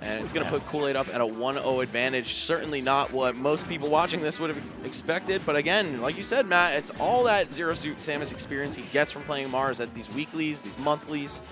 And it's going to put Kool-Aid up at a 1-0 advantage. Certainly not what most people watching this would have expected. But again, like you said, Matt, it's all that Zero Suit Samus experience he gets from playing Mars at these weeklies, these monthlies.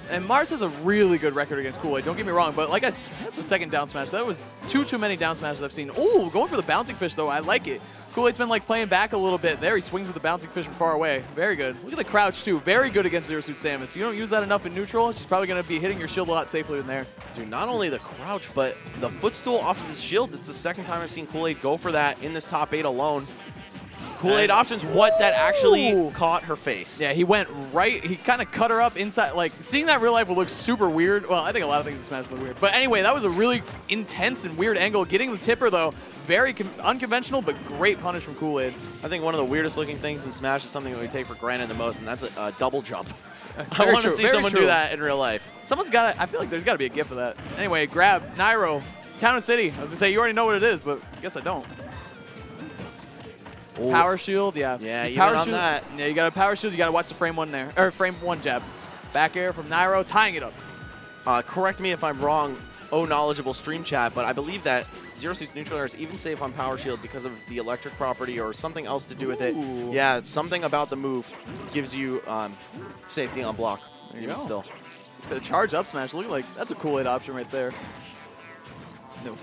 And Mars has a really good record against Kool-Aid. Don't get me wrong, but like I said, that's the second down smash. That was too many down smashes I've seen. Ooh, going for the bouncing fish, though. I like it. Kool-Aid's been like playing back a little bit. There he swings with the bouncing fish from far away. Very good. Look at the crouch, too. Very good against Zero Suit Samus. You don't use that enough in neutral, she's probably going to be hitting your shield a lot safely in there. Dude, not only the crouch, but the footstool off of his shield. It's the second time I've seen Kool-Aid go for that in this top 8 alone. Kool-Aid options what that actually caught her face. Yeah, he went right. He kind of cut her up inside. Like, seeing that in real life would look super weird. Well, I think a lot of things in Smash look weird. But anyway, that was a really intense and weird angle. Getting the tipper, though, very unconventional, but great punish from Kool-Aid. I think one of the weirdest looking things in Smash is something that we take for granted the most, and that's a double jump. I want to see someone do that in real life. Someone's got to, I feel like there's got to be a GIF of that. Anyway, grab Nairo, Town and City. I was going to say, you already know what it is, but I guess I don't. Ooh. Power shield, yeah. Yeah, even power on shield, that. Yeah, you got a power shield. You got to watch the frame 1 there, or frame 1 jab. Back air from Nairo, tying it up. Correct me if I'm wrong, knowledgeable stream chat, but I believe that Zero Suit's neutral air is even safe on power shield because of the electric property or something else to do with it. Yeah, something about the move gives you safety on block. There you go. Still. The charge up smash, look like that's a Kool-Aid option right there. No.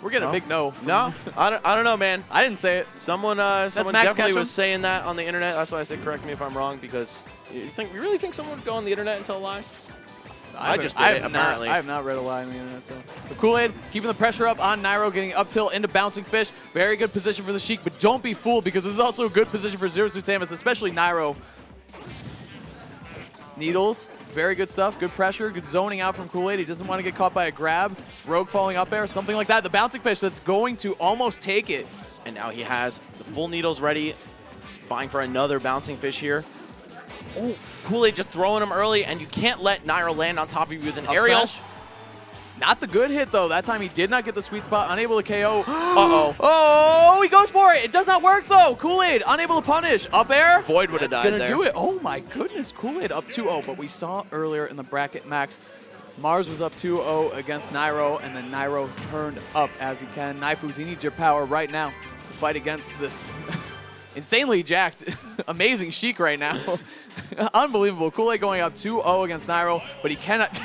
We're getting a big no. No? I don't know, man. I didn't say it. Someone definitely was saying that on the internet. That's why I said correct me if I'm wrong, because you really think someone would go on the internet and tell lies? I just did it, apparently. I have not read a lie on the internet. So Kool-Aid keeping the pressure up on Nairo, getting up tilt into bouncing fish. Very good position for the Sheik, but don't be fooled because this is also a good position for Zero Suit Samus, especially Nairo. Needles, very good stuff. Good pressure, good zoning out from Kool-Aid. He doesn't want to get caught by a grab, rogue falling up there, something like that. The bouncing fish that's going to almost take it. And now he has the full needles ready, vying for another bouncing fish here. Oh, Kool-Aid just throwing him early, and you can't let Nairo land on top of you with an aerial. Smash. Not the good hit, though. That time he did not get the sweet spot, unable to KO. Uh-oh. Oh, he goes for it. It does not work, though. Kool-Aid unable to punish. Up air. Void would have died there. That's going to do it. Oh, my goodness. Kool-Aid up 2-0. But we saw earlier in the bracket, Max, Mars was up 2-0 against Nairo, and then Nairo turned up as he can. Naifus, he needs your power right now to fight against this insanely jacked, amazing Sheik right now. Unbelievable. Kool-Aid going up 2-0 against Nairo, but he cannot...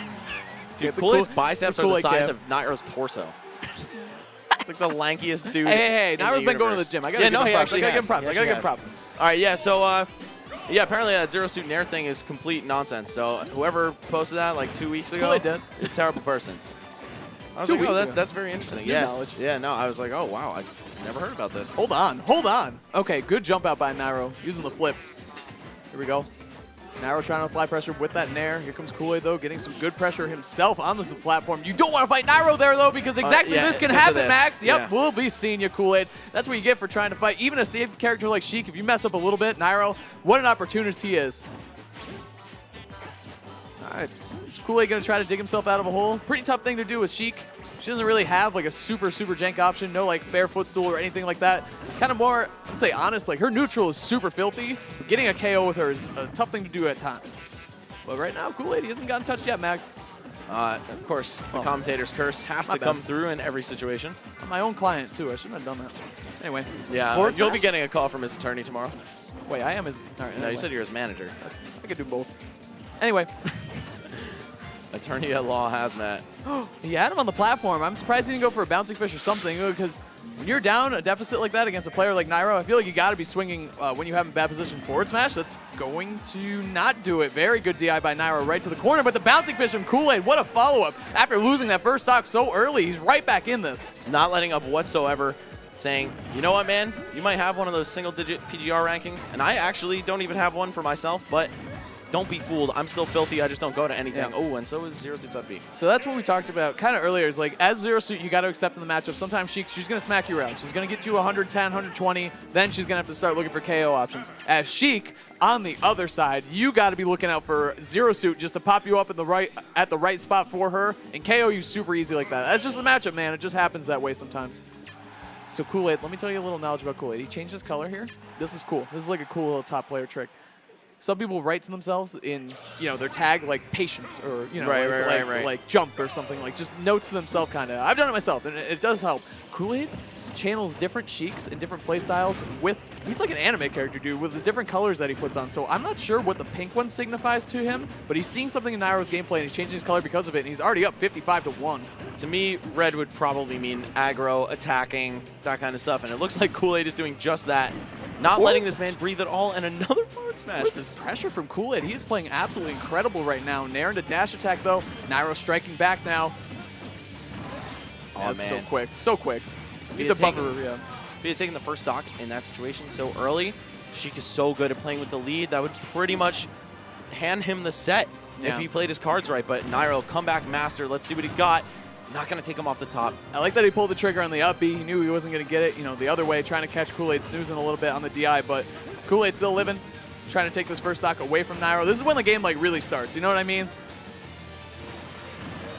Dude, Kool-Aid's biceps are the size of Nairo's torso. It's like the lankiest dude. Hey, Nairo's been going to the gym. I gotta give him props. I gotta give him props. All right, yeah, so, yeah, apparently that Zero Suit Nair thing is complete nonsense. So whoever posted that like 2 weeks ago, did. a terrible person. I was like, oh, that's very interesting. That's new knowledge. Yeah, no, I was like, oh, wow, I never heard about this. Hold on. Okay, good jump out by Nairo, using the flip. Here we go. Nairo trying to apply pressure with that Nair. Here comes Kool-Aid, though, getting some good pressure himself on the platform. You don't want to fight Nairo there, though, because exactly this can happen, Max. Yep, we'll be seeing you, Kool-Aid. That's what you get for trying to fight. Even a safe character like Sheik, if you mess up a little bit, Nairo, what an opportunity he is. All right, is Kool-Aid going to try to dig himself out of a hole? Pretty tough thing to do with Sheik. She doesn't really have like a super jank option, no like fair footstool or anything like that. Kind of more, I'd say honest, like her neutral is super filthy. Getting a KO with her is a tough thing to do at times. But right now, Kool-Aid, he hasn't gotten touched yet, Max. Of course, the commentator's curse has to come through in every situation. I'm my own client, too. I shouldn't have done that. Anyway. Yeah, you'll be getting a call from his attorney tomorrow. Wait, I am his... All right, no, you said you're his manager. I could do both. Anyway. Attorney at law hazmat. He had him on the platform. I'm surprised he didn't go for a bouncing fish or something, because when you're down a deficit like that against a player like Nairo, I feel like you got to be swinging when you have a bad position forward smash. That's going to not do it. Very good DI by Nairo right to the corner, but the bouncing fish from Kool-Aid, what a follow-up. After losing that first stock so early, he's right back in this. Not letting up whatsoever, saying, you know what, man? You might have one of those single-digit PGR rankings, and I actually don't even have one for myself, but don't be fooled. I'm still filthy. I just don't go to anything. Yeah. Oh, and so is Zero Suit's up B. So that's what we talked about kind of earlier. Is like, as Zero Suit, you got to accept in the matchup. Sometimes she's going to smack you around. She's going to get you 110, 120. Then she's going to have to start looking for KO options. As Sheik, on the other side, you got to be looking out for Zero Suit just to pop you up at the right spot for her and KO you super easy like that. That's just the matchup, man. It just happens that way sometimes. So Kool-Aid, let me tell you a little knowledge about Kool-Aid. He changed his color here. This is cool. This is like a cool little top player trick. Some people write to themselves in, their tag like patience or, like jump or something, like just notes to themselves kind of. I've done it myself, and it does help. Kool-Aid channels different Sheiks and different play styles with, he's like an anime character, dude, with the different colors that he puts on. So I'm not sure what the pink one signifies to him, but he's seeing something in Nairo's gameplay, and he's changing his color because of it, and he's already up 55-1. To me, red would probably mean aggro, attacking, that kind of stuff, and it looks like Kool-Aid is doing just that. Not letting this man breathe at all, and another forward smash. What is this pressure from Kool-Aid? He's playing absolutely incredible right now. Nair into dash attack, though. Nairo striking back now. Oh, man. So quick. So quick. If he had taken the first stock in that situation so early, Sheik is so good at playing with the lead. That would pretty much hand him the set if he played his cards right. But Nairo, comeback master. Let's see what he's got. Not going to take him off the top. I like that he pulled the trigger on the up B. He knew he wasn't going to get it, the other way, trying to catch Kool-Aid, snoozing a little bit on the DI, but Kool-Aid still living, trying to take this first stock away from Nairo. This is when the game really starts, you know what I mean?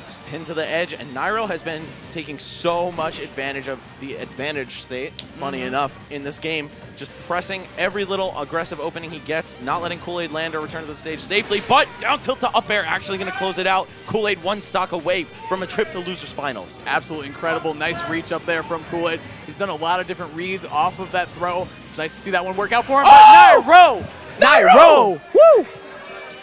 Just pinned to the edge, and Nairo has been taking so much advantage of the advantage state, funny enough, in this game. Just pressing every little aggressive opening he gets, not letting Kool-Aid land or return to the stage safely, but down tilt to up air, actually going to close it out. Kool-Aid one stock away from a trip to losers finals. Absolutely incredible. Nice reach up there from Kool-Aid. He's done a lot of different reads off of that throw. It's nice to see that one work out for him, but Nairo! Woo!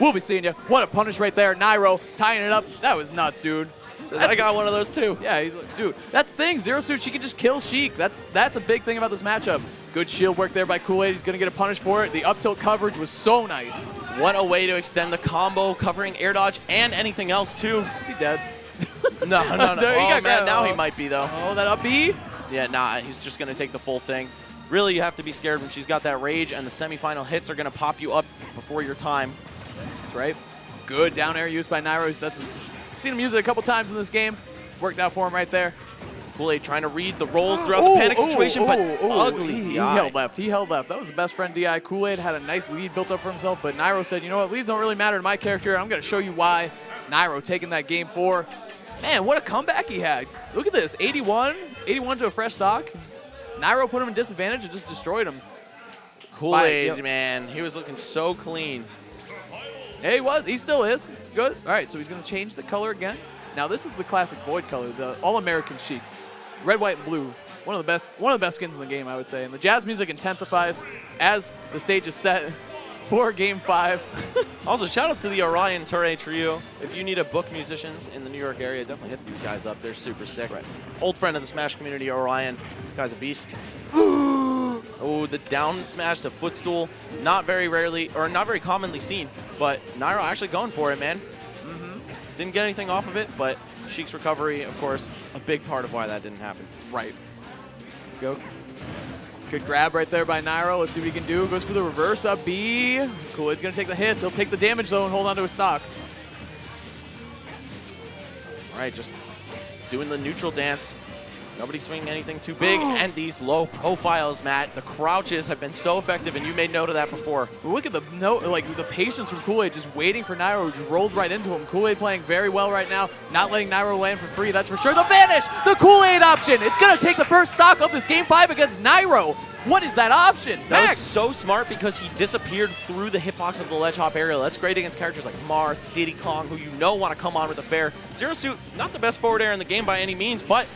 We'll be seeing you. What a punish right there. Nairo tying it up. That was nuts, dude. Says, I got one of those too. Yeah, he's like, dude, that's the thing. Zero Suit, she can just kill Sheik. That's a big thing about this matchup. Good shield work there by Kool-Aid. He's going to get a punish for it. The up tilt coverage was so nice. What a way to extend the combo, covering air dodge and anything else too. Is he dead? No. Oh, man, now he might be, though. Oh, that up B? Yeah, nah, he's just going to take the full thing. Really, you have to be scared when she's got that rage, and the semifinal hits are going to pop you up before your time. That's right. Good down air use by Nairo. Seen him use it a couple times in this game. Worked out for him right there. Kool-Aid trying to read the rolls throughout the panic situation, but ugly DI. He held left. He held left. That was the best friend DI. Kool-Aid had a nice lead built up for himself, but Nairo said, you know what, leads don't really matter to my character. I'm going to show you why. Nairo taking that game 4. Man, what a comeback he had. Look at this, 81 to a fresh stock. Nairo put him in disadvantage and just destroyed him. Kool-Aid, man. He was looking so clean. Yeah, he was. He still is. It's good. All right, so he's going to change the color again. Now, this is the classic Void color, the All-American Sheik. Red, white, and blue. One of the best skins in the game, I would say. And the jazz music intensifies as the stage is set for Game 5. Also, shout outs to the Orion Touré trio. If you need a book musicians in the New York area, definitely hit these guys up. They're super sick. Right. Old friend of the Smash community, Orion. Guy's a beast. Oh, the down smash to footstool. Not very commonly seen, but Nairo actually going for it, man. Didn't get anything off of it, but Sheik's recovery, of course, a big part of why that didn't happen. Right. Go. Good grab right there by Nairo. Let's see what he can do. Goes for the reverse up B. Kool-Aid's going to take the hits. He'll take the damage, though, and hold on to his stock. All right, just doing the neutral dance. Nobody swinging anything too big. And these low profiles, Matt. The crouches have been so effective, and you made note of that before. Look at the patience from Kool-Aid, just waiting for Nairo, who rolled right into him. Kool-Aid playing very well right now, not letting Nairo land for free, that's for sure. The vanish, the Kool-Aid option. It's going to take the first stock of this Game 5 against Nairo. What is that option? That was so smart because he disappeared through the hitbox of the ledge hop area. That's great against characters like Marth, Diddy Kong, who you know want to come on with a fair. Zero Suit, not the best forward air in the game by any means, but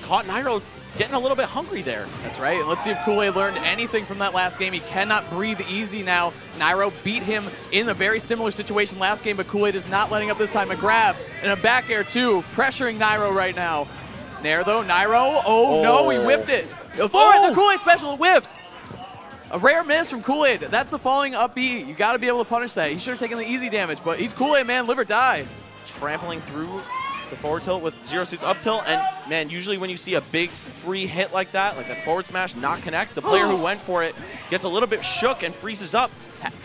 caught Nairo getting a little bit hungry there. That's right. And let's see if Kool-Aid learned anything from that last game. He cannot breathe easy now. Nairo beat him in a very similar situation last game, but Kool-Aid is not letting up this time. A grab and a back air, too, pressuring Nairo right now. There, though, Nairo. Oh, no, he whipped it. The Kool-Aid special whiffs. A rare miss from Kool-Aid. That's the falling up B. You got to be able to punish that. He should have taken the easy damage, but he's Kool-Aid, man. Live or die. Trampling through the forward tilt with Zero Suit's up tilt, and man, usually when you see a big free hit like that, like a forward smash not connect, the player who went for it gets a little bit shook and freezes up.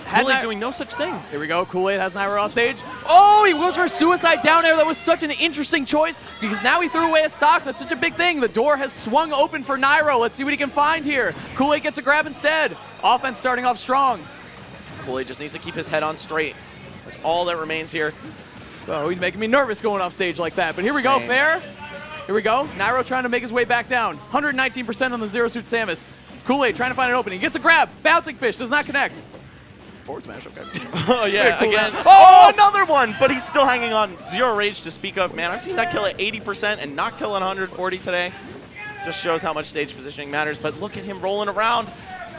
Kool-Aid doing no such thing. Here we go. Kool-Aid has Nairo off stage. Oh, he goes for a suicide down air. That was such an interesting choice because now he threw away a stock. That's such a big thing. The door has swung open for Nairo. Let's see what he can find here. Kool-Aid gets a grab instead. Offense starting off strong. Kool-Aid just needs to keep his head on straight. That's all that remains here. Oh, he's making me nervous going off stage like that. But here we go, fair. Here we go. Nairo trying to make his way back down. 119% on the Zero Suit Samus. Kool-Aid trying to find an opening. Gets a grab. Bouncing fish. Does not connect. Forward smash, okay. Oh, yeah, cool again. Oh, another one! But he's still hanging on. Zero rage to speak of. Man, I've seen that kill at 80% and not kill at 140 today. Just shows how much stage positioning matters. But look at him rolling around.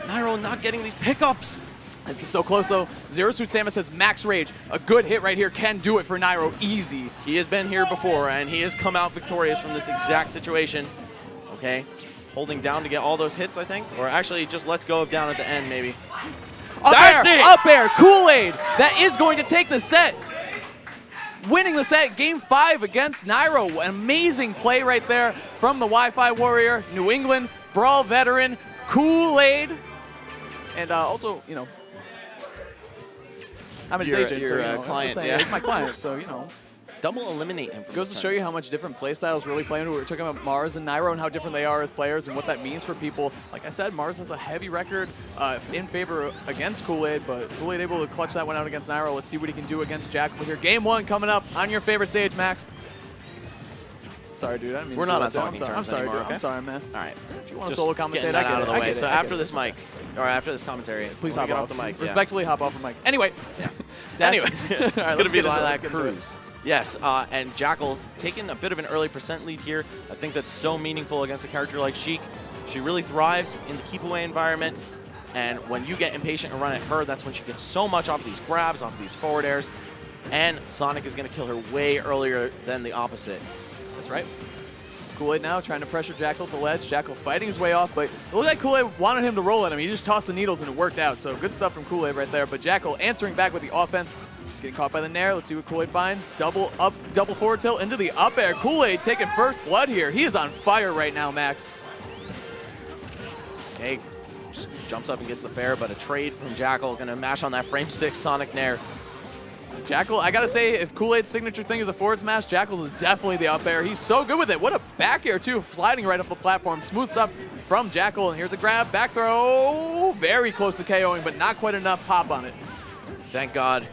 Nairo not getting these pickups. This is so close, though. Zero Suit Samus has max rage. A good hit right here can do it for Nairo easy. He has been here before, and he has come out victorious from this exact situation. Okay, holding down to get all those hits, I think. Or actually just lets go of down at the end, maybe. That's it! Up air, Kool-Aid. That is going to take the set. Winning the set, Game 5 against Nairo. An amazing play right there from the Wi-Fi Warrior, New England, Brawl veteran, Kool-Aid. And also, you know, I'm his agent, you're a client, yeah. He's my client, so, you know. Double eliminate him. Goes to show you how much different playstyles really play into it. We're talking about Mars and Nairo and how different they are as players and what that means for people. Like I said, Mars has a heavy record in favor against Kool-Aid, but Kool-Aid able to clutch that one out against Nairo. Let's see what he can do against Jackal here. Game 1 coming up on your favorite stage, Max. Sorry, dude. I didn't mean We're not on talking talking terms. I'm sorry, anymore, dude. okay? I'm sorry, man. All right. If you want to Just solo commentate, that out of the way. So after this this mic, or after this commentary, please hop off the mic. Respectfully hop off the mic. Anyway. Anyway, it's going to be Lilac Cruz. Yes, and Jackal taking a bit of an early percent lead here. I think that's so meaningful against a character like Sheik. She really thrives in the keep-away environment, and when you get impatient and run at her, that's when she gets so much off of these grabs, off of these forward airs, and Sonic is going to kill her way earlier than the opposite. That's right. Kool-Aid now trying to pressure Jackal at the ledge. Jackal fighting his way off, but it looked like Kool-Aid wanted him to roll at him. He just tossed the needles and it worked out, so good stuff from Kool-Aid right there. But Jackal answering back with the offense. Getting caught by the Nair. Let's see what Kool-Aid finds. Double up, double forward tilt into the up air. Kool-Aid taking first blood here. He is on fire right now, Max. Okay, just jumps up and gets the fair, but a trade from Jackal. Going to mash on that frame 6 Sonic Nair. Jackal, I got to say, if Kool-Aid's signature thing is a forward smash, Jackal's is definitely the up air. He's so good with it. What a back air, too, sliding right up the platform. Smooths up from Jackal, and here's a grab, back throw. Very close to KOing, but not quite enough pop on it. Thank God.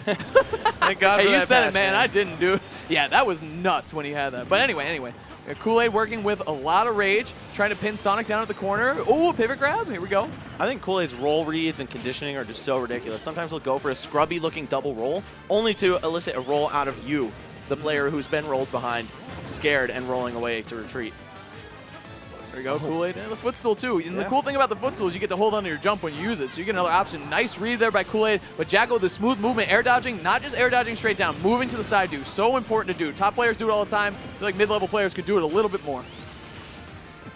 Thank God hey, for you that said match, it, man. I didn't, dude. Yeah, that was nuts when he had that. But anyway. Kool-Aid working with a lot of rage, trying to pin Sonic down at the corner. Ooh, pivot grab. Here we go. I think Kool-Aid's roll reads and conditioning are just so ridiculous. Sometimes he'll go for a scrubby-looking double roll, only to elicit a roll out of you, the player who's been rolled behind, scared, and rolling away to retreat. There you go, Kool-Aid. And the footstool, too. And the cool thing about the footstool is you get to hold onto your jump when you use it, so you get another option. Nice read there by Kool-Aid, but Jackal with the smooth movement, air dodging, not just air dodging straight down, moving to the side, do. So important to do. Top players do it all the time. I feel like mid-level players could do it a little bit more.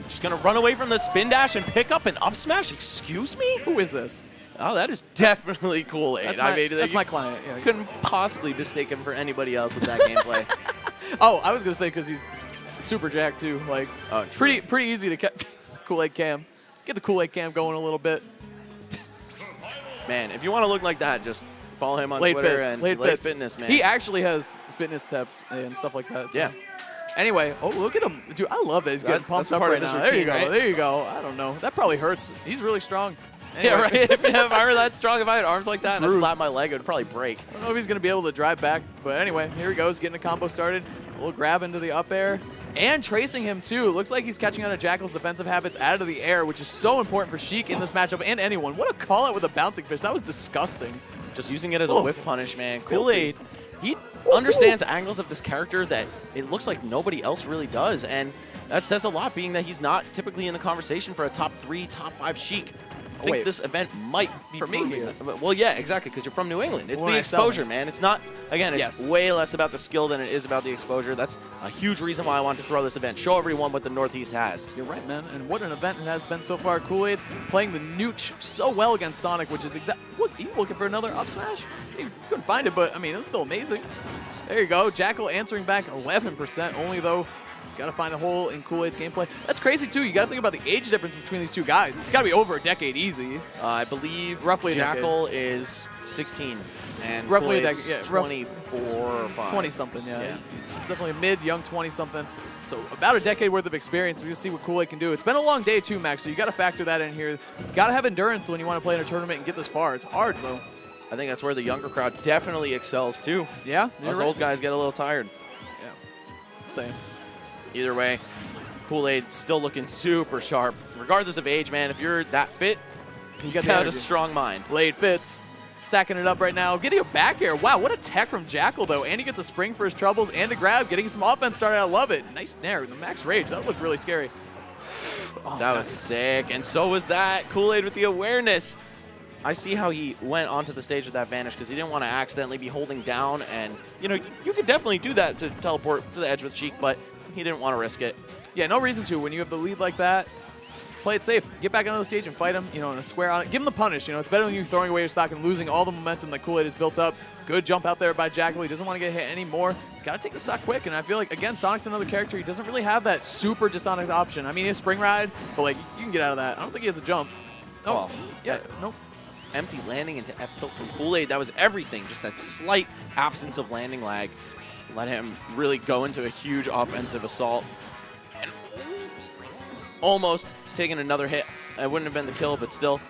Just going to run away from the spin dash and pick up an up smash? Excuse me? Who is this? Oh, that is definitely Kool-Aid. That's my client. Yeah. Couldn't possibly mistake him for anybody else with that gameplay. Oh, I was going to say because he's super jacked, too. Like, pretty easy to catch. Kool-Aid cam. Get the Kool-Aid cam going a little bit. Man, if you want to look like that, just follow him on Twitter and Late Fitness, man. He actually has fitness tips and stuff like that. So. Yeah. Anyway, oh, look at him. Dude, I love it. He's getting pumped up right now. There you go. Right? There you go. I don't know. That probably hurts. He's really strong. Anyway. Yeah, right. if I were that strong, if I had arms like that and I slapped my leg, it would probably break. I don't know if he's going to be able to drive back. But anyway, here he goes, getting a combo started. A little grab into the up air. And tracing him, too. It looks like he's catching on to Jackal's defensive habits out of the air, which is so important for Sheik in this matchup and anyone. What a call-out with a bouncing fish. That was disgusting. Just using it as a whiff punish, man. Kool-Aid, he understands angles of this character that it looks like nobody else really does. And that says a lot, being that he's not typically in the conversation for a top 3, top 5 Sheik. I think this event might be for me. Well, yeah, exactly, because you're from New England. It's the exposure, man. It's not, again, it's way less about the skill than it is about the exposure. That's a huge reason why I wanted to throw this event. Show everyone what the Northeast has. You're right, man. And what an event it has been so far. Kool-Aid playing the Nooch so well against Sonic, which is exactly. Look, he's looking for another up smash. He couldn't find it, but I mean, it was still amazing. There you go. Jackal answering back 11% only, though. Got to find a hole in Kool-Aid's gameplay. That's crazy, too. You got to think about the age difference between these two guys. It's got to be over a decade easy. I believe roughly Jackal is 16. And roughly a decade. Yeah, 24 or 5. 20-something, yeah. It's definitely a mid, young 20-something. So about a decade worth of experience. We're going to see what Kool-Aid can do. It's been a long day, too, Max, so you got to factor that in here. Got to have endurance when you want to play in a tournament and get this far. It's hard, though. I think that's where the younger crowd definitely excels, too. Yeah? Us old guys get a little tired. Yeah. Same. Either way, Kool-Aid still looking super sharp. Regardless of age, man, if you're that fit, you got a strong mind. Late Fits. Stacking it up right now. Getting a back air. Wow, what a tech from Jackal, though. And he gets a spring for his troubles and a grab. Getting some offense started. I love it. Nice snare. The max rage. That looked really scary. Oh, that was sick. And so was that. Kool-Aid with the awareness. I see how he went onto the stage with that vanish because he didn't want to accidentally be holding down. And, you know, you could definitely do that to teleport to the edge with Sheik, but he didn't want to risk it. Yeah, no reason to. When you have the lead like that, play it safe. Get back onto the stage and fight him, you know, in a square on it. Give him the punish. You know, it's better than you throwing away your stock and losing all the momentum that Kool-Aid has built up. Good jump out there by Jackal. He doesn't want to get hit anymore. He's got to take the stock quick, and I feel like, again, Sonic's another character. He doesn't really have that super dishonest option. I mean, he has Spring Ride, but, like, you can get out of that. I don't think he has a jump. Oh, yeah, nope. Empty landing into F-tilt from Kool-Aid. That was everything. Just that slight absence of landing lag let him really go into a huge offensive assault. And almost taking another hit. It wouldn't have been the kill, but still,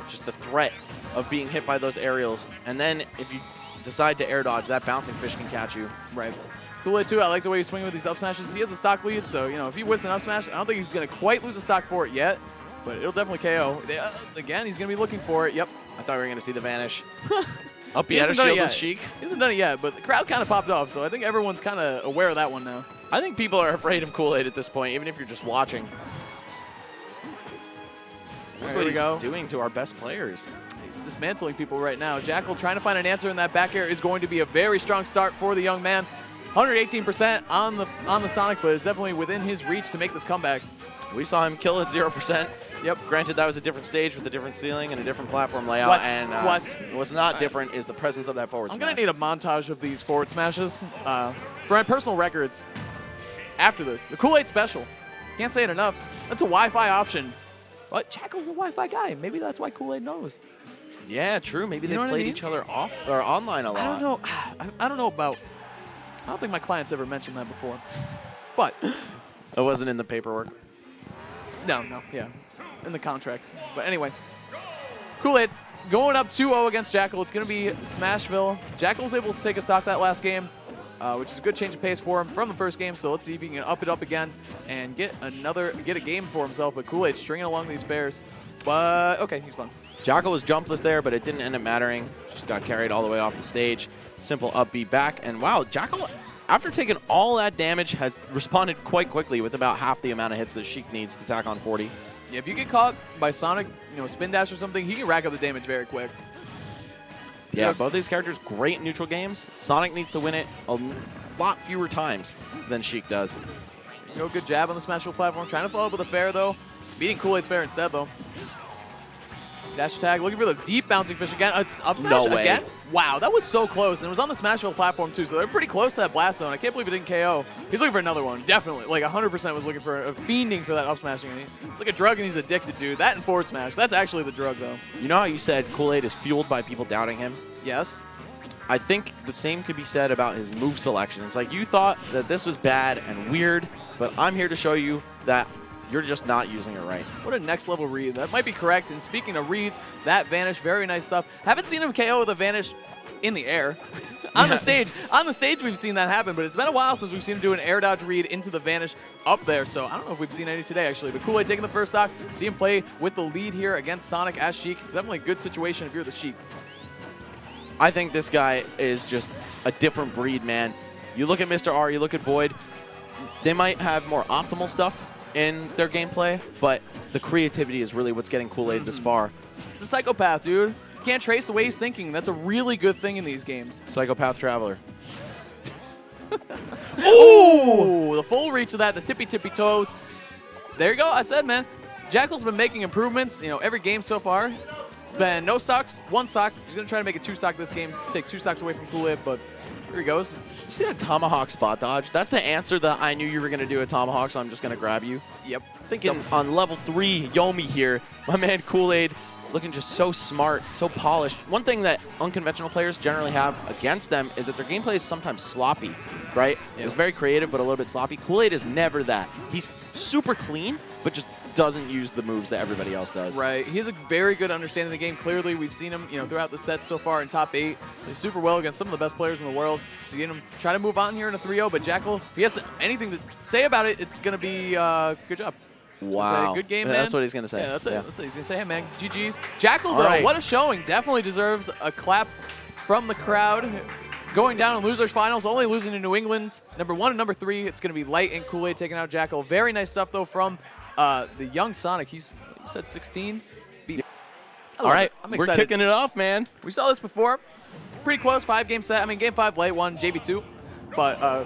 just the threat of being hit by those aerials. And then if you decide to air dodge, that bouncing fish can catch you. Right. Kool-Aid, too, I like the way he's swinging with these up smashes. He has a stock lead, so, you know, if he whiffs an up smash, I don't think he's going to quite lose a stock for it yet, but it'll definitely KO. Again, he's going to be looking for it. Yep. I thought we were going to see the vanish. Up he had a shield with Sheik. He hasn't done it yet, but the crowd kind of popped off, so I think everyone's kind of aware of that one now. I think people are afraid of Kool-Aid at this point, even if you're just watching. Look what he's doing to our best players. He's dismantling people right now. Jackal trying to find an answer in that back air is going to be a very strong start for the young man. 118% on the Sonic, but it's definitely within his reach to make this comeback. We saw him kill at 0%. Yep. Granted, that was a different stage with a different ceiling and a different platform layout. What's not different is the presence of that forward smash. I'm going to need a montage of these forward smashes. For my personal records, after this, the Kool-Aid special. Can't say it enough. That's a Wi-Fi option. But Jackal's a Wi-Fi guy. Maybe that's why Kool-Aid knows. Yeah, true. Maybe they played each other off or online a lot. I don't know. I don't know about. I don't think my clients ever mentioned that before. But it wasn't in the paperwork. No, yeah. In the contracts. But anyway, Kool-Aid going up 2-0 against Jackal. It's going to be Smashville. Jackal was able to take a stock that last game. which is a good change of pace for him from the first game. So let's see if he can up it up again and get a game for himself. But Kool-Aid stringing along these fares. But okay, he's fine. Jackal was jumpless there, but it didn't end up mattering. Just got carried all the way off the stage. Simple up B back. And wow, Jackal, after taking all that damage, has responded quite quickly with about half the amount of hits that Sheik needs to tack on 40. Yeah, if you get caught by Sonic, spin dash or something, he can rack up the damage very quick. Yeah, both these characters, great in neutral games. Sonic needs to win it a lot fewer times than Sheik does. Good jab on the Smashville platform. Trying to follow up with a fair, though. Beating Kool-Aid's fair instead, though. Dash attack, looking for the deep bouncing fish again. It's up smash again. Wow, that was so close. And it was on the Smashville platform, too, so they're pretty close to that blast zone. I can't believe it didn't KO. He's looking for another one, definitely. Like 100% was looking for fiending for that up smashing. It's like a drug and he's addicted, dude. That and forward smash. That's actually the drug, though. You know how you said Kool-Aid is fueled by people doubting him? Yes. I think the same could be said about his move selection. It's like you thought that this was bad and weird, but I'm here to show you that you're just not using it right. What a next level read. That might be correct. And speaking of reads, that Vanish, very nice stuff. Haven't seen him KO with a Vanish in the air. On the stage. On the stage we've seen that happen, but it's been a while since we've seen him do an air dodge read into the Vanish up there. So I don't know if we've seen any today, actually. But Kool-Aid taking the first stock. See him play with the lead here against Sonic as Sheik. It's definitely a good situation if you're the Sheik. I think this guy is just a different breed, man. You look at Mr. R, you look at Void, they might have more optimal stuff in their gameplay, but the creativity is really what's getting Kool-Aid this far. It's a psychopath, dude. You can't trace the way he's thinking. That's a really good thing in these games. Psychopath Traveler. Ooh! The full reach of that, the tippy toes. There you go. I said, man. Jackal's been making improvements, every game so far. It's been no stocks, one stock. He's going to try to make it 2 stock this game, take 2 stocks away from Kool-Aid, but here he goes. You see that Tomahawk spot dodge? That's the answer that I knew you were going to do at Tomahawk, so I'm just going to grab you. Yep. Thinking on level 3, Yomi here. My man Kool-Aid looking just so smart, so polished. One thing that unconventional players generally have against them is that their gameplay is sometimes sloppy, right? Yep. It's very creative, but a little bit sloppy. Kool-Aid is never that. He's super clean, but just doesn't use the moves that everybody else does. Right. He has a very good understanding of the game. Clearly, we've seen him, throughout the sets so far in top 8. He's super well against some of the best players in the world. So you get him try to move on here in a 3-0, but Jackal, if he has anything to say about it, it's going to be good job. Wow. Good game, yeah, man. That's what he's going to say. Yeah, that's it. Yeah. That's it. He's going to say, hey, man, GG's. Jackal, though, right. What a showing. Definitely deserves a clap from the crowd. Going down in losers finals, only losing to New England. Number 1 and number 3, it's going to be Light and Kool-Aid taking out Jackal. Very nice stuff, though, from the young Sonic. You said 16? All right, I'm we're excited. kicking it off, man. We saw this before. Pretty close, 5-game set. I mean, Game 5, Light won, JB2. But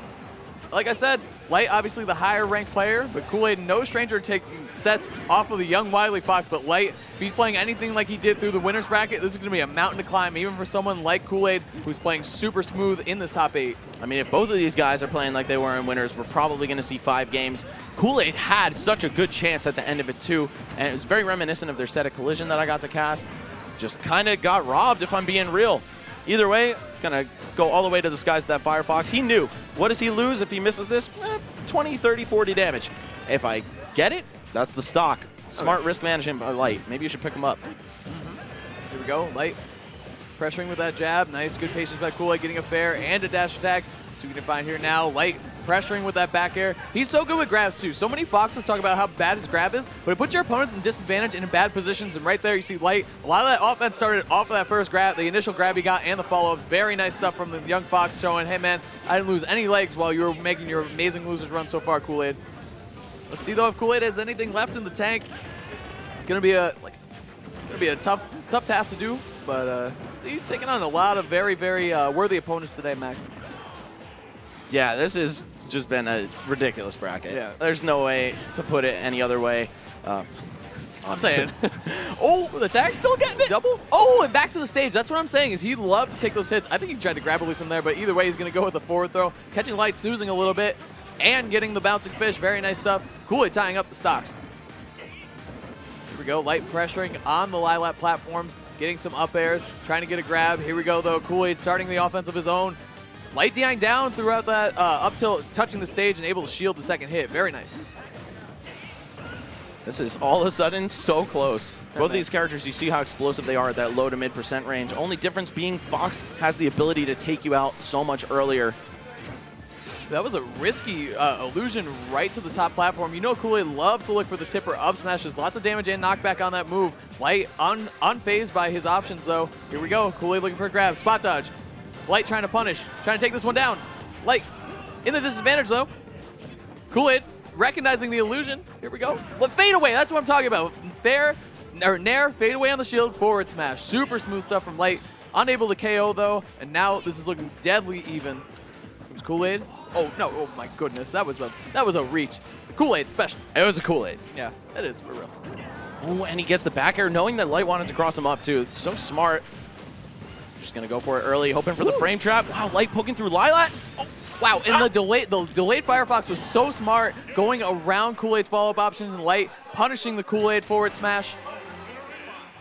like I said, Light obviously the higher ranked player, but Kool-Aid no stranger to taking sets off of the young Wily Fox. But Light, if he's playing anything like he did through the winner's bracket, this is going to be a mountain to climb, even for someone like Kool-Aid who's playing super smooth in this top 8. I mean, if both of these guys are playing like they were in winners, we're probably going to see 5 games. Kool-Aid had such a good chance at the end of it, too, and it was very reminiscent of their set of Collision that I got to cast. Just kind of got robbed, if I'm being real. Either way, going to go all the way to the skies with that Firefox. He knew. What does he lose if he misses this? 20, 30, 40 damage. If I get it, that's the stock. Smart risk management by Light. Maybe you should pick him up. Here we go. Light pressuring with that jab. Nice, good patience by Kool-Aid, getting a fair and a dash attack. So we can find here now. Light pressuring with that back air. He's so good with grabs, too. So many Foxes talk about how bad his grab is, but it puts your opponent in disadvantage and in bad positions. And right there, you see Light. A lot of that offense started off of that first grab, the initial grab he got, and the follow-up. Very nice stuff from the young Fox showing, hey, man, I didn't lose any legs while you were making your amazing losers run so far, Kool-Aid. Let's see, though, if Kool-Aid has anything left in the tank. Gonna be a tough task to do, but he's taking on a lot of very, very worthy opponents today, Max. Yeah, this has just been a ridiculous bracket. Yeah. There's no way to put it any other way. I'm saying. Oh, the tag? Still getting it. Double? Oh, and back to the stage. That's what I'm saying, is he loved to take those hits. I think he tried to grab release him there, but either way, he's going to go with the forward throw. Catching Light, snoozing a little bit, and getting the bouncing fish. Very nice stuff. Kool-Aid tying up the stocks. Here we go. Light pressuring on the Lilat platforms, getting some up airs, trying to get a grab. Here we go, though. Kool-Aid starting the offense of his own. Light DIing down throughout that up tilt, touching the stage and able to shield the second hit. Very nice. This is all of a sudden so close. Both of these characters, you see how explosive they are at that low to mid % range. Only difference being Fox has the ability to take you out so much earlier. That was a risky illusion right to the top platform. You know Kool-Aid loves to look for the tipper up smashes. Lots of damage and knockback on that move. Light unfazed by his options, though. Here we go. Kool-Aid looking for a grab. Spot dodge. Light trying to punish. Trying to take this one down. Light in the disadvantage, though. Kool-Aid recognizing the illusion. Here we go. Fade away. That's what I'm talking about. Nair, fade away on the shield, forward smash. Super smooth stuff from Light. Unable to KO, though. And now this is looking deadly even. Comes Kool-Aid. Oh, no. Oh, my goodness. That was a reach. The Kool-Aid special. It was a Kool-Aid. Yeah, it is for real. Ooh, and he gets the back air, knowing that Light wanted to cross him up, too. So smart. Just going to go for it early, hoping for the frame trap. Wow, Light poking through Lilat. Oh. Wow, and the delayed Firefox was so smart, going around Kool-Aid's follow-up option and Light, punishing the Kool-Aid forward smash.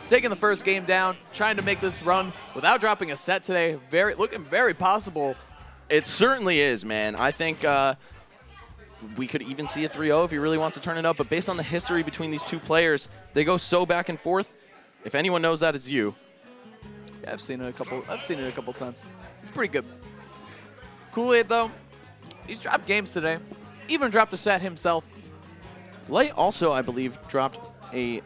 Taking the first game down, trying to make this run without dropping a set today. Looking very possible. It certainly is, man. I think we could even see a 3-0 if he really wants to turn it up. But based on the history between these two players, they go so back and forth. If anyone knows that, it's you. Yeah, I've seen it a couple times. It's pretty good. Kool-Aid, though, he's dropped games today. Even dropped a set himself. Light also, I believe, dropped a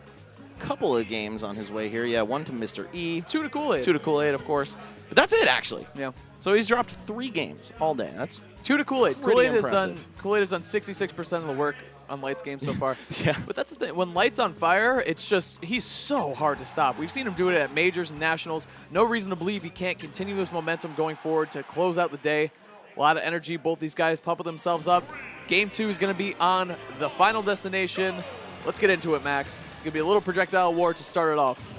couple of games on his way here. Yeah, one to Mr. E. 2 to Kool-Aid. 2 to Kool-Aid, of course. But that's it, actually. Yeah. So he's dropped 3 games all day. That's 2 to Kool-Aid. Kool-Aid has done 66% of the work on Light's game so far. Yeah. But that's the thing. When Light's on fire, it's just, he's so hard to stop. We've seen him do it at majors and nationals. No reason to believe he can't continue this momentum going forward to close out the day. A lot of energy. Both these guys pumping themselves up. Game 2 is going to be on the final destination. Let's get into it, Max. It's going to be a little projectile war to start it off.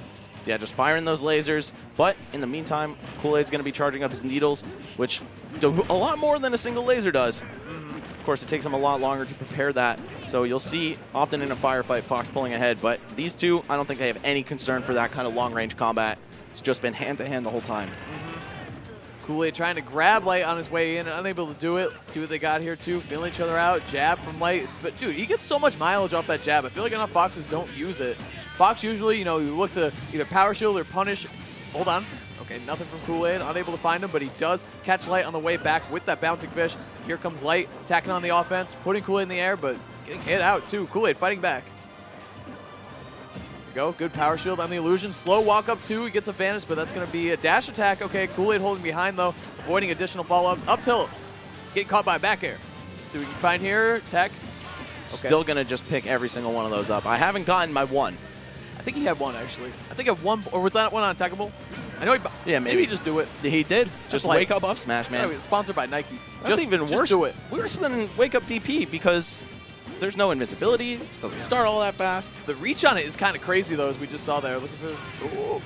Yeah, just firing those lasers. But in the meantime, Kool-Aid's going to be charging up his needles, which do a lot more than a single laser does. Of course, it takes him a lot longer to prepare that. So you'll see often in a firefight, Fox pulling ahead. But these two, I don't think they have any concern for that kind of long-range combat. It's just been hand-to-hand the whole time. Kool-Aid trying to grab Light on his way in, unable to do it. Let's see what they got here, too. Feeling each other out. Jab from Light. But, dude, he gets so much mileage off that jab. I feel like enough Foxes don't use it. Fox usually, you look to either power shield or punish. Hold on. Okay, nothing from Kool-Aid. Unable to find him, but he does catch Light on the way back with that bouncing fish. Here comes Light, attacking on the offense, putting Kool-Aid in the air, but getting hit out, too. Kool-Aid fighting back. Go. Good power shield on the illusion. Slow walk up, too. He gets a vanish, but that's going to be a dash attack. Okay, Kool-Aid holding behind, though, avoiding additional follow-ups. Up tilt. Getting caught by a back air. So we can find here, tech. Okay. Still going to just pick every single one of those up. I haven't gotten my one. I think he had one, actually. I think I have one, or was that one unattackable? I know yeah, maybe he just do it. He did. Just wake up smash, man. It's sponsored by Nike. That's even worse. Just do it. Worse than wake up DP because there's no invincibility. It doesn't start all that fast. The reach on it is kind of crazy, though, as we just saw there. Looking for... Ooh.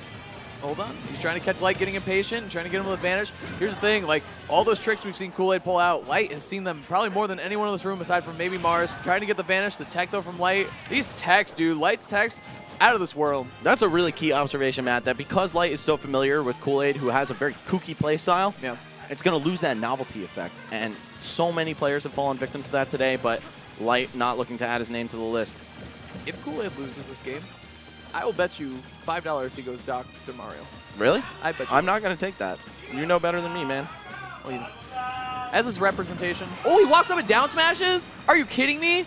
Hold on. He's trying to catch Light, getting impatient, trying to get him with advantage. Here's the thing, like, all those tricks we've seen Kool-Aid pull out, Light has seen them probably more than anyone in this room aside from maybe Mars. Trying to get the vanish, the tech, though, from Light. These techs, dude, Light's techs, out of this world. That's a really key observation, Matt, that because Light is so familiar with Kool-Aid, who has a very kooky play style, yeah, it's going to lose that novelty effect. And so many players have fallen victim to that today, but Light not looking to add his name to the list. If Kool-Aid loses this game, I will bet you $5 he goes Dr. Mario. Really? I bet you. I'm not going to take that. You know better than me, man. Well, as his representation. Oh, he walks up and down smashes? Are you kidding me?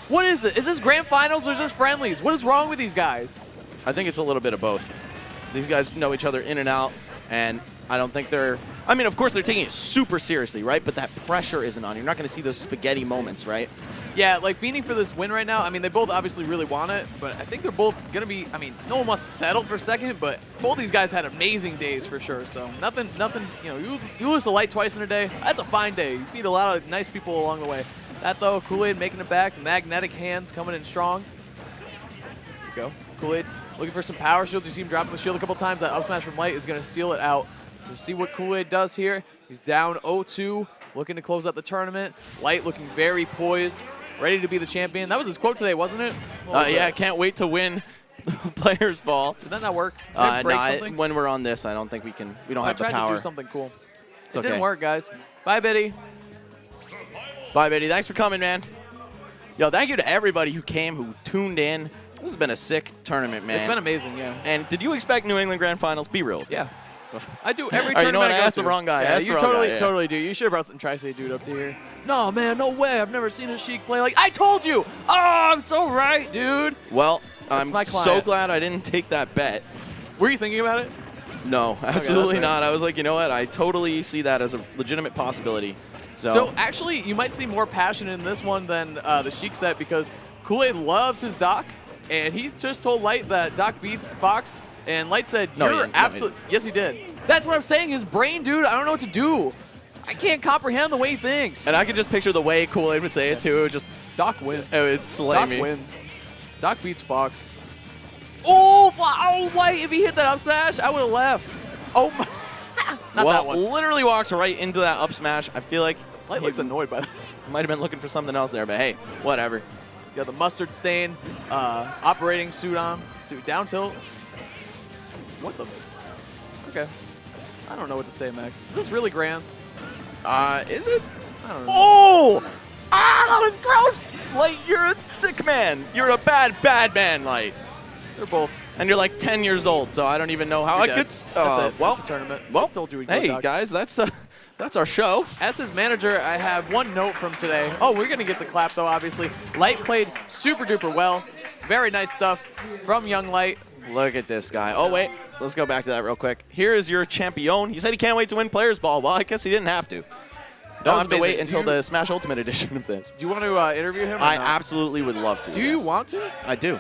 What is it? Is this grand finals or is this friendlies? What is wrong with these guys? I think it's a little bit of both. These guys know each other in and out, and I don't think they're... I mean, of course, they're taking it super seriously, right? But that pressure isn't on. You're not going to see those spaghetti moments, right? Yeah, like, beating for this win right now, I mean, they both obviously really want it, but I think they're both going to be... I mean, no one wants to settle for second, but both these guys had amazing days for sure. So nothing, you lose to Light twice in a day, that's a fine day. You beat a lot of nice people along the way. That, though, Kool-Aid making it back. Magnetic hands coming in strong. There you go. Kool-Aid looking for some power shields. You see him dropping the shield a couple times. That up smash from Light is going to seal it out. We'll see what Kool-Aid does here. He's down 0-2, looking to close out the tournament. Light looking very poised, ready to be the champion. That was his quote today, wasn't it? Yeah, can't wait to win the Players Ball. Did that not work? No, when we're on this, I don't think we can. We don't have the power. I tried to do something cool. It didn't work, guys. Bye, Biddy. Bye, Biddy. Thanks for coming, man. Yo, thank you to everybody who came, who tuned in. This has been a sick tournament, man. It's been amazing, yeah. And did you expect New England Grand Finals? Be real. Yeah. I do every Right, you tournament know what? I I go asked the to. wrong guy. I Yeah, asked you the wrong totally, guy, yeah. totally do. You should have brought some Tri-State dude up to here. No, man, no way. I've never seen a Sheik play like. I told you. Oh, I'm so right, dude. Well, my I'm so client. glad I didn't take that bet. Were you thinking about it? No, absolutely right. not. I was like, you know what? I totally see that as a legitimate possibility. So actually, you might see more passion in this one than the Sheik set because Kool-Aid loves his Doc, and he just told Light that Doc beats Fox, and Light said, No, he "You're didn't. No, he absolute." Yes, he did. That's what I'm saying. His brain, dude. I don't know what to do. I can't comprehend the way he thinks. And I could just picture the way Kool-Aid would say it too. Just Doc wins. it would slay Doc me. wins. Doc beats Fox. Oh, Light! If he hit that up smash, I would have left. Oh, not well, that one. literally walks right into that up smash. I feel like Light looks annoyed by this. might have been looking for something else there, but hey, whatever. You got the mustard stain, operating suit on, down tilt. What the? Okay. I don't know what to say, Max. Is this really Grands? Is it? I don't know. Oh! Ah, that was gross! Light, you're a sick man. You're a bad, bad man, Light. They're both. And you're like 10 years old, so I don't even know how You're I dead. could. That's it. Well, That's a tournament. well, I told you we'd go hey Doc. guys, that's our show. As his manager, I have one note from today. Oh, we're going to get the clap, though, obviously. Light played super duper well. Very nice stuff from young Light. Look at this guy. Oh, wait. Let's go back to that real quick. Here is your champion. He said he can't wait to win Players Ball. Well, I guess he didn't have to. Don't was have to wait amazing. until the Smash Ultimate edition of this. Do you want to interview him? Or I not? absolutely would love to. Do you yes. want to? I do.